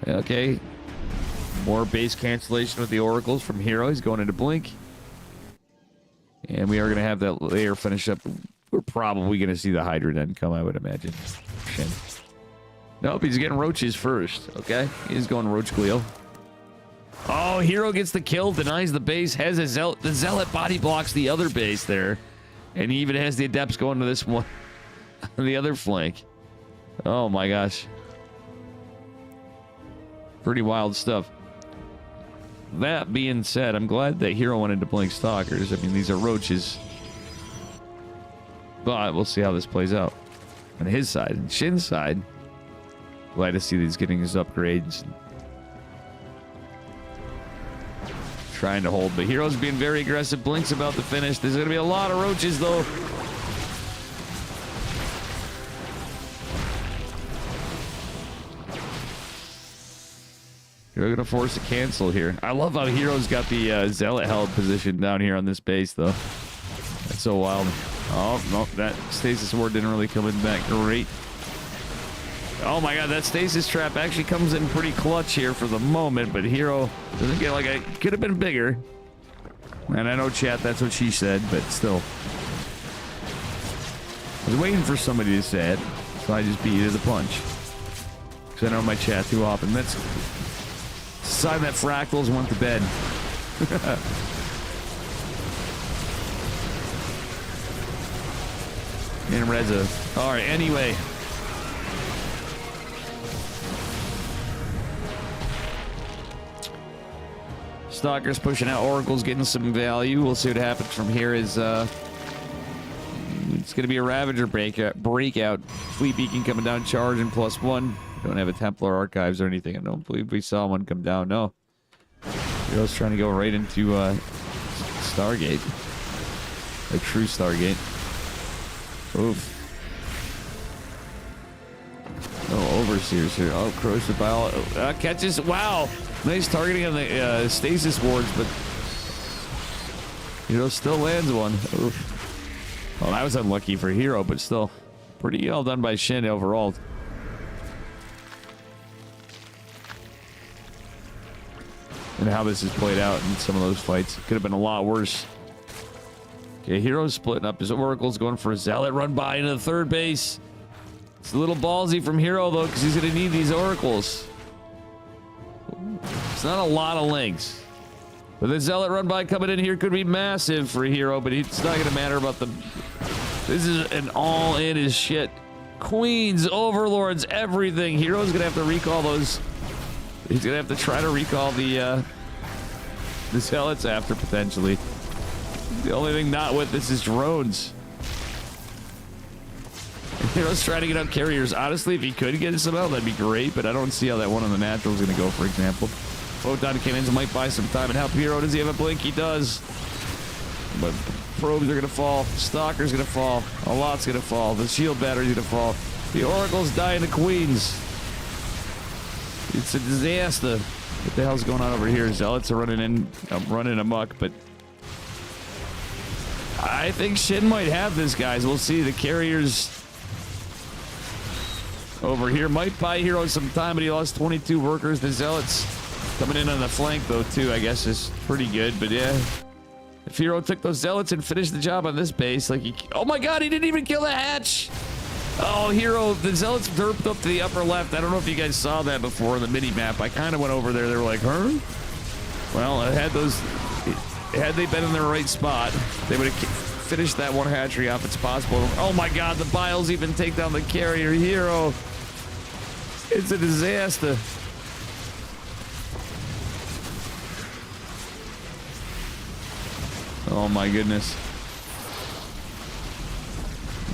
Okay. More base cancellation with the oracles from Hero. He's going into blink. And we are going to have that layer finish up. We're probably going to see the Hydra then come, I would imagine. Shit. Nope, he's getting roaches first. Okay. He's going roach Gleo. Oh, Hero gets the kill, denies the base, has a zealot. The zealot body blocks the other base there. And he even has the adepts going to this one on the other flank. Oh my gosh. Pretty wild stuff. That being said, I'm glad that Hero went into blink stalkers. I mean, these are roaches. But we'll see how this plays out. On his side, and Shin's side, glad to see that he's getting his upgrades. Trying to hold, but Hero's being very aggressive. Blink's about to finish. There's going to be a lot of roaches, though. You're going to force a cancel here. I love how Hero's got the Zealot held position down here on this base, though. That's so wild. Oh, no, that Stasis Ward didn't really come in that great. Oh my god, that Stasis Trap actually comes in pretty clutch here for the moment, but Hero doesn't get like it could have been bigger. And I know, chat, that's what she said, but still. I was waiting for somebody to say it, so I just beat it as a punch. Because I know my chat too often. That's a sign that Fractals went to bed. And Reza. Alright, anyway. Stalker's pushing out Oracle's getting some value. We'll see what happens from here. Is it's gonna be a Ravager breakout. Fleet Beacon coming down, charging +1. Don't have a Templar Archives or anything. I don't believe we saw one come down. No. Hero's trying to go right into Stargate. A true Stargate. Oof. Oh, Overseers here. Oh, corrosive bile. Catches. Wow. Nice targeting on the stasis wards, but Hero still lands one. Oof. Well, that was unlucky for Hero, but still pretty well done by Shin overall. And how this has played out in some of those fights. It could have been a lot worse. Okay, Hero's splitting up his oracles, going for a Zealot run by into the third base. It's a little ballsy from Hero, though, because he's going to need these oracles. It's not a lot of links. But the Zealot run by coming in here could be massive for Hero, but it's not going to matter about the... This is an all-in as shit. Queens, Overlords, everything. Hero's going to have to recall those... He's going to have to try to recall the Zealots after, potentially. The only thing not with this is drones. Hero's trying to get out carriers. Honestly, if he could get some out, that'd be great, but I don't see how that one on the natural is going to go, for example. Photon cannons might buy some time and help Hero. Does he have a blink? He does. But probes are going to fall. Stalker's going to fall. A lot's going to fall. The shield battery's going to fall. The oracle's dying to queens. It's a disaster. What the hell's going on over here? Zealots are running amok, but I think Shin might have this, guys. We'll see. The carriers over here might buy Hero some time, but he lost 22 workers. The Zealots coming in on the flank, though, too, I guess is pretty good. But yeah, if Hero took those Zealots and finished the job on this base, like he... Oh my god, he didn't even kill the hatch! Oh, Hero, the Zealots derped up to the upper left. I don't know if you guys saw that before in the mini-map. I kind of went over there. They were like, huh? Well, had they been in the right spot, they would have finished that one hatchery off. It's possible. Oh my god, the Biles even take down the carrier. Hero. It's a disaster. Oh my goodness.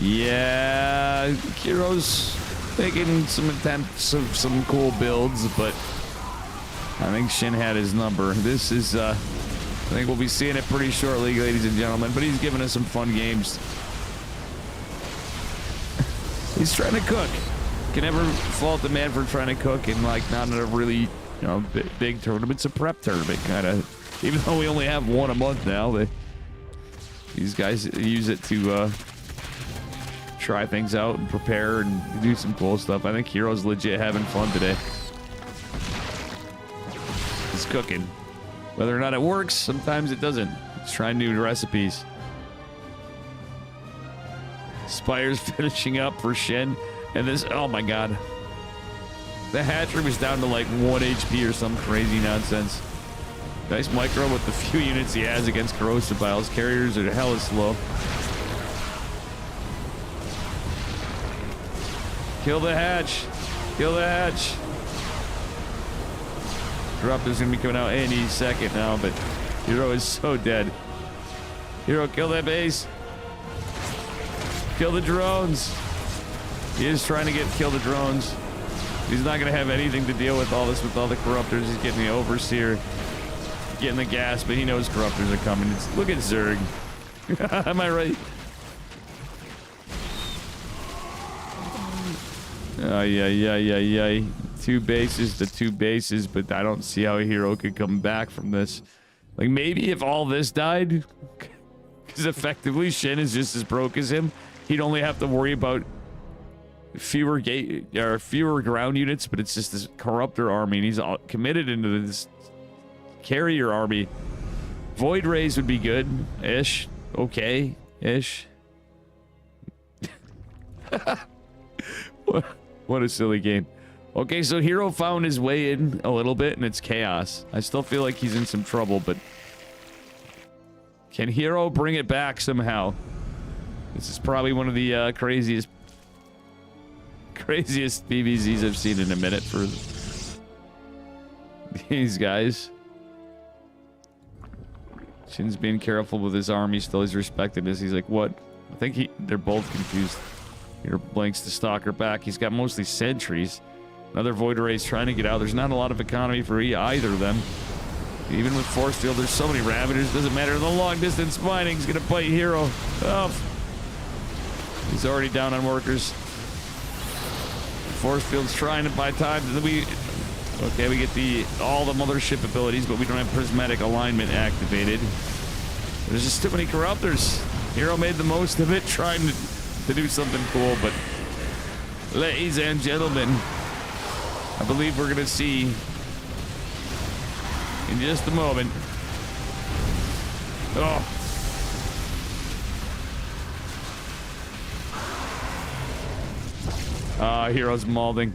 Yeah, Hero's making some attempts of some cool builds, but I think Shin had his number. This is, I think we'll be seeing it pretty shortly, ladies and gentlemen, but he's giving us some fun games. He's trying to cook. Can never fault the man for trying to cook and, like, not in a really, you know, big tournament. It's a prep tournament, kind of. Even though we only have one a month now, these guys use it to, try things out and prepare and do some cool stuff. I think Hero's legit having fun today. he's cooking. Whether or not it works, sometimes it doesn't. He's trying new recipes. Spire's finishing up for Shin. And this, oh my god. The hatchery was down to like 1 HP or some crazy nonsense. Nice micro with the few units he has against corrosive biles. Carriers are hella slow. Kill the hatch. Kill the hatch. Disruptor's gonna be coming out any second now, but Hero is so dead. Hero, kill that base. Kill the drones. He is trying to kill the drones. He's not gonna have anything to deal with all this with all the corruptors. He's getting the overseer, getting the gas, but he knows corruptors are coming. Look at Zerg. Am I right? Yeah. 2 bases to 2 bases, but I don't see how a hero could come back from this. Like, maybe if all this died, because effectively Shin is just as broke as him, he'd only have to worry about fewer ground units, but it's just this corruptor army, and he's committed into this carrier army. Void Rays would be good-ish. Okay-ish. What a silly game. Okay, so Hero found his way in a little bit, and it's chaos. I still feel like he's in some trouble, but can Hero bring it back somehow? This is probably one of the craziest BBZs I've seen in a minute for these guys. Shin's being careful with his army, still he's respecting this. He's like, what? I think they're both confused. Here blanks the stalker back. He's got mostly sentries. Another void arrays trying to get out. There's not a lot of economy for either of them. Even with force field, there's so many ravagers. Doesn't matter. The long distance mining is gonna bite Hero. Oh. He's already down on workers. Force field's trying to buy time. We get all the mothership abilities, but we don't have prismatic alignment activated. There's just too many corruptors. Hero made the most of it, trying to do something cool, but ladies and gentlemen, I believe we're gonna see in just a moment. Oh. Hero's mauling.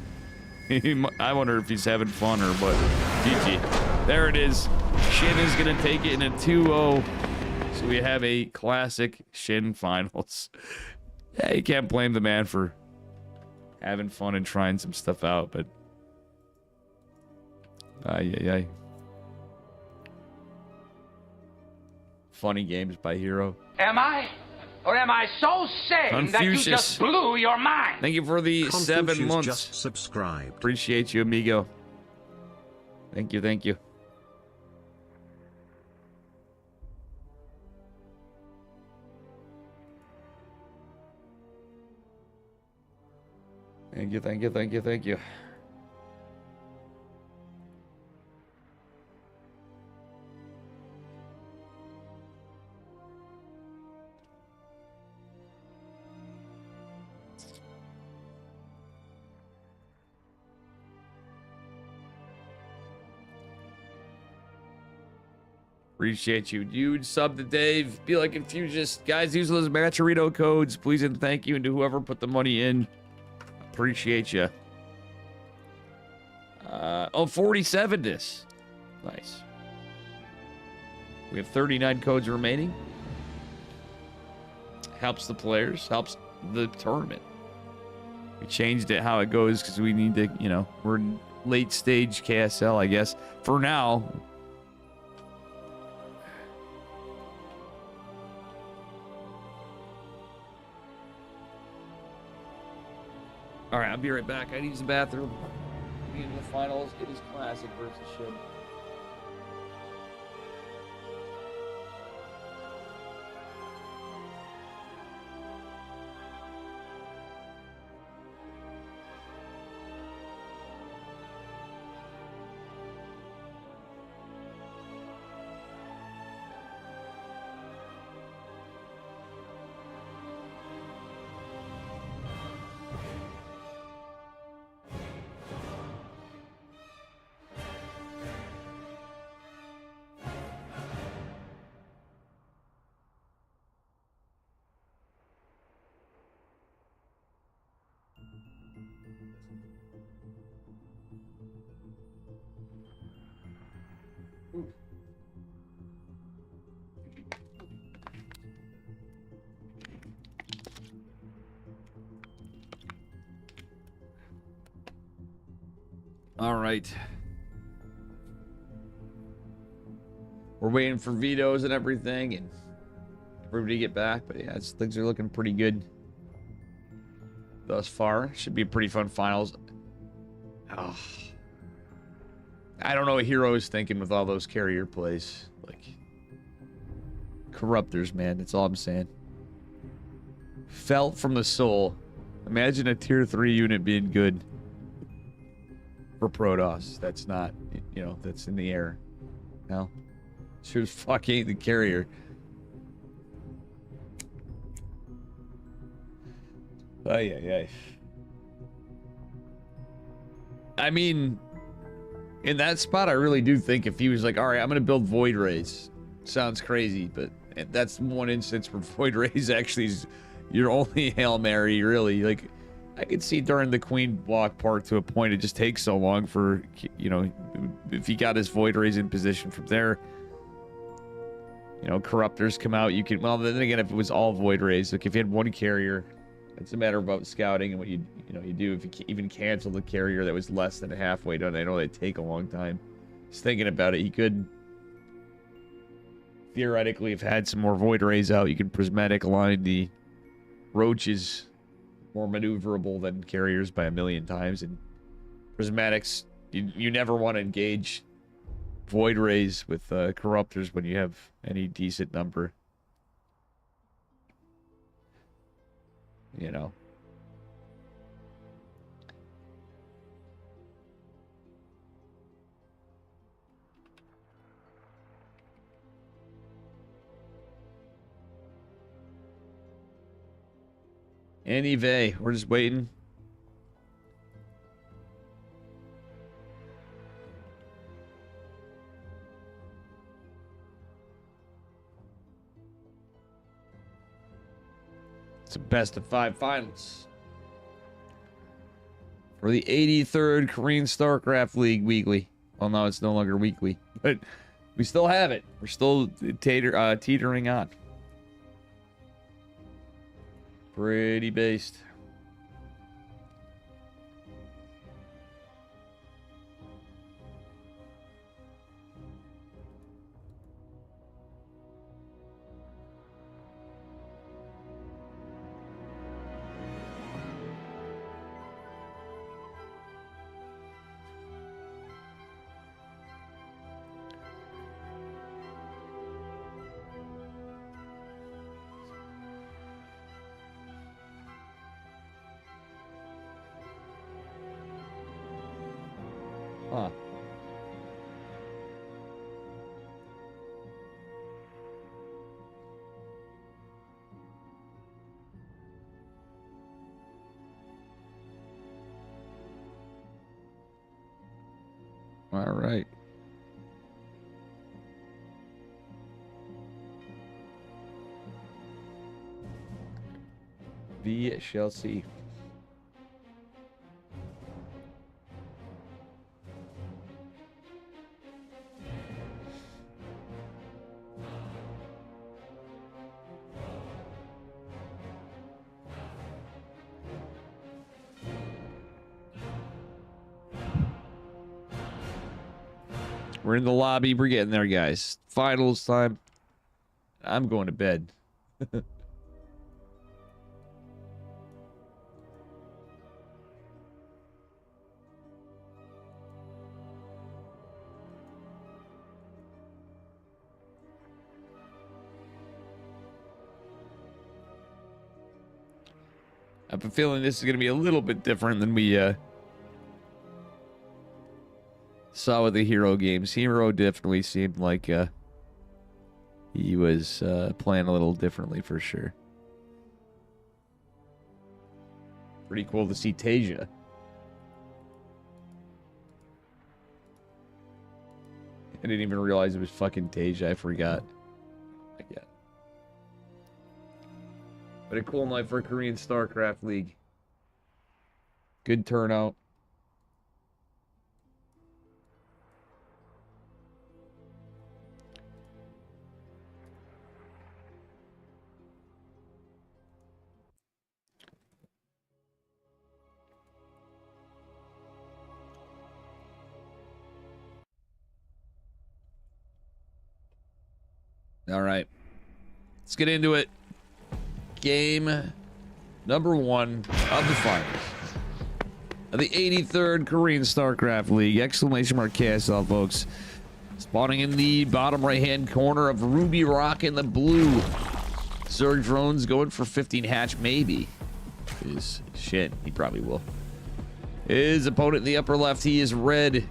I wonder if he's having fun or what. GG. There it is. Shin is gonna take it in a 2-0. So we have a classic Shin finals. Yeah, you can't blame the man for having fun and trying some stuff out, but funny games by Hero. Am I? Or am I so sane that you just blew your mind? Thank you for the 7 months. Just subscribed. Appreciate you, amigo. Thank you. Thank you. Appreciate you, dude. Sub to Dave. Be like Confucius. Guys, use those Matcherino codes, please, and thank you. And to whoever put the money in, appreciate you. 47 this. Nice. We have 39 codes remaining. Helps the players, helps the tournament. We changed it how it goes because we need to, we're in late stage KSL, I guess. For now. All right, I'll be right back. I need to use the bathroom. In the finals, it is classic versus Shin. All right. We're waiting for vetoes and everything, and everybody to get back. But yeah, things are looking pretty good thus far. Should be pretty fun finals. Oh, I don't know what Hero is thinking with all those carrier plays. Like, corruptors, man. That's all I'm saying. Felt from the soul. Imagine a tier 3 unit being good for Protoss. That's not, you know, that's in the air. No. Sure as fuck ain't the carrier. Ay, ay, ay. I mean, in that spot, I really do think if he was like, all right, I'm going to build Void Rays. Sounds crazy, but that's one instance where Void Rays actually is your only Hail Mary, really. Like, I could see during the Queen block part to a point it just takes so long for, you know, if he got his Void Rays in position from there, you know, Corruptors come out, you can, well, then again, if it was all Void Rays, like if you had one carrier, it's a matter about scouting and what you do. If you even cancel the carrier that was less than halfway done, I know they take a long time. Just thinking about it, he could theoretically have had some more Void Rays out. You could prismatic line the roaches more maneuverable than carriers by a million times, and prismatics, you never want to engage Void Rays with Corruptors when you have any decent number. You know. Anyway, we're just waiting. It's a best of 5 finals for the 83rd Korean Starcraft League weekly. Well, no, it's no longer weekly, but we still have it. We're still teetering on. Pretty based. Huh. All right. We shall see. We're in the lobby. We're getting there, guys. Finals time. I'm going to bed. I have a feeling this is going to be a little bit different than we saw with the Hero games. Hero definitely seemed like he was playing a little differently for sure. Pretty cool to see Tasia. I didn't even realize it was fucking Tasia. I forgot. Yeah. But a cool night for Korean Starcraft League. Good turnout. All right. Let's get into it. Game number 1 of the finals of the 83rd Korean Starcraft League. Exclamation mark cast off, folks. Spawning in the bottom right-hand corner of Ruby Rock in the blue. Zerg drones going for 15 hatch, maybe. Is shit. He probably will. His opponent in the upper left, he is red.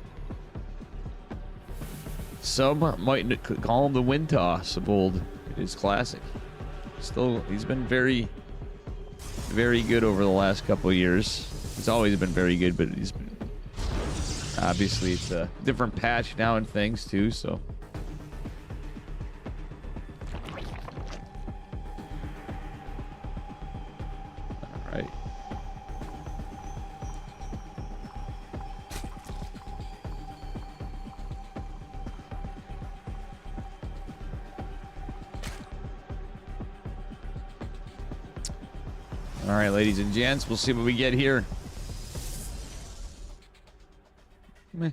Some might call him the wind toss of old. It is classic. Still, he's been very, very good over the last couple of years. He's always been very good, but he's been... Obviously, it's a different patch now and things, too, so... Alright. All right, ladies and gents, we'll see what we get here. Meh.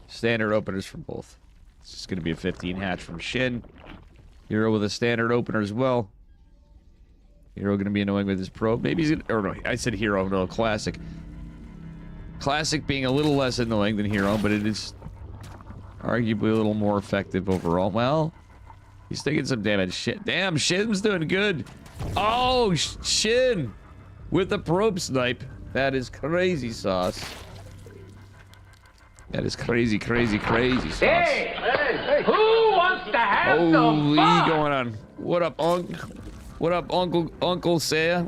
Standard openers for both. It's just going to be a 15 hatch from Shin. Hero with a standard opener as well. Hero going to be annoying with his probe. Maybe he's going to... Or no, I said Hero, no, Classic. Classic being a little less annoying than Hero, but it is arguably a little more effective overall. Well, he's taking some damage. Shit. Damn, Shin's doing good. Oh, Shin with the probe snipe. That is crazy sauce. That is crazy, crazy, crazy sauce. Hey, who wants to have some Holy fun? going on. What up, What up, Uncle Saya?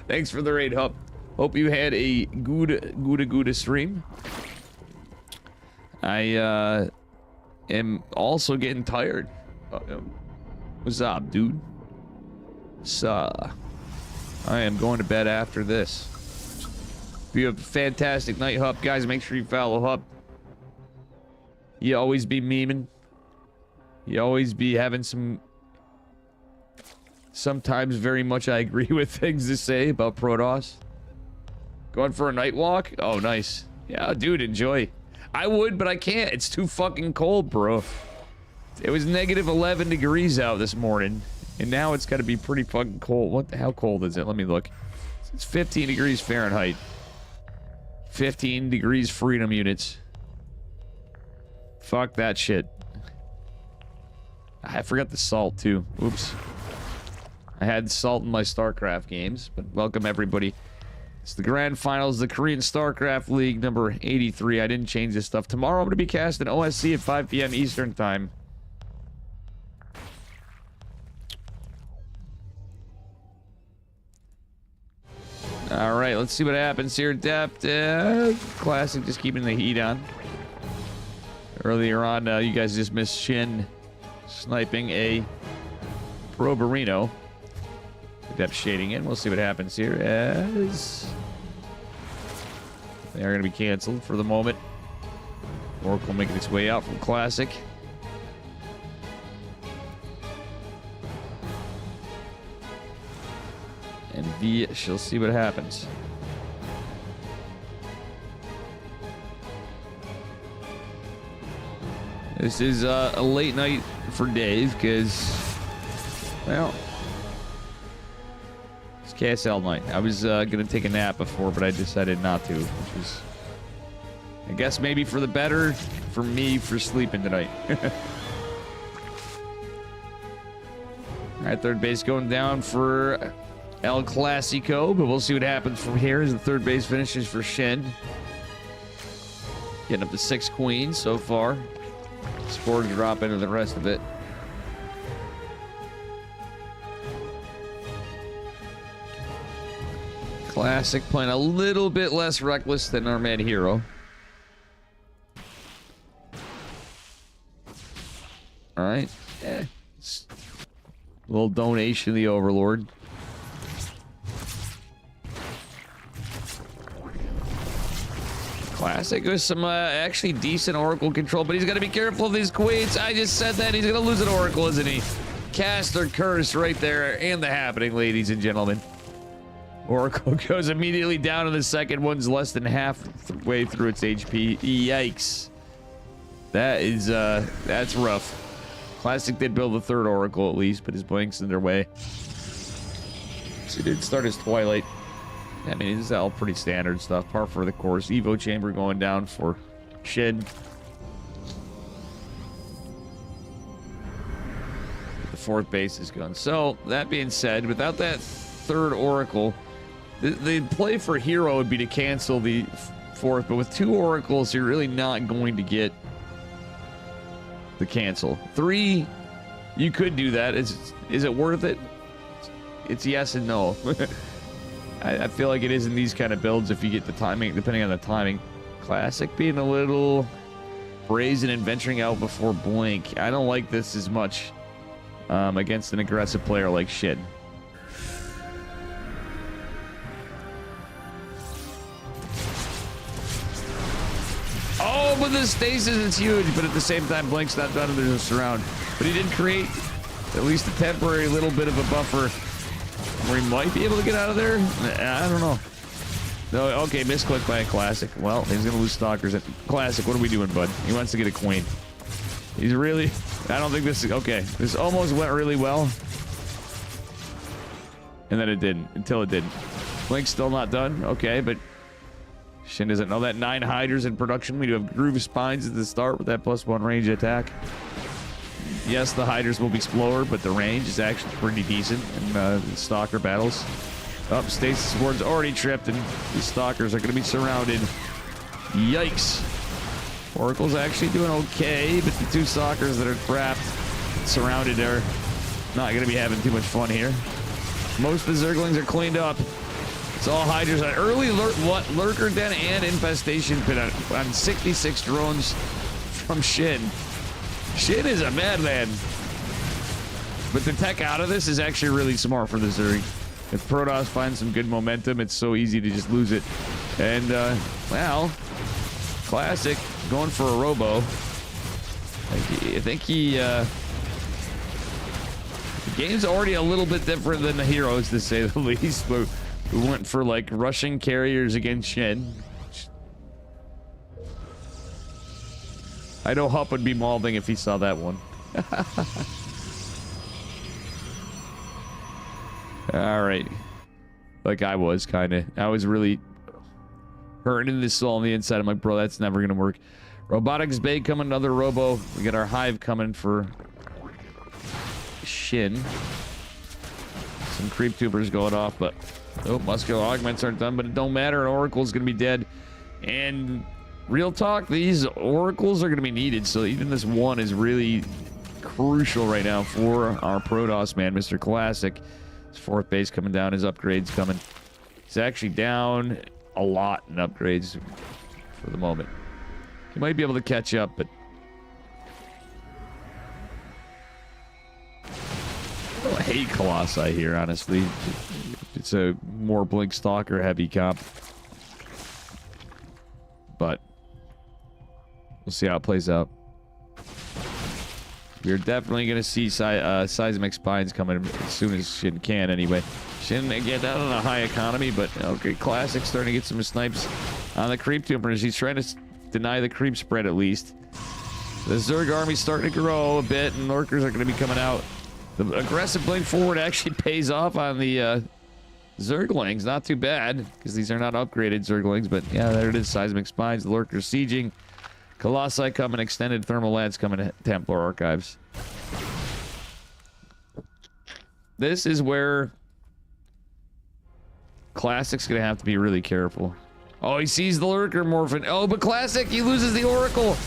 Thanks for the raid, Hup. Hope you had a good stream. I am also getting tired. What's up, dude? I am going to bed after this. You have a fantastic night, Hup. Guys, make sure you follow Hup. You always be memeing. You always be having some... Sometimes very much I agree with things to say about Protoss. Going for a night walk? Oh, nice. Yeah, dude, enjoy. I would, but I can't. It's too fucking cold, bro. It was negative 11 degrees out this morning. And now it's got to be pretty fucking cold. What the hell cold is it? Let me look. It's 15 degrees Fahrenheit. 15 degrees freedom units. Fuck that shit. I forgot the salt, too. Oops. I had salt in my StarCraft games, but welcome everybody. It's the grand finals, the Korean StarCraft League number 83. I didn't change this stuff. Tomorrow I'm going to be casting OSC at 5 p.m. Eastern Time. All right, let's see what happens here. Depth, Classic, just keeping the heat on. Earlier on, you guys just missed Shin sniping a Proberino. Depth shading in. We'll see what happens here as they are going to be canceled for the moment. Oracle making its way out from Classic. And V, she'll see what happens. This is a late night for Dave because, well, it's KSL night. I was going to take a nap before, but I decided not to, which is, I guess, maybe for the better for me for sleeping tonight. All right, third base going down for El Clasico, but we'll see what happens from here as the third base finishes for Shin. Getting up to 6 queens so far. Spores drop into the rest of it. Classic playing a little bit less reckless than our man Hero. All right. Yeah. A little donation to the Overlord. Classic with some actually decent Oracle control, but he's got to be careful of these queens. I just said that. He's going to lose an Oracle, isn't he? Caster curse right there, and the happening, ladies and gentlemen. Oracle goes immediately down, and the second one's less than halfway through its HP. Yikes. That is, that's rough. Classic did build the third Oracle at least, but his blink's in their way. So he did start his Twilight. I mean, this is all pretty standard stuff. Par for the course. Evo Chamber going down for Shin. The fourth base is gone. So, that being said, without that third Oracle, the play for Hero would be to cancel the fourth, but with 2 Oracles, you're really not going to get the cancel. 3, you could do that. Is it worth it? It's yes and no. I feel like it is in these kind of builds if you get the timing, depending on the timing. Classic being a little brazen and venturing out before blink. I don't like this as much against an aggressive player like Shin. Oh, but the stasis is huge, but at the same time, blink's not done and there's a surround. But he did create at least a temporary little bit of a buffer where he might be able to get out of there. I don't know. No, okay, misclick by a Classic. Well, he's gonna lose Stalkers. Classic, what are we doing, bud? He wants to get a queen. He's really... I don't think this is... Okay, this almost went really well. And then it didn't, until it didn't. Blink's still not done. Okay, but... Shin doesn't know that. 9 Hydras in production. We do have Groove Spines at the start with that +1 range attack. Yes, the Hydras will be slower, but the range is actually pretty decent in the Stalker battles. Up, Stasis Ward's already tripped, and these Stalkers are going to be surrounded. Yikes. Oracle's actually doing okay, but the 2 Stalkers that are trapped, surrounded, are not going to be having too much fun here. Most of the Zerglings are cleaned up. It's all Hydras. An early Lurker Den and Infestation Pit on 66 drones from Shin. Shin is a madman. But the tech out of this is actually really smart for the Zerg. If Protoss finds some good momentum, it's so easy to just lose it. And, well, Classic going for a Robo. I think he, the game's already a little bit different than the Heroes, to say the least. But we went for, like, Russian carriers against Shin. I know Hup would be mauling if he saw that one. All right. Like I was, kind of. I was really hurting this soul on the inside. I'm like, bro, that's never going to work. Robotics Bay coming, another Robo. We got our Hive coming for Shin. Some Creep Tubers going off, but... Oh, Muscular Augments aren't done, but it don't matter. An Oracle's going to be dead. And... real talk, these Oracles are going to be needed, so even this one is really crucial right now for our Protoss man, Mr. Classic. His fourth base coming down, his upgrades coming. He's actually down a lot in upgrades for the moment. He might be able to catch up, but... I hate Colossi here, honestly. It's a more Blink Stalker heavy comp. But... we'll see how it plays out. We're definitely going to see Seismic Spines coming as soon as Shin can, anyway. Shin, again, not on a high economy, but okay, Classic starting to get some snipes on the Creep Tubers. He's trying to deny the creep spread, at least. The Zerg army's starting to grow a bit, and Lurkers are going to be coming out. The aggressive blink forward actually pays off on the Zerglings. Not too bad, because these are not upgraded Zerglings, but yeah, there it is. Seismic Spines, the Lurkers sieging. Colossi coming, extended thermal lads coming, Templar Archives. This is where Classic's gonna have to be really careful. Oh, he sees the Lurker morphin. Oh, but Classic, he loses the Oracle.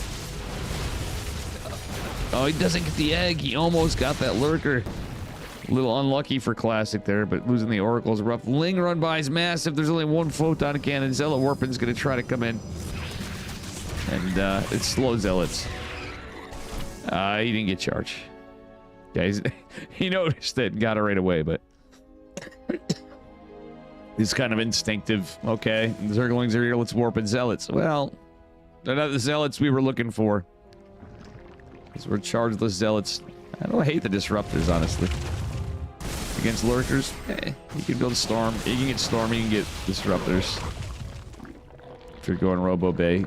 Oh, he doesn't get the egg. He almost got that Lurker. A little unlucky for Classic there, but losing the Oracle is rough. Ling run by is massive. There's only one photon cannon. Zealot Warpin's gonna try to come in. And it's slow Zealots. He didn't get charged. Guys, he noticed it and got it right away, but it's kind of instinctive. Okay, the Zerglings are here. Let's warp and Zealots. Well, They're not the zealots we were looking for. These were chargeless zealots. I don't hate the disruptors, honestly. Against lurkers, you can build a storm. You can get storm, you can get disruptors. If you're going Robo Bay.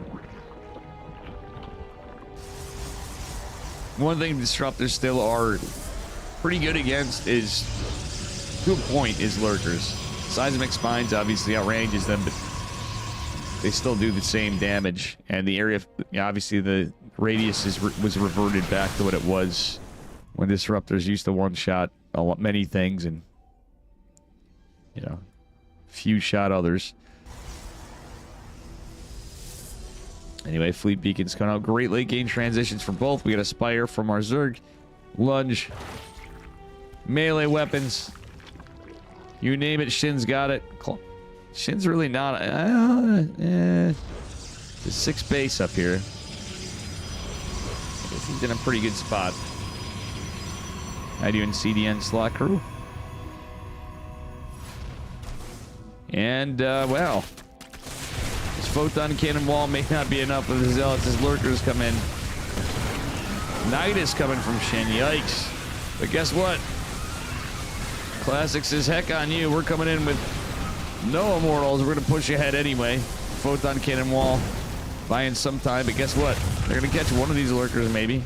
One thing disruptors still are pretty good against is, to a point, is lurkers. Seismic Spines obviously outranges them, but they still do the same damage. And the area, obviously the radius was reverted back to what it was when disruptors used to one-shot many things and, you know, few shot others. Anyway, fleet beacons coming out. Great late game transitions for both. We got a Spire from our Zerg. Lunge. Melee weapons. You name it, Shin's got it. Shin's really not... There's 6 base up here. I guess he's in a pretty good spot. How do you in CDN slot crew? And, well... This photon cannon wall may not be enough for the zealots as lurkers come in. Nidus coming from Shin, yikes. But guess what? Classic says, heck on you, we're coming in with no immortals, we're gonna push ahead anyway. Photon cannon wall buying some time, but guess what? They're gonna catch one of these lurkers maybe.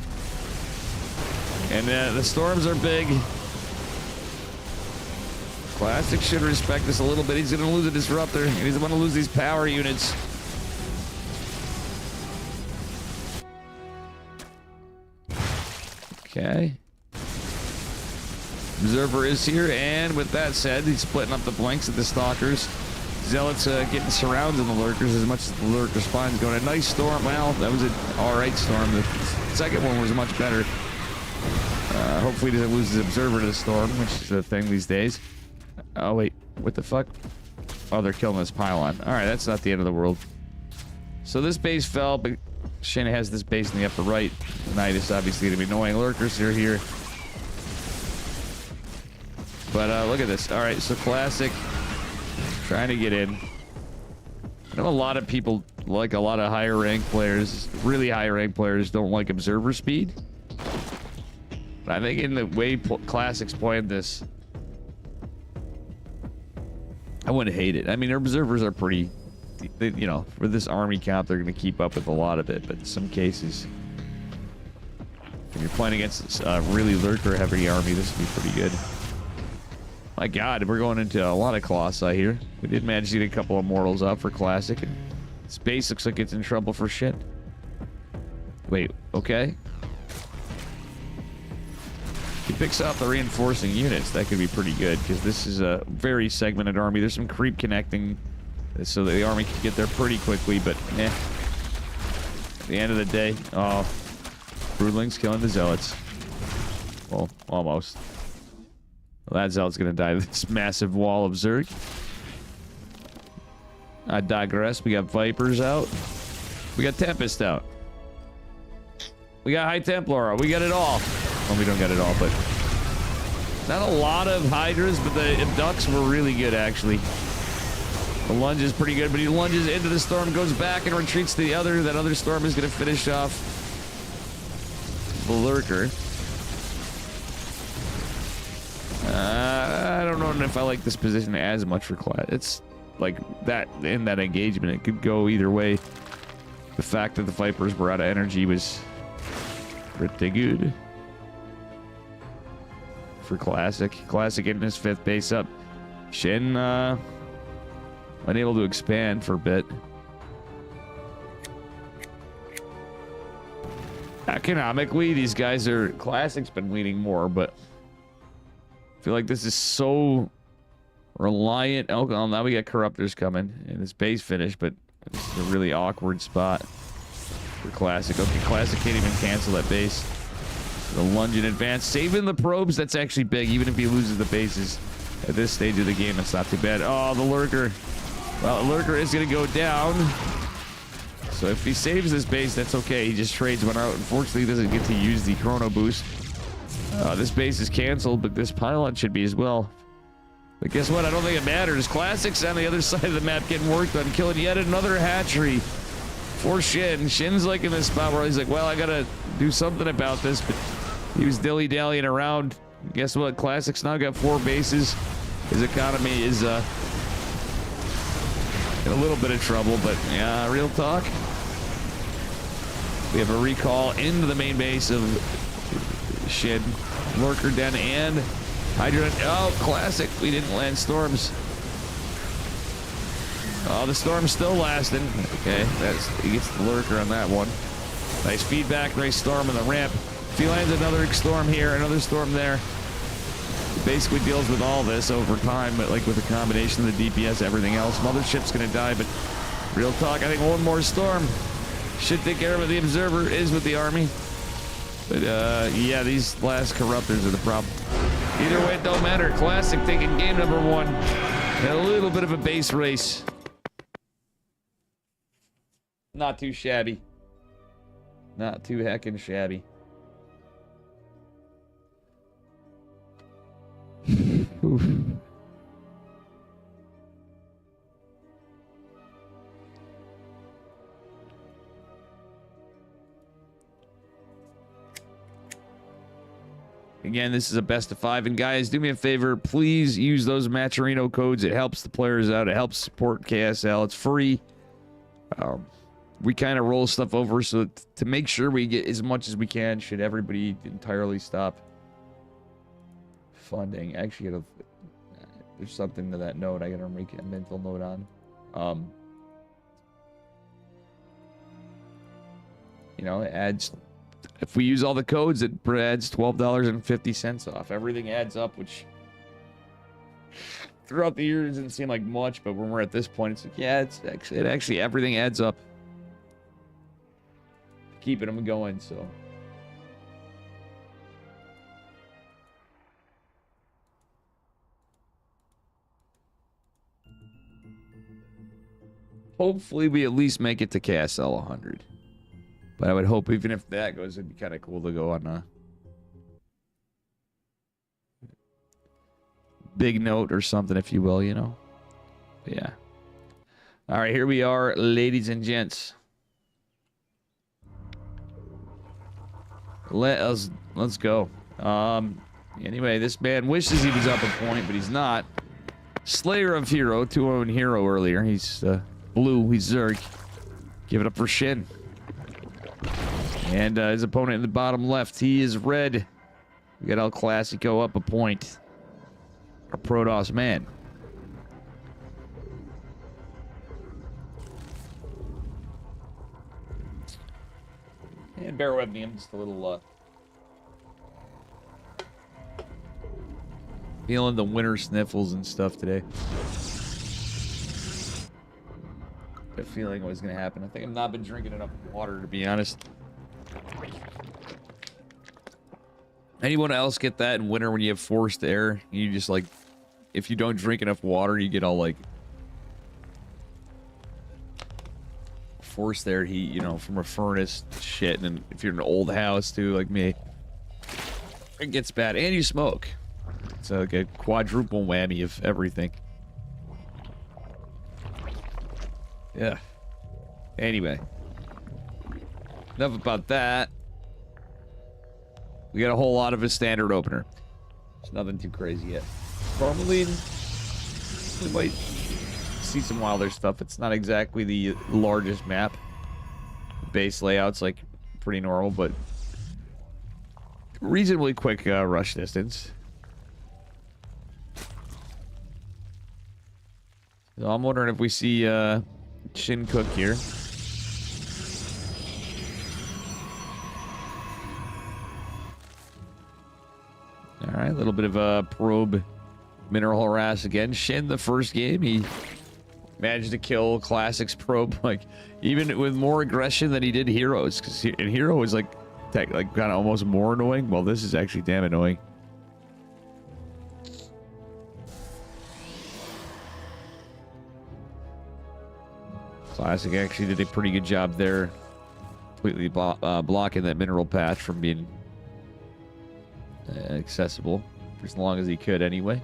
And the storms are big. Classic should respect this a little bit. He's gonna lose a disruptor, and he's gonna lose these power units. Okay. Observer is here, and with that said, he's splitting up the blanks of the stalkers. Zealots getting surrounds on the lurkers as much as the lurker spine's going. A nice storm. Well, that was an alright storm. The second one was much better. Hopefully he doesn't lose his observer to the storm, which is a thing these days. Oh, wait. What the fuck? Oh, they're killing this pylon. Alright, that's not the end of the world. So this base fell, but Shin has this base in the upper right. Tonight is obviously going to be annoying. Lurkers are here. But look at this. Alright, so Classic trying to get in. I know a lot of people, like a lot of higher rank players, really high rank players, don't like observer speed. But I think in the way Classic's playing this, I wouldn't hate it. I mean, their observers are pretty, you know, for this army count, they're going to keep up with a lot of it. But in some cases, if you're playing against a really lurker-heavy army, this would be pretty good. My God, we're going into a lot of Colossi here. We did manage to get a couple of mortals up for Classic, and Space looks like it's in trouble for shit. Wait, okay. He picks out the reinforcing units. That could be pretty good, because this is a very segmented army. There's some creep connecting, so that the army can get there pretty quickly, but eh. At the end of the day, oh, Broodling's killing the Zealots. Well, almost. Well, that Zealot's gonna die to this massive wall of Zerg. I digress. We got Vipers out. We got Tempest out. We got High Templar. We got it all. Well, we don't get it all, but not a lot of Hydras, but the Abducts were really good, actually. The lunge is pretty good, but he lunges into the storm, goes back and retreats to the other. That other storm is going to finish off the lurker. I don't know if I like this position as much for Class. It's like that in that engagement, it could go either way. The fact that the Vipers were out of energy was pretty good for Classic. Classic getting his 5th base up. Shin unable to expand for a bit. Economically, these guys are... Classic's been leaning more, but I feel like this is so reliant. Oh, well, now we got Corruptors coming and his base finish, but this is a really awkward spot for Classic. Okay, Classic can't even cancel that base. The lunge in advance, saving the probes. That's actually big, even if he loses the bases at this stage of the game. It's not too bad. Oh, the lurker. Well, the lurker is going to go down. So if he saves this base, that's okay. He just trades one out. Unfortunately, he doesn't get to use the chrono boost. This base is canceled, but this pylon should be as well. But guess what? I don't think it matters. Classic's on the other side of the map getting worked on, killing yet another hatchery. for Shin. Shin's like in this spot where he's like, well, I gotta do something about this, but he was dilly-dallying around. Guess what? Classic's now got 4 bases. His economy is in a little bit of trouble, but yeah, real talk. We have a recall into the main base of Shin, Lurker Den, and Hydra. Oh, Classic. We didn't land storms. Oh, the storm's still lasting. Okay, he gets the Lurker on that one. Nice feedback, nice storm on the ramp. If he lands another storm here, another storm there, it basically deals with all this over time, but like with a combination of the DPS, everything else. Mothership's gonna die, but real talk, I think one more storm should take care of it. The Observer is with the army. But yeah, these last Corruptors are the problem. Either way, it don't matter. Classic taking game number 1. A little bit of a base race. Not too shabby. Not too heckin' shabby. Oof. Again, this is a best of 5. And guys, do me a favor. Please use those Matcherino codes. It helps the players out. It helps support KSL. It's free. We kind of roll stuff over so to make sure we get as much as we can should everybody entirely stop funding. Actually, there's something to that note I gotta make a mental note on. You know, it adds... If we use all the codes, it adds $12.50 off. Everything adds up, which throughout the year doesn't seem like much, but when we're at this point, it's like, yeah, it actually everything adds up. Keeping them going, so. Hopefully we at least make it to KSL 100. But I would hope even if that goes, it'd be kind of cool to go on a big note or something, if you will, you know. But yeah. All right, here we are, ladies and gents. Let's go. Anyway, this man wishes he was up a point, but he's not. Slayer of Hero, 2-0 Hero earlier. He's blue, he's Zerg. Give it up for Shin. And his opponent in the bottom left, he is red. We got El Clasico up a point. Our Protoss man. And bear with me, I'm just a little feeling the winter sniffles and stuff today. The feeling was gonna happen. I think I've not been drinking enough water, to be honest. Anyone else get that in winter when you have forced air? You just like, if you don't drink enough water, you get all like forced air heat, you know, from a furnace shit. And then if you're in an old house too, like me, it gets bad. And you smoke. It's like a quadruple whammy of everything. Yeah. Anyway. Enough about that. We got a whole lot of a standard opener. There's nothing too crazy yet. Tourmaline, we might see some wilder stuff. It's not exactly the largest map. Base layout's like pretty normal, but reasonably quick rush distance. So I'm wondering if we see Shin Cook here. All right, a little bit of a probe mineral harass again. Shin, the first game, he managed to kill Classic's probe, like, even with more aggression than he did Heroes. Because in Hero was like kind of almost more annoying. Well, this is actually damn annoying. Classic actually did a pretty good job there, completely blocking that mineral patch from being accessible for as long as he could anyway.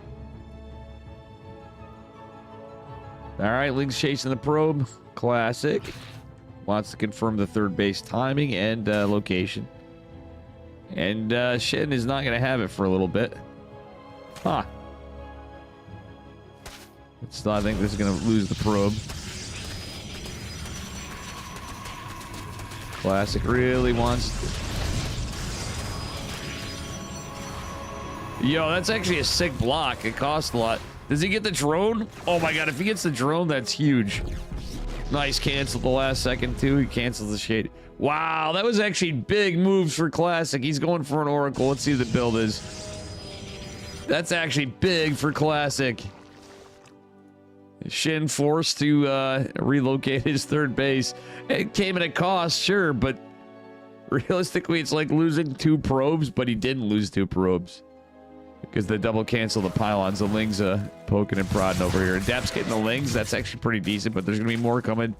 All right, Link's chasing the probe. Classic. wants to confirm the third base timing and location. And Shin is not going to have it for a little bit. Huh. I think this is going to lose the probe. Classic really wants... Yo, that's actually a sick block. It costs a lot. Does he get the drone? Oh my god, if he gets the drone, that's huge. Nice cancel the last second, too. He cancels the shade. Wow, that was actually big moves for Classic. He's going for an Oracle. Let's see what the build is. That's actually big for Classic. Shin forced to relocate his third base. It came at a cost, sure, but realistically, it's like losing 2 probes, but he didn't lose 2 probes. Because they double cancel the pylons. The Ling's poking and prodding over here. Adept's getting the Lings. That's actually pretty decent, but there's going to be more coming.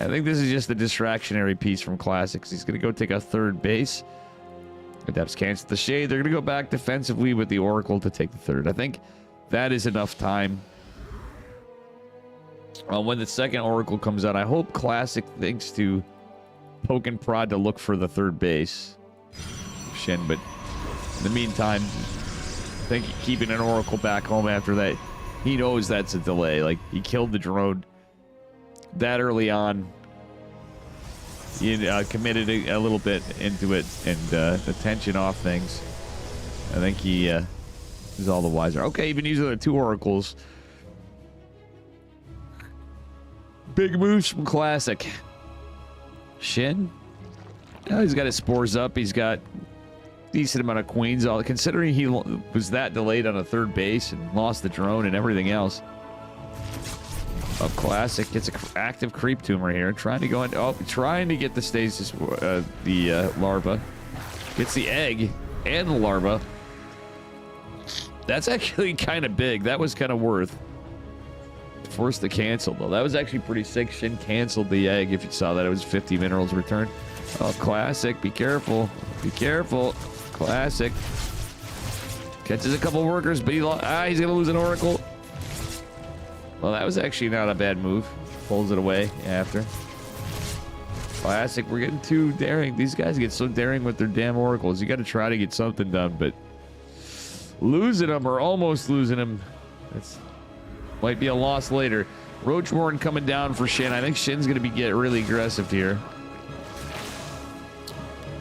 I think this is just a distractionary piece from Classics. He's going to go take a third base. Adept's cancel the shade. They're going to go back defensively with the Oracle to take the third. I think that is enough time. When the second Oracle comes out, I hope Classic thinks to poke and prod to look for the third base. Shin, but in the meantime... I think keeping an Oracle back home after that, he knows that's a delay. Like, he killed the drone that early on. He committed a little bit into it and the tension off things. I think he is all the wiser. Okay, even using the 2 Oracles. Big moves from Classic. Shin? Oh, he's got his spores up. He's got... decent amount of queens, considering he was that delayed on a third base and lost the drone and everything else. Up Classic gets an active creep tumor here, trying to go in. Oh, trying to get the stasis, the larva. Gets the egg and the larva. That's actually kind of big. That was kind of worth. Forced to cancel though. That was actually pretty sick. Shin canceled the egg. If you saw that, it was 50 minerals return. Oh, Classic, be careful. Be careful. Classic. Catches a couple workers, but he's going to lose an Oracle. Well, that was actually not a bad move. Pulls it away after. Classic, we're getting too daring. These guys get so daring with their damn Oracles. You got to try to get something done, but losing them or almost losing them, that's might be a loss later. Roachborn coming down for Shin. I think Shin's going to get really aggressive here.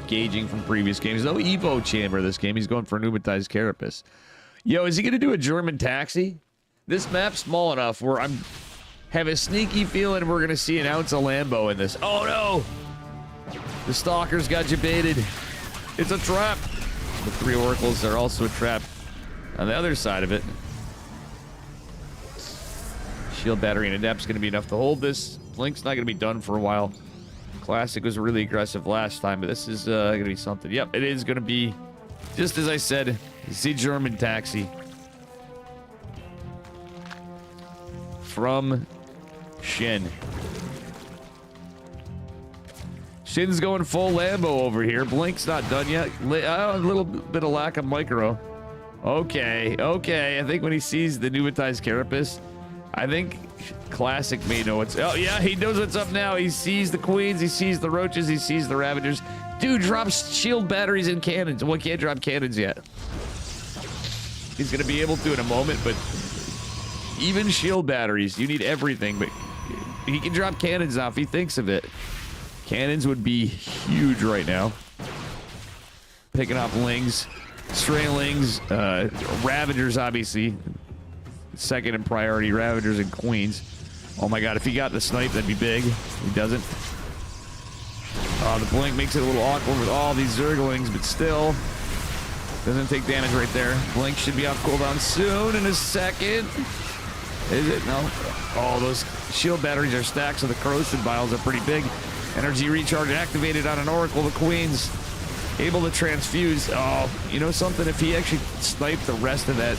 Gauging from previous games. No Evo chamber this game. He's going for a pneumatized carapace. Yo, is he going to do a German taxi? This map's small enough where I'm have a sneaky feeling we're going to see an ounce of Lambo in this. Oh, no. The stalkers got you baited. It's a trap. The 3 Oracles are also a trap on the other side of it. Shield battery and Adept's going to be enough to hold this. Blink's not going to be done for a while. Classic was really aggressive last time, but this is going to be something. Yep, it is going to be, just as I said, the German taxi. From Shin. Shin's going full Lambo over here. Blink's not done yet. A little bit of lack of micro. Okay, okay. I think when he sees the pneumatized carapace, I think Classic may know what's... Oh, yeah, he knows what's up now. He sees the queens, he sees the roaches, he sees the ravagers. Dude drops shield batteries and cannons. Well, can't drop cannons yet. He's going to be able to in a moment, but even shield batteries, you need everything, but he can drop cannons now if he thinks of it. Cannons would be huge right now. Picking up Lings, stray Lings, Ravagers, obviously. Second in priority, Ravagers and Queens. Oh my god, if he got the snipe, that'd be big. He doesn't. The blink makes it a little awkward with all these Zerglings, but still doesn't take damage right there. Blink should be off cooldown soon in a second. Is it? No. Oh, those shield batteries are stacked, so the corrosive vials are pretty big. Energy recharge activated on an Oracle. The Queen's able to transfuse. Oh, you know something? If he actually sniped the rest of that,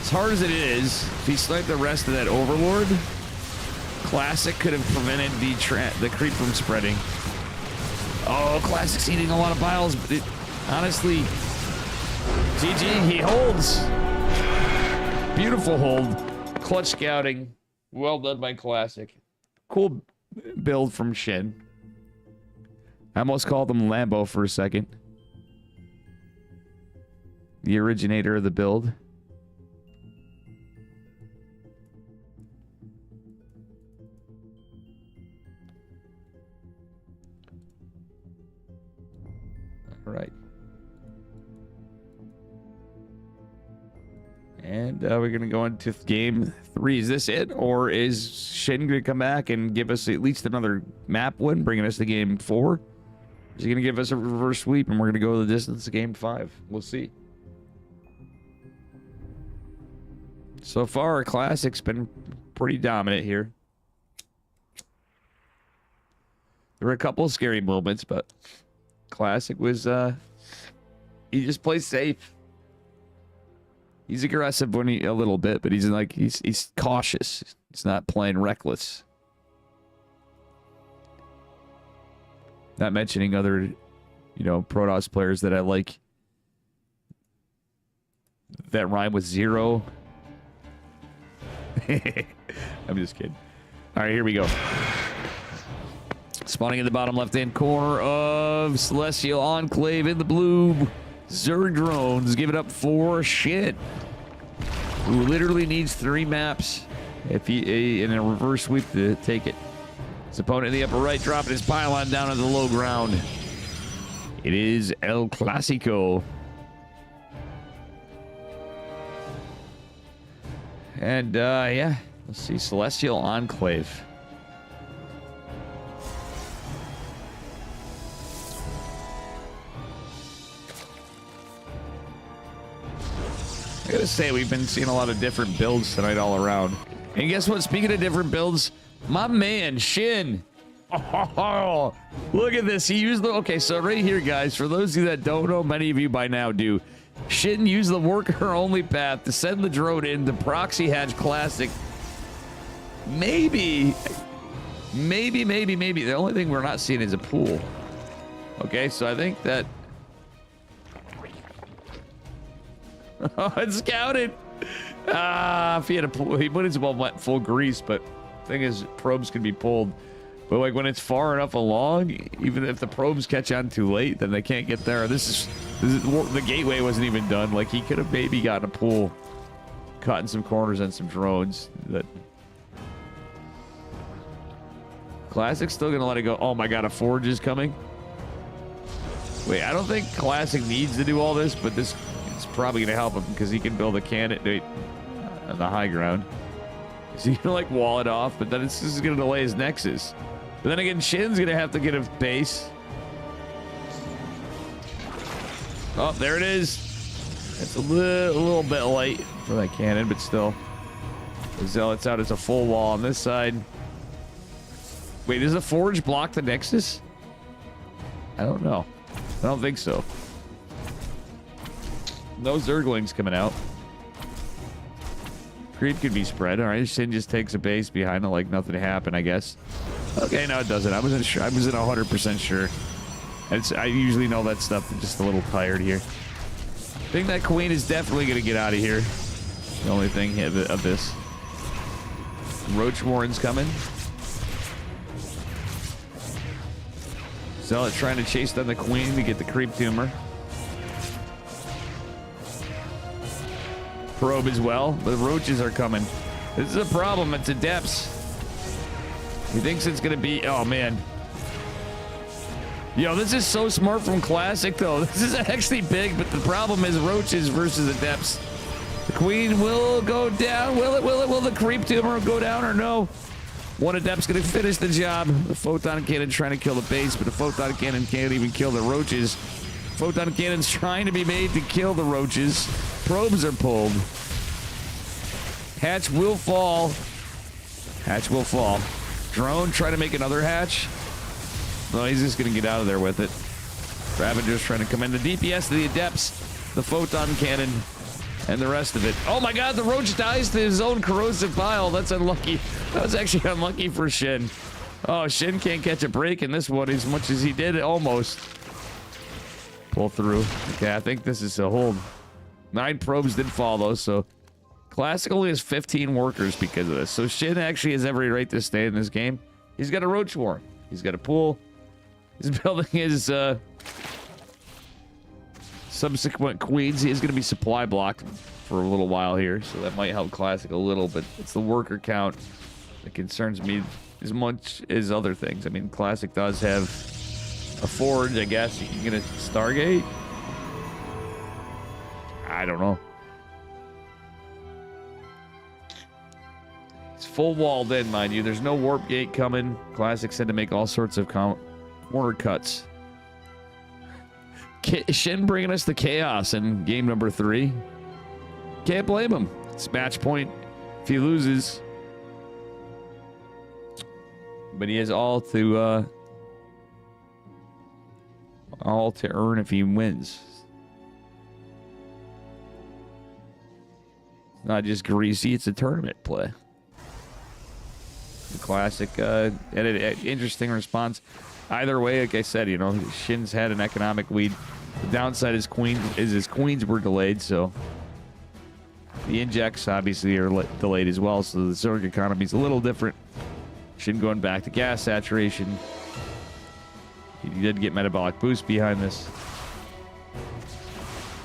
as hard as it is, if he sniped the rest of that Overlord, Classic could have prevented the creep from spreading. Oh, Classic's eating a lot of vials, but it, honestly, GG, he holds. Beautiful hold. Clutch scouting. Well done by Classic. Cool build from Shin. I almost called him Lambo for a second. The originator of the build. All right. And we're going to go into game 3. Is this it? Or is Shin going to come back and give us at least another map win, bringing us to game 4? Is he going to give us a reverse sweep and we're going to go the distance to game 5? We'll see. So far, our Classic's been pretty dominant here. There were a couple of scary moments, but Classic was, he just plays safe. He's aggressive when a little bit, but he's cautious. He's not playing reckless. Not mentioning other, Protoss players that I like that rhyme with 0. I'm just kidding. All right, here we go. Spawning in the bottom left-hand corner of Celestial Enclave in the blue. Zerg drones give it up for Shin, who literally needs 3 maps if he in a reverse sweep to take it. His opponent in the upper right dropping his pylon down to the low ground. It is El Clasico. And yeah, let's see, Celestial Enclave. I gotta say, we've been seeing a lot of different builds tonight all around. And guess what? Speaking of different builds, my man, Shin. Oh, look at this. He used the... Okay, so right here, guys, for those of you that don't know, many of you by now do. Shin used the worker-only path to send the drone in the proxy hatch Classic. Maybe. The only thing we're not seeing is a pool. Okay, so I think that... Oh, it's scouted. If he had a pool, he might as well went full grease, but thing is, probes can be pulled. But like when it's far enough along, even if the probes catch on too late, then they can't get there. This is the gateway wasn't even done. Like he could have maybe gotten a pool, caught in some corners and some drones. That Classic's still gonna let it go. Oh my god, a forge is coming. Wait, I don't think Classic needs to do all this, but this is probably gonna help him because he can build a cannon on the high ground. Is he gonna like wall it off? But then this is gonna delay his nexus. But then again, Shin's gonna have to get a base. Oh, there it is. It's a little bit light for that cannon, but still. The Zealot's out. It's a full wall on this side. Wait, does the forge block the nexus? I don't know. I don't think so. No Zerglings coming out. Creep could be spread. All right, Shin just takes a base behind it like nothing happened, I guess. Okay, no, it doesn't. I wasn't sure. I wasn't 100% sure. I usually know that stuff. I'm just a little tired here. I think that queen is definitely going to get out of here. The only thing of this. Roach Warren's coming. Zealot trying to chase down the queen to get the creep tumor. Probe as well. The roaches are coming. This is a problem. It's adepts. He thinks it's going to be... Oh, man. Yo, this is so smart from Classic, though. This is actually big, but the problem is roaches versus adepts. The queen will go down. Will it? Will it? Will the creep tumor go down or no? One adept's going to finish the job. The photon cannon trying to kill the base, but the photon cannon can't even kill the roaches. Photon cannon's trying to be made to kill the roaches. Probes are pulled. Hatch will fall. Hatch will fall. Drone trying to make another hatch. No, he's just going to get out of there with it. Ravager's trying to come in. The DPS to the adepts. The photon cannon. And the rest of it. Oh my god, the roach dies to his own corrosive pile. That's unlucky. That was actually unlucky for Shin. Oh, Shin can't catch a break in this one as much as he did almost. Pull through. Okay, I think this is a hold. 9 probes did fall though, so Classic only has 15 workers because of this. So Shin actually has every right to stay in this game. He's got a roach swarm. He's got a pool. He's building his subsequent queens. He is going to be supply blocked for a little while here, so that might help Classic a little, but it's the worker count that concerns me as much as other things. I mean, Classic does have a forge, I guess. You can get a Stargate. I don't know. It's full walled in, mind you. There's no warp gate coming. Classic said to make all sorts of corner cuts. Shin bringing us the chaos in game number 3. Can't blame him. It's match point if he loses. But he has all to earn if he wins. It's not just greasy, it's a tournament play. The Classic had an interesting response. Either way, like I said, you know, Shin's had an economic lead. The downside is his queens were delayed, so the injects obviously are delayed as well, so the Zerg economy is a little different. Shin going back to gas saturation. He did get metabolic boost behind this.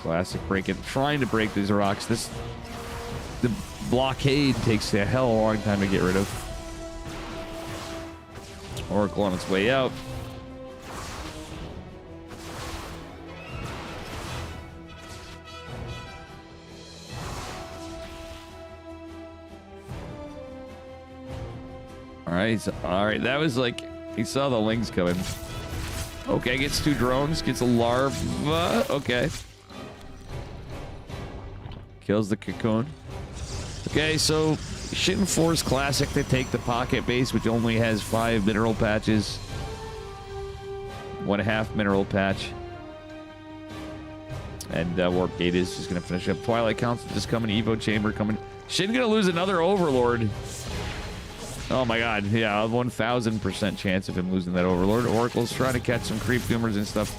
Classic trying to break these rocks. The blockade takes a hell of a long time to get rid of. Oracle on its way out. All right. That was like he saw the lings coming. Okay, gets 2 drones, gets a larva. Okay, kills the cocoon. Okay, so Shin forced Classic to take the pocket base, which only has 5 mineral patches. 1.5 mineral patch. And Warp Gate is just going to finish up. Twilight Council just coming. Evo Chamber coming. Shin going to lose another Overlord. Oh my god. Yeah, 1000% chance of him losing that Overlord. Oracle's trying to catch some creep tumors and stuff.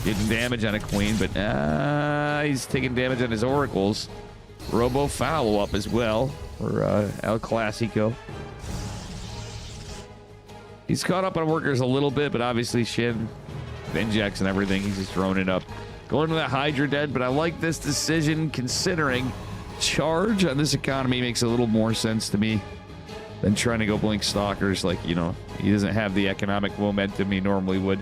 Getting damage on a Queen, but he's taking damage on his Oracles. Robo follow-up as well for El Clasico. He's caught up on workers a little bit, but obviously Shin injects and everything. He's just throwing it up. Going to that Hydra dead, but I like this decision considering charge on this economy makes a little more sense to me than trying to go blink stalkers. Like, you know, he doesn't have the economic momentum he normally would.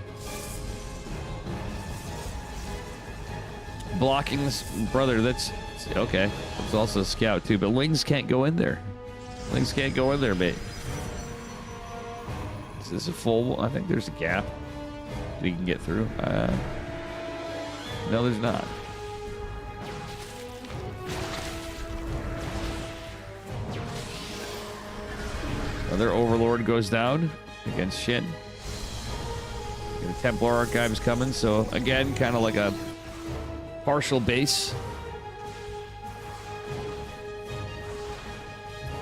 Blocking this brother, that's okay. It's also a scout too, but lings can't go in there. Lings can't go in there, mate. Is this a full? I think there's a gap that he can get through. No, there's not. Another Overlord goes down against Shin. The Templar Archive is coming, so again, kind of like a partial base.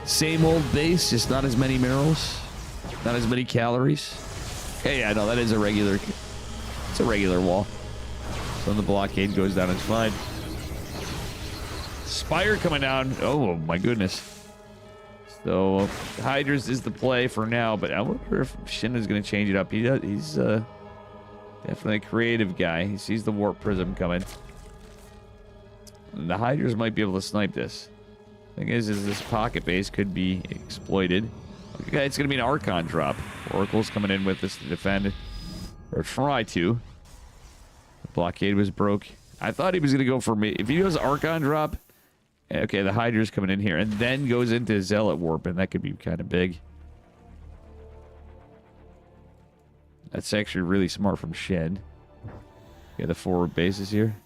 Same old base, just not as many minerals, not as many calories. Okay, yeah, no, that is a regular. It's a regular wall. So the blockade goes down, it's fine. Spire coming down. Oh my goodness. So Hydras is the play for now, but I wonder if Shin is going to change it up. He's definitely a creative guy. He sees the warp prism coming. And the Hydras might be able to snipe this. Thing is this pocket base could be exploited. Okay, it's going to be an Archon drop. Oracle's coming in with this to defend, or try to. The blockade was broke. I thought he was going to go for me. If he goes Archon drop, okay, the Hydra's coming in here, and then goes into Zealot Warp, and that could be kind of big. That's actually really smart from Shin. Yeah, the forward bases here.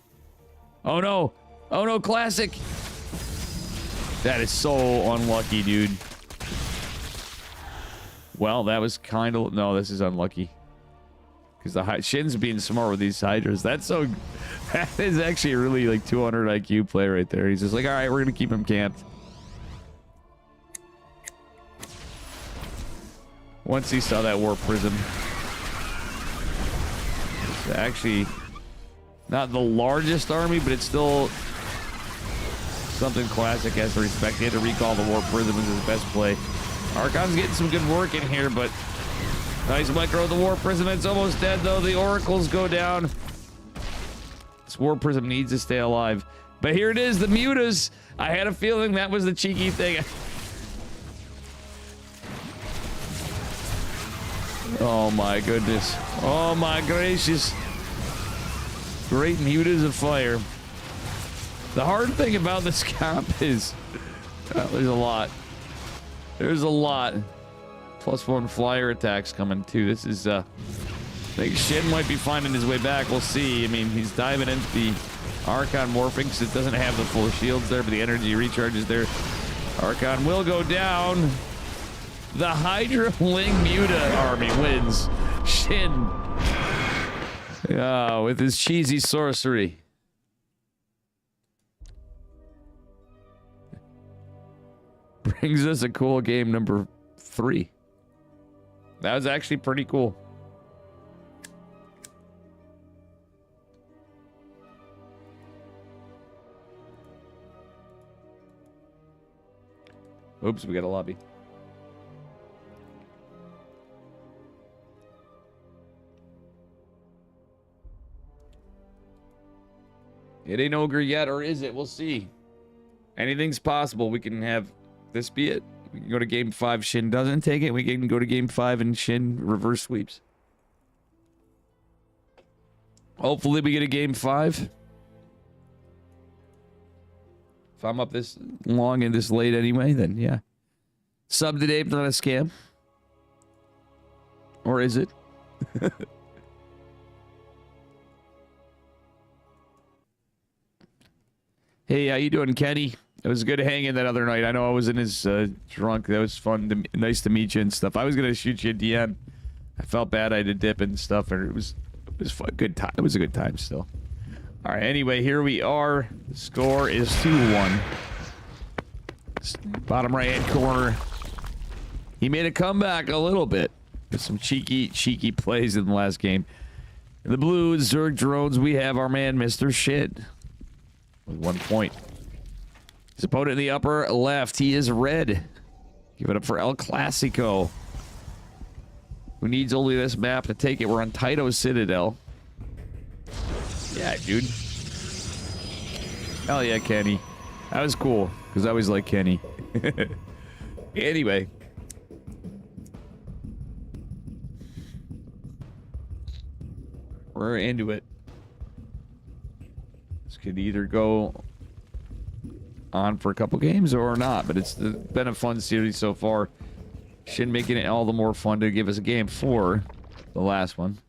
Oh no! Oh no, Classic! That is so unlucky, dude. Well, that was kind of... No, this is unlucky. Because the Shin's being smart with these Hydras. That's so... That is actually a really, like, 200 IQ play right there. He's just like, alright, we're going to keep him camped. Once he saw that Warp Prism. It's actually not the largest army, but it's still something Classic has to respect. He had to recall the Warp Prism as his best play. Archon's getting some good work in here, but Nice micro. The War Prism. It's almost dead, though. The Oracles go down. This War Prism needs to stay alive. But here it is, the Mutas. I had a feeling that was the cheeky thing. Oh, my goodness. Oh, my gracious. Great Mutas of Fire. The hard thing about this comp is... there's a lot. There's a lot. +1 flyer attacks coming too. This is I think Shin might be finding his way back. We'll see. I mean, he's diving into the Archon morphing because it doesn't have the full shields there, but the energy recharges there. Archon will go down. The Hydra Ling Muta army wins. Shin. With his cheesy sorcery. Brings us a cool game number 3. That was actually pretty cool. Oops, we got a lobby. It ain't ogre yet, or is it? We'll see. Anything's possible. We can have this be it. We can go to game 5. Shin doesn't take it. We can go to game 5 and Shin reverse sweeps. Hopefully we get a game 5. If I'm up this long and this late anyway, then yeah. Sub today, not a scam. Or is it? Hey, how you doing, Kenny? It was good hanging that other night. I know I was in his drunk. That was fun. Nice to meet you and stuff. I was gonna shoot you a DM. I felt bad I had to dip and stuff, and it was fun. Good time. It was a good time still. All right. Anyway, here we are. The score is 2-1. Bottom right hand corner. He made a comeback a little bit with some cheeky plays in the last game. In the blue Zerg drones, we have our man Mr. Shit with 1 point. His opponent in the upper left, he is red. Give it up for El Clasico, who needs only this map to take it. We're on Taito Citadel. Yeah, dude. Hell yeah, Kenny. That was cool, because I always like Kenny. Anyway. We're into it. This could either go on for a couple games or not, but it's been a fun series so far. Shin making it all the more fun to give us a game 4, the last one,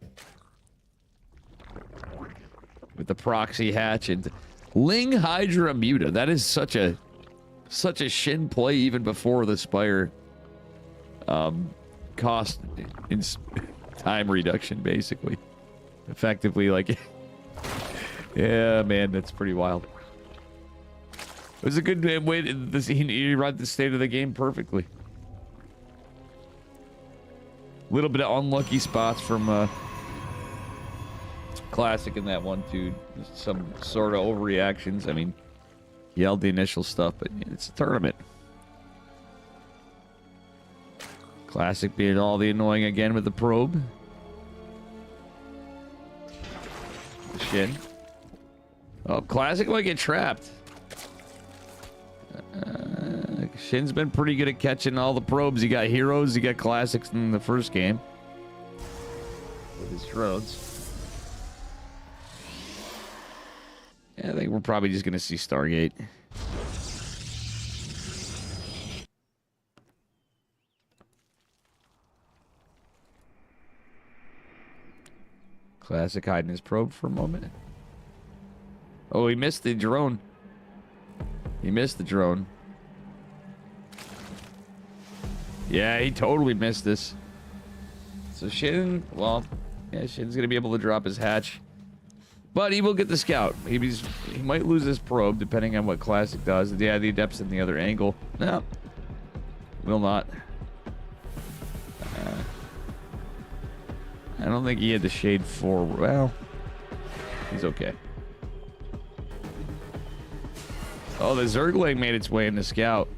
with the proxy hatch and Ling Hydra Muta. That is such a Shin play even before the Spire cost in time reduction, basically. Effectively, like, yeah, man, that's pretty wild. It was a good way to, he read the state of the game perfectly. A little bit of unlucky spots from Classic in that one, too. Some sort of overreactions. I mean, he held the initial stuff, but it's a tournament. Classic being all the annoying again with the probe. Shin. Oh, Classic might get trapped. Shin's been pretty good at catching all the probes. He got heroes, he got classics in the first game with his drones. Yeah, I think we're probably just gonna see Stargate. Classic hiding his probe for a moment. Oh, he missed the drone. He missed the drone. Yeah, he totally missed this. So Shin, well, yeah, Shin's gonna be able to drop his hatch, but he will get the scout. He might lose his probe depending on what Classic does. Yeah, the Adept's in the other angle. No, will not. I don't think he had the shade forward. Well, he's okay. Oh, the Zergling made its way in the scout.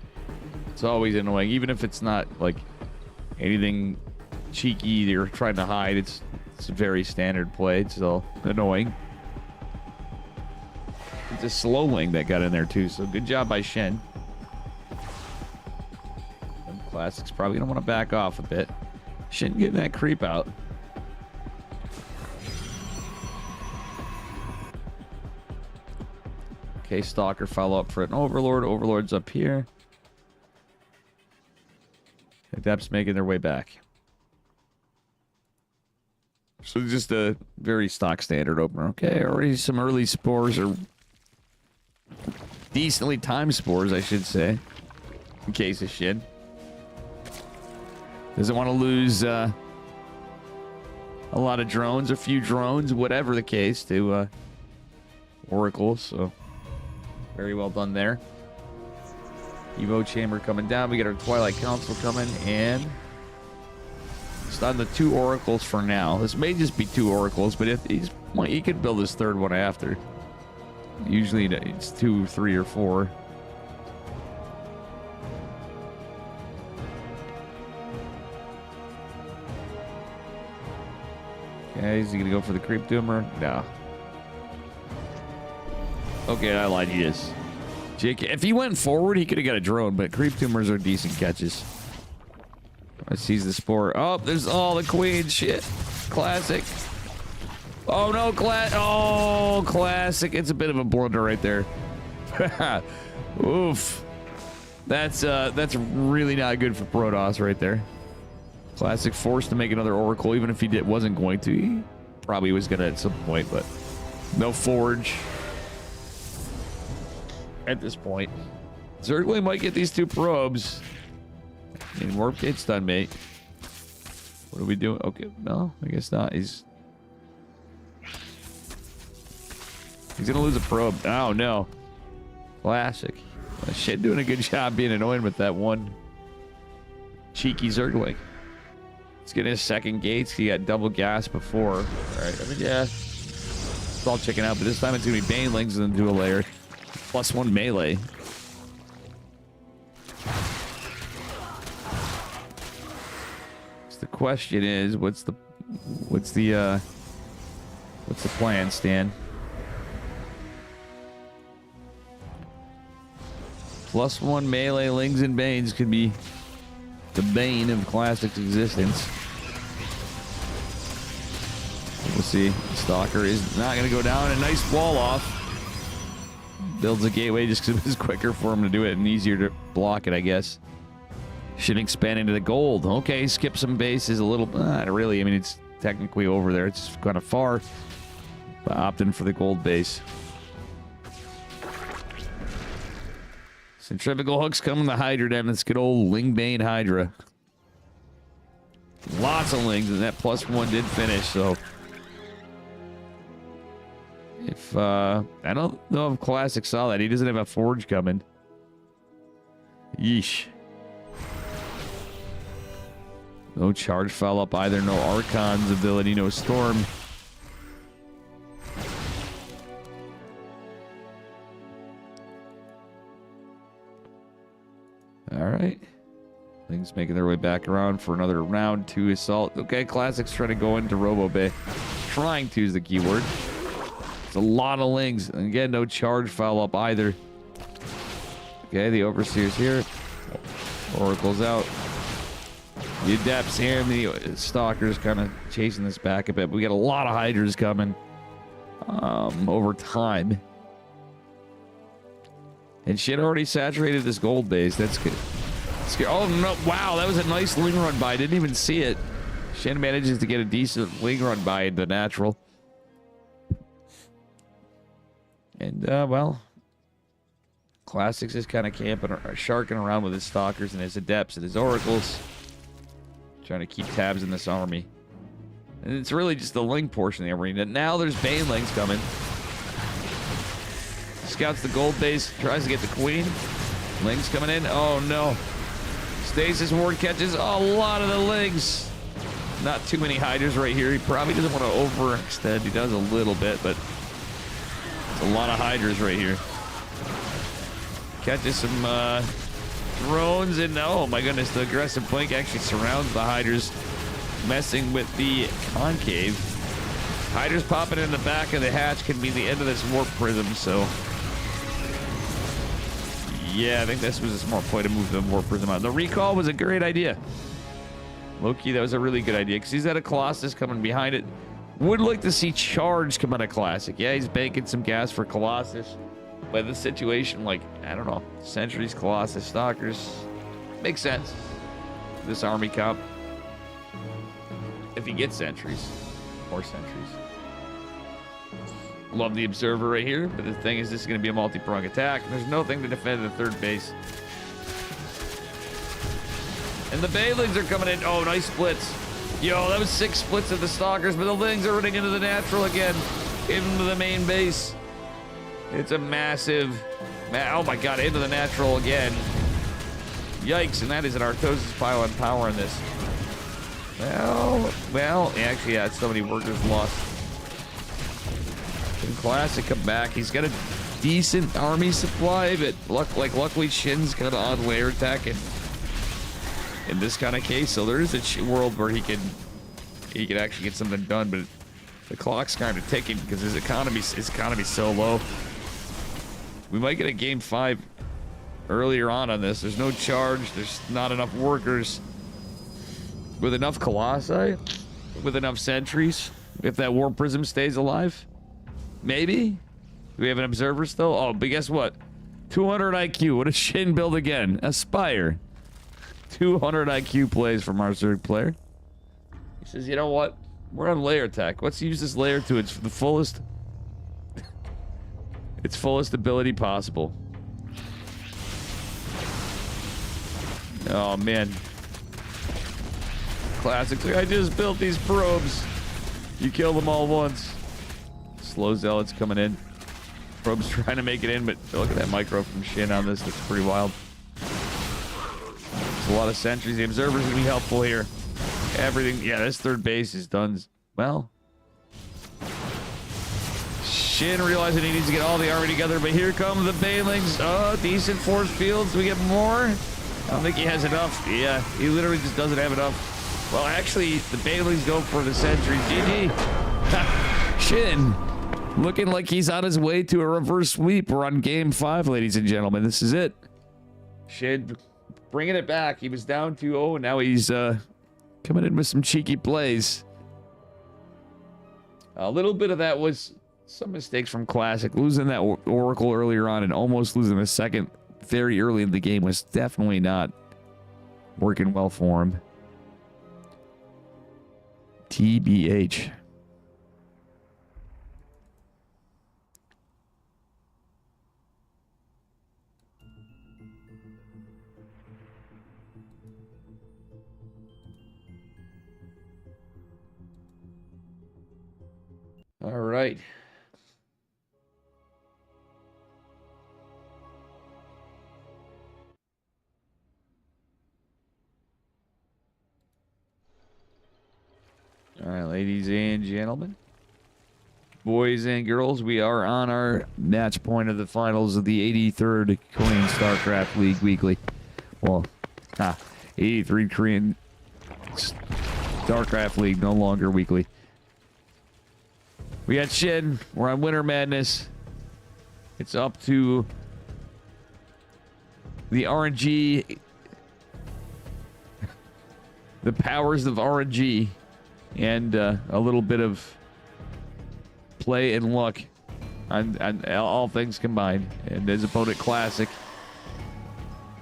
It's always annoying, even if it's not like anything cheeky or trying to hide. It's a very standard play. It's still annoying. It's a slow Ling that got in there too, so good job by Shen. Classics probably gonna want to back off a bit. Shen getting that creep out. Okay, Stalker follow up for an Overlord. Overlord's up here. Adepts making their way back. So just a very stock standard opener. Okay, already some early spores, or decently timed spores, I should say. In case of Shin. Doesn't want to lose a lot of drones, a few drones, whatever the case, to Oracle, so very well done there. Evo Chamber coming down. We got our Twilight Council coming, and it's on the 2 Oracles for now. This may just be 2 Oracles, but if he could build his 3rd one after. Usually it's 2, 3, or 4. Okay, is he gonna go for the Creep Doomer? No. Okay, I lied. He is. Jake, if he went forward, he could have got a drone, but Creep Doomers are decent catches. I seize the Spore. Oh, there's all the Queen shit. Classic. Oh no, classic. It's a bit of a blunder right there. Oof. That's really not good for Protoss right there. Classic forced to make another Oracle, even if he wasn't going to. He probably was gonna at some point, but no Forge at this point. Zergling might get these 2 probes. And Warp Gate's done, mate. What are we doing? Okay, no, I guess not. He's gonna lose a probe. Oh no. Classic. Shit, doing a good job being annoying with that one cheeky Zergling. Let's get his 2nd gates. He got double gas before. All right, I mean, yeah, it's all checking out, but this time it's gonna be Banelings and then Dual Layer. +1 melee. So the question is, what's the plan, Stan? +1 melee Lings and Banes could be the bane of Classic's existence. We'll see. Stalker is not going to go down. A nice wall off. Builds a gateway just because it was quicker for him to do it and easier to block it, I guess. Should expand into the gold. Okay, skip some bases a little. Not really. I mean, it's technically over there. It's kind of far. But opting for the gold base. Centrifugal hooks coming to Hydra then. This good old Lingbane Hydra. Lots of Lings, and that +1 did finish, so. If, I don't know if Classic saw that. He doesn't have a Forge coming. Yeesh. No charge fell up either. No Archon's ability. No Storm. Alright. Things making their way back around for another round 2 assault. Okay, Classic's trying to go into Robo Bay. Trying to is the keyword. It's a lot of Lings. And again, no charge foul up either. Okay, the Overseer's here. Oracle's out. The Adepts here and the Stalker's kind of chasing this back a bit. But we got a lot of Hydras coming over time. And shit already saturated this gold base. That's good. Oh, no. Wow, that was a nice Ling run by. I didn't even see it. Shen manages to get a decent Ling run by in the natural. And, well, Classics is kind of camping or sharking around with his Stalkers and his Adepts and his Oracles. Trying to keep tabs in this army. And it's really just the Ling portion of the arena. Now there's Banelings coming. Scouts the gold base, tries to get the Queen. Lings coming in. Oh, no. Stasis Ward catches a lot of the Lings. Not too many Hydras right here. He probably doesn't want to overextend. He does a little bit, but it's a lot of Hydras right here. Catches some drones, and oh my goodness, the aggressive flank actually surrounds the Hydras. messing with the concave. Hydras popping in the back of the hatch can be the end of this warp prism, so... Yeah, I think this was a smart play to move the warp prism out. The recall was a great idea. Loki, that was a really good idea, because he's got a Colossus coming behind it. Would like to see Charge come out of Classic. Yeah, he's banking some gas for Colossus. But the situation, like, I don't know, Sentries, Colossus, Stalkers, makes sense. This army comp. If he gets Sentries. Or Sentries. Love the Observer right here, but the thing is, this is going to be a multi-prong attack. There's nothing to defend the third base. And the Baylings are coming in. Oh, nice splits. Yo, that was 6 splits of the Stalkers, but the Lings are running into the natural again. Into the main base. It's a massive... Oh my god, into the natural again. Yikes, and that is an Artosis pylon power in this. Well, actually, yeah, so many workers lost. Can Classic come back? He's got a decent army supply, but luckily Shin's got an odd layer attack in this kind of case, so there is a world where he can actually get something done, but the clock's kind of ticking because his economy's so low. We might get a game 5 earlier on this. There's no charge. There's not enough workers. With enough Colossi, with enough sentries, if that Warp Prism stays alive, maybe. Do we have an Observer still? Oh, but guess what? 200 IQ. What does Shin build again? Aspire. 200 IQ plays from our Zerg player. He says, you know what? We're on layer attack. Let's use this layer to its fullest ability possible. Oh man. Classic. I just built these probes. You kill them all once. Slow Zealots coming in. Probes trying to make it in, but look at that micro from Shin on this. That's pretty wild. There's a lot of sentries. The Observer's gonna be helpful here. Everything. Yeah, this third base is done. Well, Shin realizing he needs to get all the army together, but here come the Banelings. Oh, decent force fields. Do we get more? I don't think he has enough. Yeah, he literally just doesn't have enough. Well, actually, the Banelings go for the sentry. GG. Shin, looking like he's on his way to a reverse sweep. We're on game 5, ladies and gentlemen. This is it. Shin bringing it back. He was down 2-0, and now he's coming in with some cheeky plays. A little bit of that was some mistakes from Classic. Losing that Oracle earlier on and almost losing the second very early in the game was definitely not working well for him. TBH. All right. All right, ladies and gentlemen, boys and girls, we are on our match point of the finals of the 83rd Korean Starcraft League Weekly. Well, 83 Korean Starcraft League, no longer weekly. We got Shin. We're on Winter Madness. It's up to the RNG, the powers of RNG, and a little bit of play and luck on all things combined. And his opponent, Classic,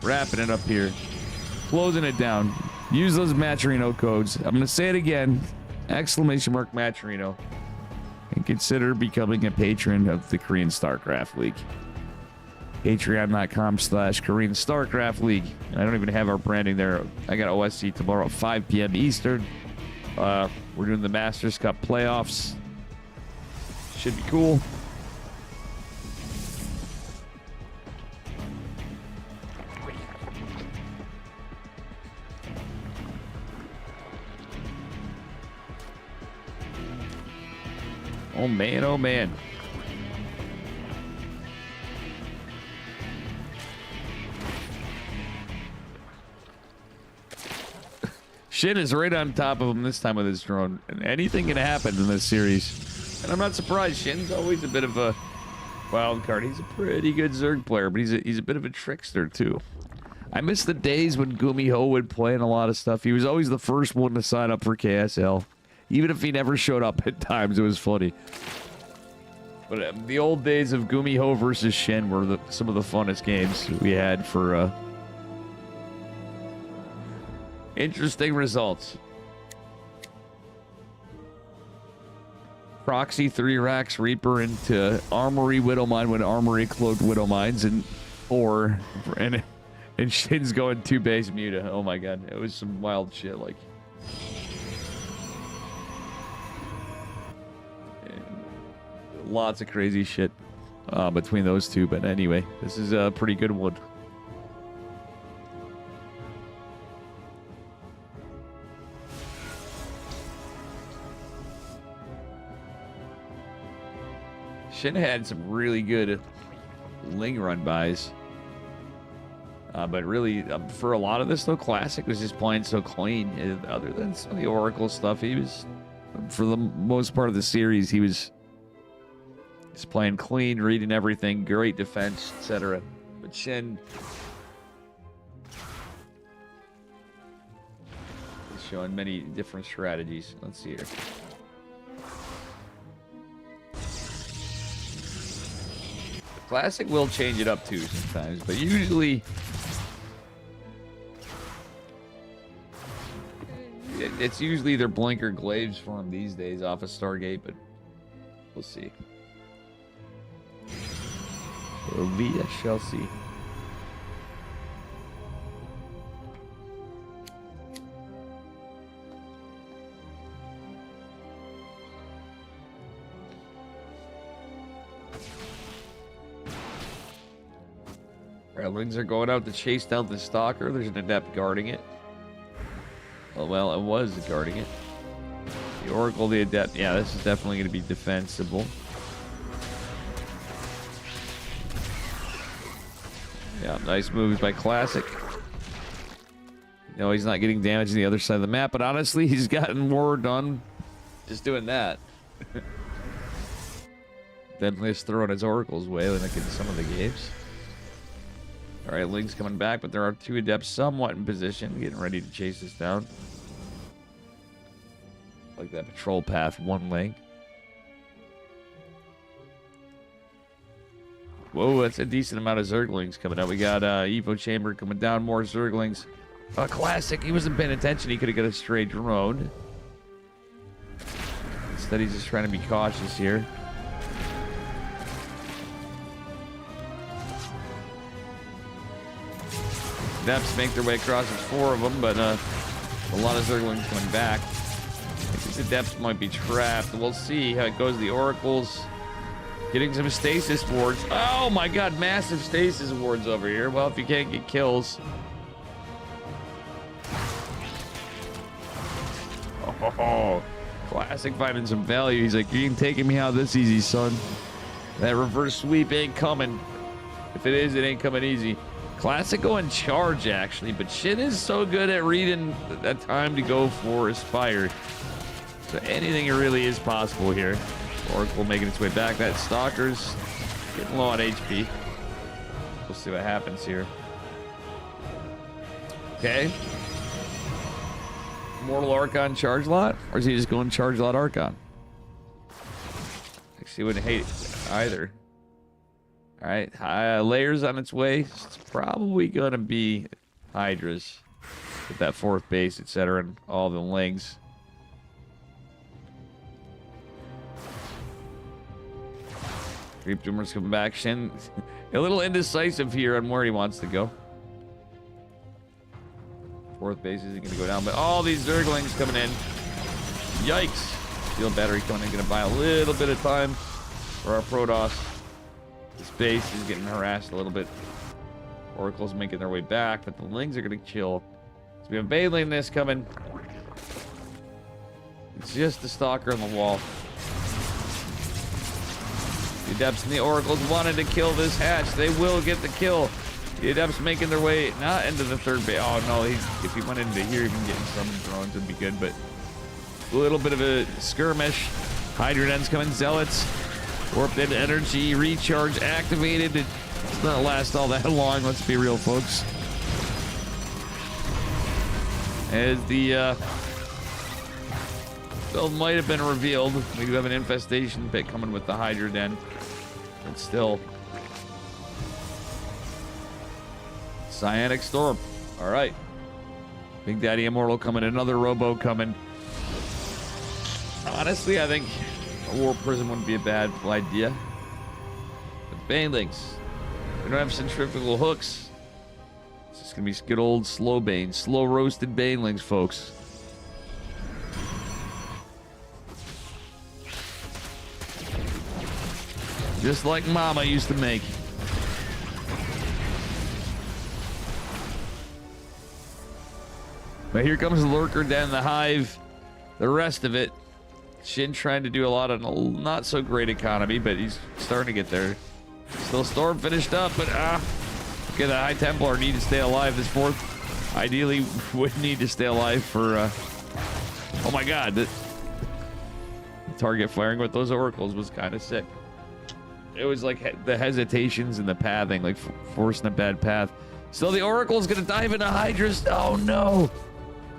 wrapping it up here, closing it down. Use those Matcherino codes. I'm going to say it again. ! Matcherino. And consider becoming a patron of the Korean Starcraft League. Patreon.com/Korean Starcraft League. I don't even have our branding there. I got OSC tomorrow at 5 p.m. Eastern. We're doing the Masters Cup playoffs. Should be cool. Oh man, oh man. Shin is right on top of him this time with his drone. And anything can happen in this series. And I'm not surprised. Shin's always a bit of a wild card. He's a pretty good Zerg player, but he's a bit of a trickster, too. I miss the days when Gumiho would play in a lot of stuff. He was always the first one to sign up for KSL. Even if he never showed up at times, it was funny. But the old days of Gumiho versus Shin were some of the funnest games we had for interesting results. Proxy 3 racks Reaper into Armory Widowmine when Armory cloaked Widowmines and Shin's going 2 base Muta. Oh my god, it was some wild shit. Like, lots of crazy shit between those two. But anyway, this is a pretty good one. Shin had some really good Ling run buys. But really, for a lot of this, though, Classic was just playing so clean. Other than some of the Oracle stuff, he was, for the most part of the series, he was just playing clean, reading everything, great defense, etc. But Shin is showing many different strategies. Let's see here. Classic will change it up too sometimes, but usually it's usually either Blink or Glaives for him these days off of Stargate, but we'll see. We shall see. Redlings are going out to chase down the Stalker. There's an Adept guarding it. Oh, well, it was guarding it. The Oracle, the Adept. Yeah, this is definitely going to be defensible. Yeah, nice moves by Classic. No, he's not getting damage on the other side of the map, but honestly, he's gotten more done just doing that. Then he's throwing his Oracle's way like in some of the games. Alright, Ling's coming back, but there are 2 Adepts somewhat in position, getting ready to chase this down. Like that patrol path, 1 Ling. Whoa, that's a decent amount of Zerglings coming out. We got Evo Chamber coming down, more Zerglings. Classic, he wasn't paying attention. He could have got a stray drone. Instead, he's just trying to be cautious here. Adepts make their way across. There's 4 of them, but a lot of Zerglings coming back. I think these Adepts might be trapped. We'll see how it goes. The Oracles getting some stasis wards. Oh my god, massive stasis wards over here. Well, if you can't get kills. Oh, Classic finding some value. He's like, you ain't taking me out this easy, son. That reverse sweep ain't coming. If it is, it ain't coming easy. Classic going charge, actually, but Shin is so good at reading that time to go for Aspire. So anything really is possible here. Oracle making its way back. That Stalker's getting low on HP. We'll see what happens here. Okay. Mortal Archon charge lot? Or is he just going charge lot Archon? Actually, wouldn't hate it either. Alright, layers on its way. It's probably going to be Hydras with that 4th base, etc., and all the Lings. Creep Doomer's coming back. Shin, a little indecisive here on where he wants to go. 4th base isn't going to go down, but all these Zerglings coming in. Yikes. Steel battery coming in, going to buy a little bit of time for our Protoss. This base is getting harassed a little bit. Oracle's making their way back, but the Lings are going to chill. So we have Baneling this coming. It's just the Stalker on the wall. The Adepts and the Oracles wanted to kill this hatch. They will get the kill. It ends up making their way not into the third base. Oh no, if he went into here, even getting some drones would be good, but a little bit of a skirmish. Hydrodens coming, Zealots. Warped into energy, recharge activated. It's not last all that long, let's be real, folks. As the build might have been revealed, we do have an infestation pit coming with the Hydroden, but still. Cyanic Storm. All right. Big Daddy Immortal coming. Another Robo coming. Honestly, I think a War Prison wouldn't be a bad idea. But Banelings. We don't have centrifugal hooks. It's just going to be good old slow Banes. Slow roasted Banelings, folks. Just like Mama used to make. But here comes the Lurker down the Hive. The rest of it, Shin trying to do a lot of not so great economy, but he's starting to get there. Still Storm finished up, but okay, the High Templar need to stay alive. This fourth ideally would need to stay alive for oh my god, the target firing with those oracles was kind of sick. It was like the hesitations and the pathing, like forcing a bad path. So the oracle's gonna dive into Hydras. Oh no.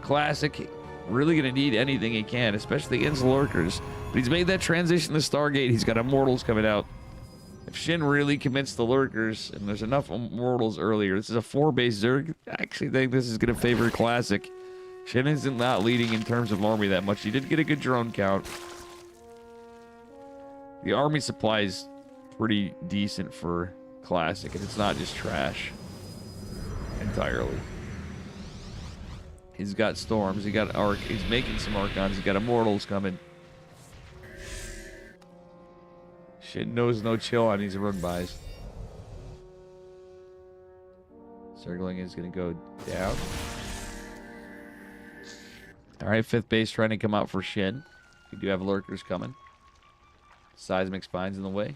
Classic, really gonna need anything he can, especially against lurkers. But he's made that transition to Stargate. He's got Immortals coming out. If Shin really commits the lurkers, and there's enough Immortals earlier, this is a 4-base Zerg. I actually think this is gonna favor Classic. Shin isn't not leading in terms of army that much. He did get a good drone count. The army supply is pretty decent for Classic, and it's not just trash entirely. He's got Storms, he got Arc, he's making some Archons, he got Immortals coming. Shit knows no chill on these run-bys. Circling is gonna go down. Alright, 5th base trying to come out for Shin. We do have lurkers coming. Seismic Spine's in the way.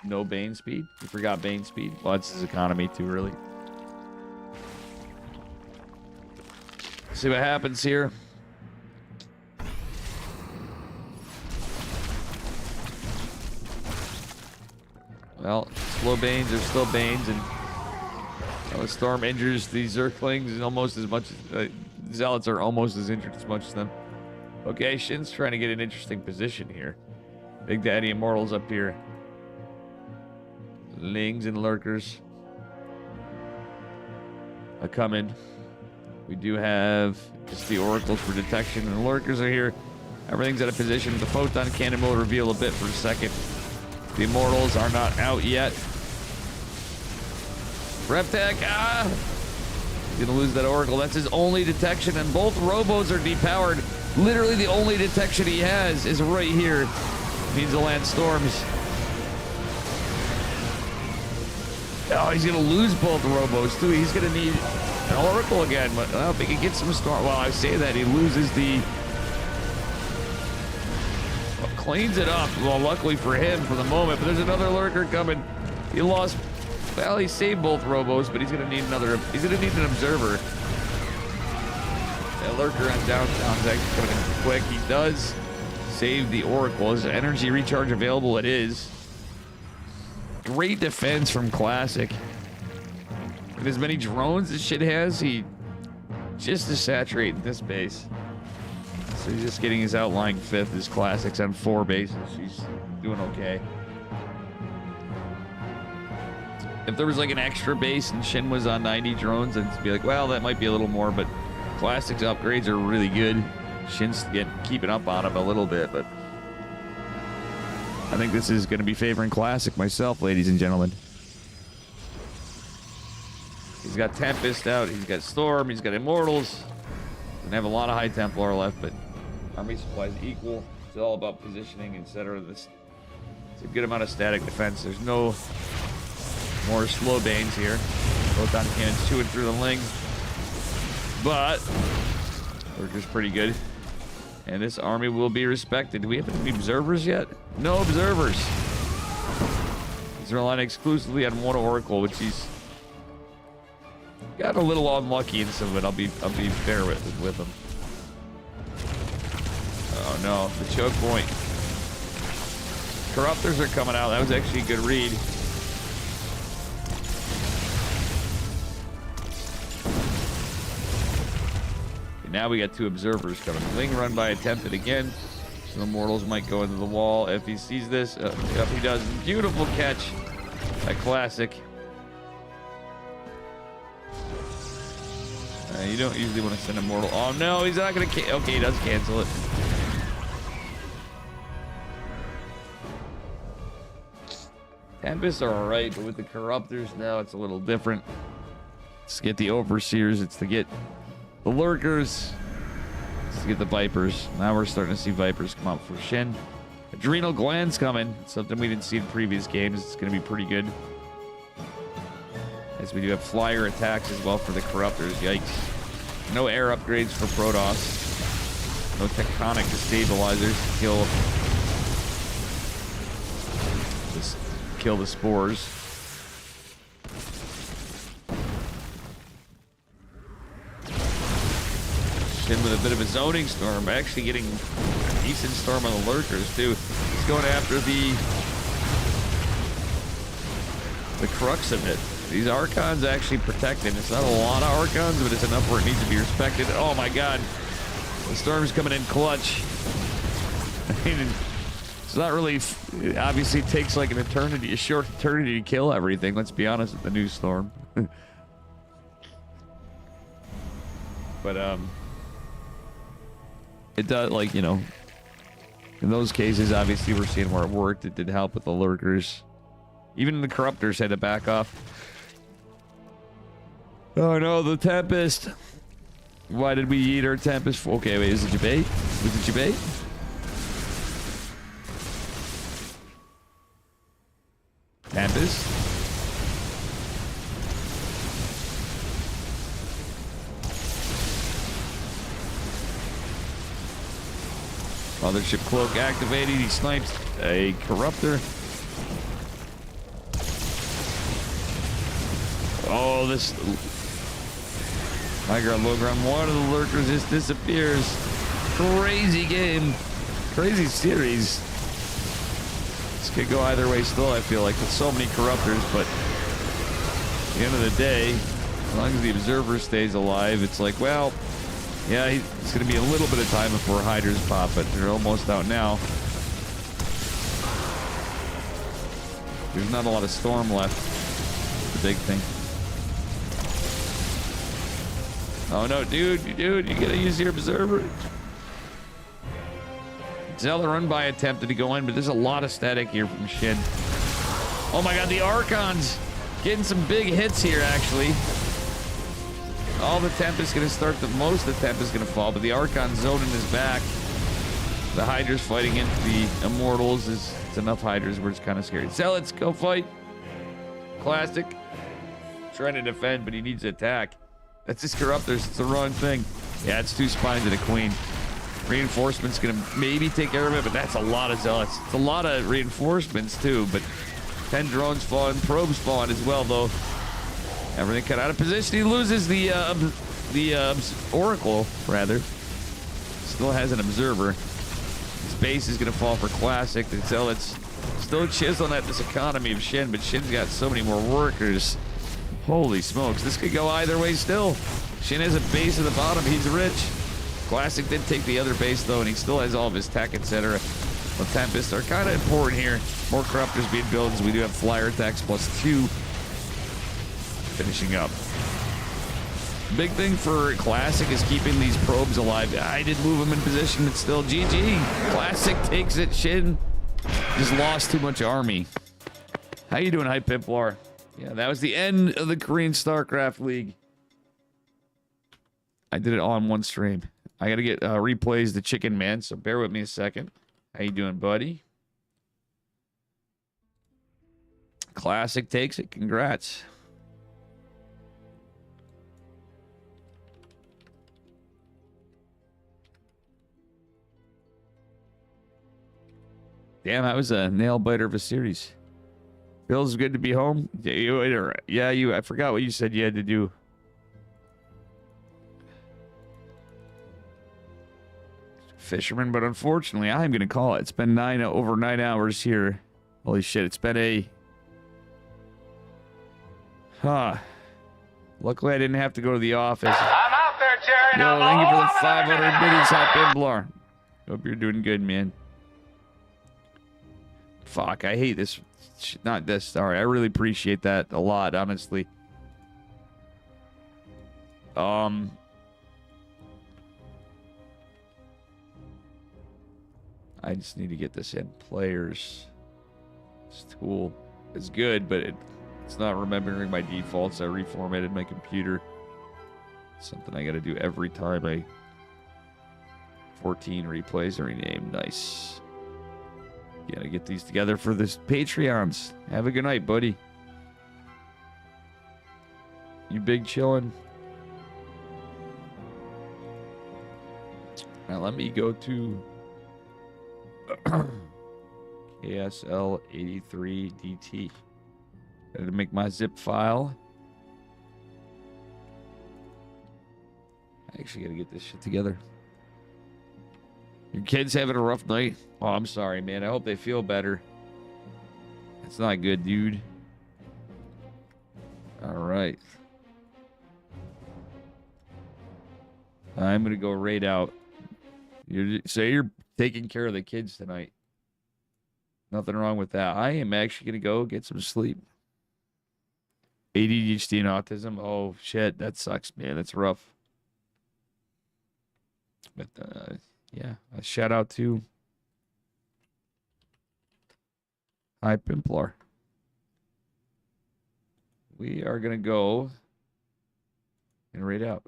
No Bane speed. You forgot Bane speed. Well, it's his economy too, really. See what happens here. Well, slow Banes are still Banes, and Storm injures these Zerglings almost as much as Zealots are almost as injured as much as them. Okay, Shin's trying to get an interesting position here. Big Daddy Immortals up here. Lings and Lurkers are coming. We do have just the Oracles for detection, and the Lurkers are here. Everything's at a position. The Photon Cannon will reveal a bit for a second. The Immortals are not out yet. Reptech, he's gonna lose that Oracle. That's his only detection, and both Robos are depowered. Literally the only detection he has is right here. Means the land Storms. Oh, he's gonna lose both Robos too. He's gonna need an Oracle again, but I don't think he gets some Storm. Well, I say that he loses the. Well, cleans it up. Well, luckily for him for the moment, but there's another Lurker coming. He lost. Well, he saved both Robos, but he's gonna need another. He's gonna need an Observer. That Lurker on downtown is actually coming in quick. He does save the Oracle. Is energy recharge available? It is. Great defense from Classic. With as many drones as shit has, he just to saturate this base. So he's just getting his outlying 5th. His Classic's on 4 bases. He's doing okay. If there was like an extra base and Shin was on 90 drones, I'd be like, well, that might be a little more, but Classic's upgrades are really good. Shin's keeping up on him a little bit, but I think this is going to be favoring Classic myself, ladies and gentlemen. He's got Tempest out, he's got Storm, he's got Immortals. Doesn't have a lot of High Templar left, but army supplies equal. It's all about positioning, etc. It's a good amount of static defense. There's no more slow Banes here. Photon Cannons chewing through the Ling. But Lurker's pretty good. And this army will be respected. Do we have any Observers yet? No Observers. He's relying exclusively on one Oracle, which he's got a little unlucky in some of it. I'll be fair with them. Oh no, the choke point. Corruptors are coming out. That was actually a good read. And now we got 2 observers coming. Ling run by attempted again. Some immortals might go into the wall if he sees this. Yep, he does. Beautiful catch. A classic. You don't usually want to send immortal. Oh no, he's not gonna. Okay, he does cancel it. Tempests are alright, but with the corruptors now it's a little different. It's to get the overseers. It's to get the lurkers. It's to get the vipers. Now we're starting to see vipers come out for Shin. Adrenal glands coming. Something we didn't see in previous games. It's going to be pretty good. As we do have flyer attacks as well for the corruptors. Yikes. No air upgrades for Protoss. No tectonic destabilizers to kill the spores. Shin with a bit of a zoning storm. Actually getting a decent storm on the lurkers too. He's going after the crux of it. These Archons actually protected. It's not a lot of Archons, but it's enough where it needs to be respected. Oh my god. The storm's coming in clutch. I mean, it's not really... It obviously takes like an eternity, a short eternity to kill everything. Let's be honest with the new storm. But, it does, like, you know... In those cases, obviously, we're seeing where it worked. It did help with the lurkers. Even the corruptors had to back off. Oh no, the Tempest. Why did we eat our Tempest? Okay, wait, is it Jabate? Was it Jabate? Tempest? Mothership Cloak activated. He snipes a Corruptor. Oh, this... High ground, low ground. One of the lurkers just disappears. Crazy game. Crazy series. This could go either way still, I feel like, with so many corruptors, but at the end of the day, as long as the observer stays alive, it's like, well, yeah, it's going to be a little bit of time before hiders pop, but they're almost out now. There's not a lot of storm left. The big thing. Oh no, dude, you gotta use your observer. Zelda run by attempted to go in, but there's a lot of static here from Shin. Oh my god, the Archons getting some big hits here, actually. All the Tempest gonna start, most of the Tempest gonna fall, but the Archon zoning is back. The Hydras fighting into the Immortals it's enough Hydras where it's kind of scary. Zealots, go fight. Classic. Trying to defend, but he needs to attack. That's just Corruptors. It's the wrong thing. Yeah, it's 2 spines and a queen. Reinforcements gonna maybe take care of it, but that's a lot of Zealots. It's a lot of reinforcements too, but 10 drones falling, probes falling as well though. Everything cut out of position. He loses the Oracle, rather. Still has an Observer. His base is gonna fall for Classic. The Zealots still chiseling at this economy of Shin, but Shin's got so many more workers. Holy smokes, this could go either way still. Shin has a base at the bottom, he's rich. Classic did take the other base though, and he still has all of his tech, etc. The Tempests are kind of important here. More Corruptors being built, as we do have flyer attacks +2. Finishing up. Big thing for Classic is keeping these probes alive. I did move them in position, but still GG. Classic takes it. Shin just lost too much army. How you doing, Hype Pimplar? Yeah, that was the end of the Korean Starcraft League. I did it all in one stream. I gotta get replays the Chicken Man, so bear with me a second. How you doing, buddy? Classic takes it. Congrats. Damn, that was a nail biter of a series. Feels good to be home. Yeah, I forgot what you said you had to do. fisherman, but unfortunately, I'm going to call it. It's been over 9 hours here. Holy shit, it's been a... Huh. Luckily, I didn't have to go to the office. I'm out there, Jerry. Yo, thank you for the 500 biddies, Hot Bimblar. Hope you're doing good, man. Fuck, I hate this. Not this. Sorry, I really appreciate that a lot, honestly. I just need to get this in. Players. This tool is good, but it's not remembering my defaults. I reformatted my computer. Something I gotta do every time I... 14 replays are renamed. Nice. Gotta get these together for this Patreons. Have a good night, buddy. You big chillin'? Now let me go to KSL83DT. Gotta make my zip file. I actually gotta get this shit together. Your kids having a rough night? Oh, I'm sorry, man. I hope they feel better. It's not good, dude. All right. I'm going to go raid out. Say you're taking care of the kids tonight. Nothing wrong with that. I am actually going to go get some sleep. ADHD and autism. Oh, shit. That sucks, man. That's rough. But, yeah, a shout out to Hi Pimplar. We are going to go and raid out.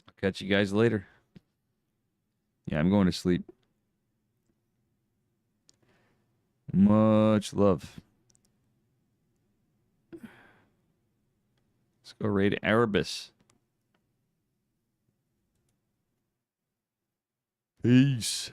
I'll catch you guys later. Yeah, I'm going to sleep. Much love. Let's go raid Erebus. Peace.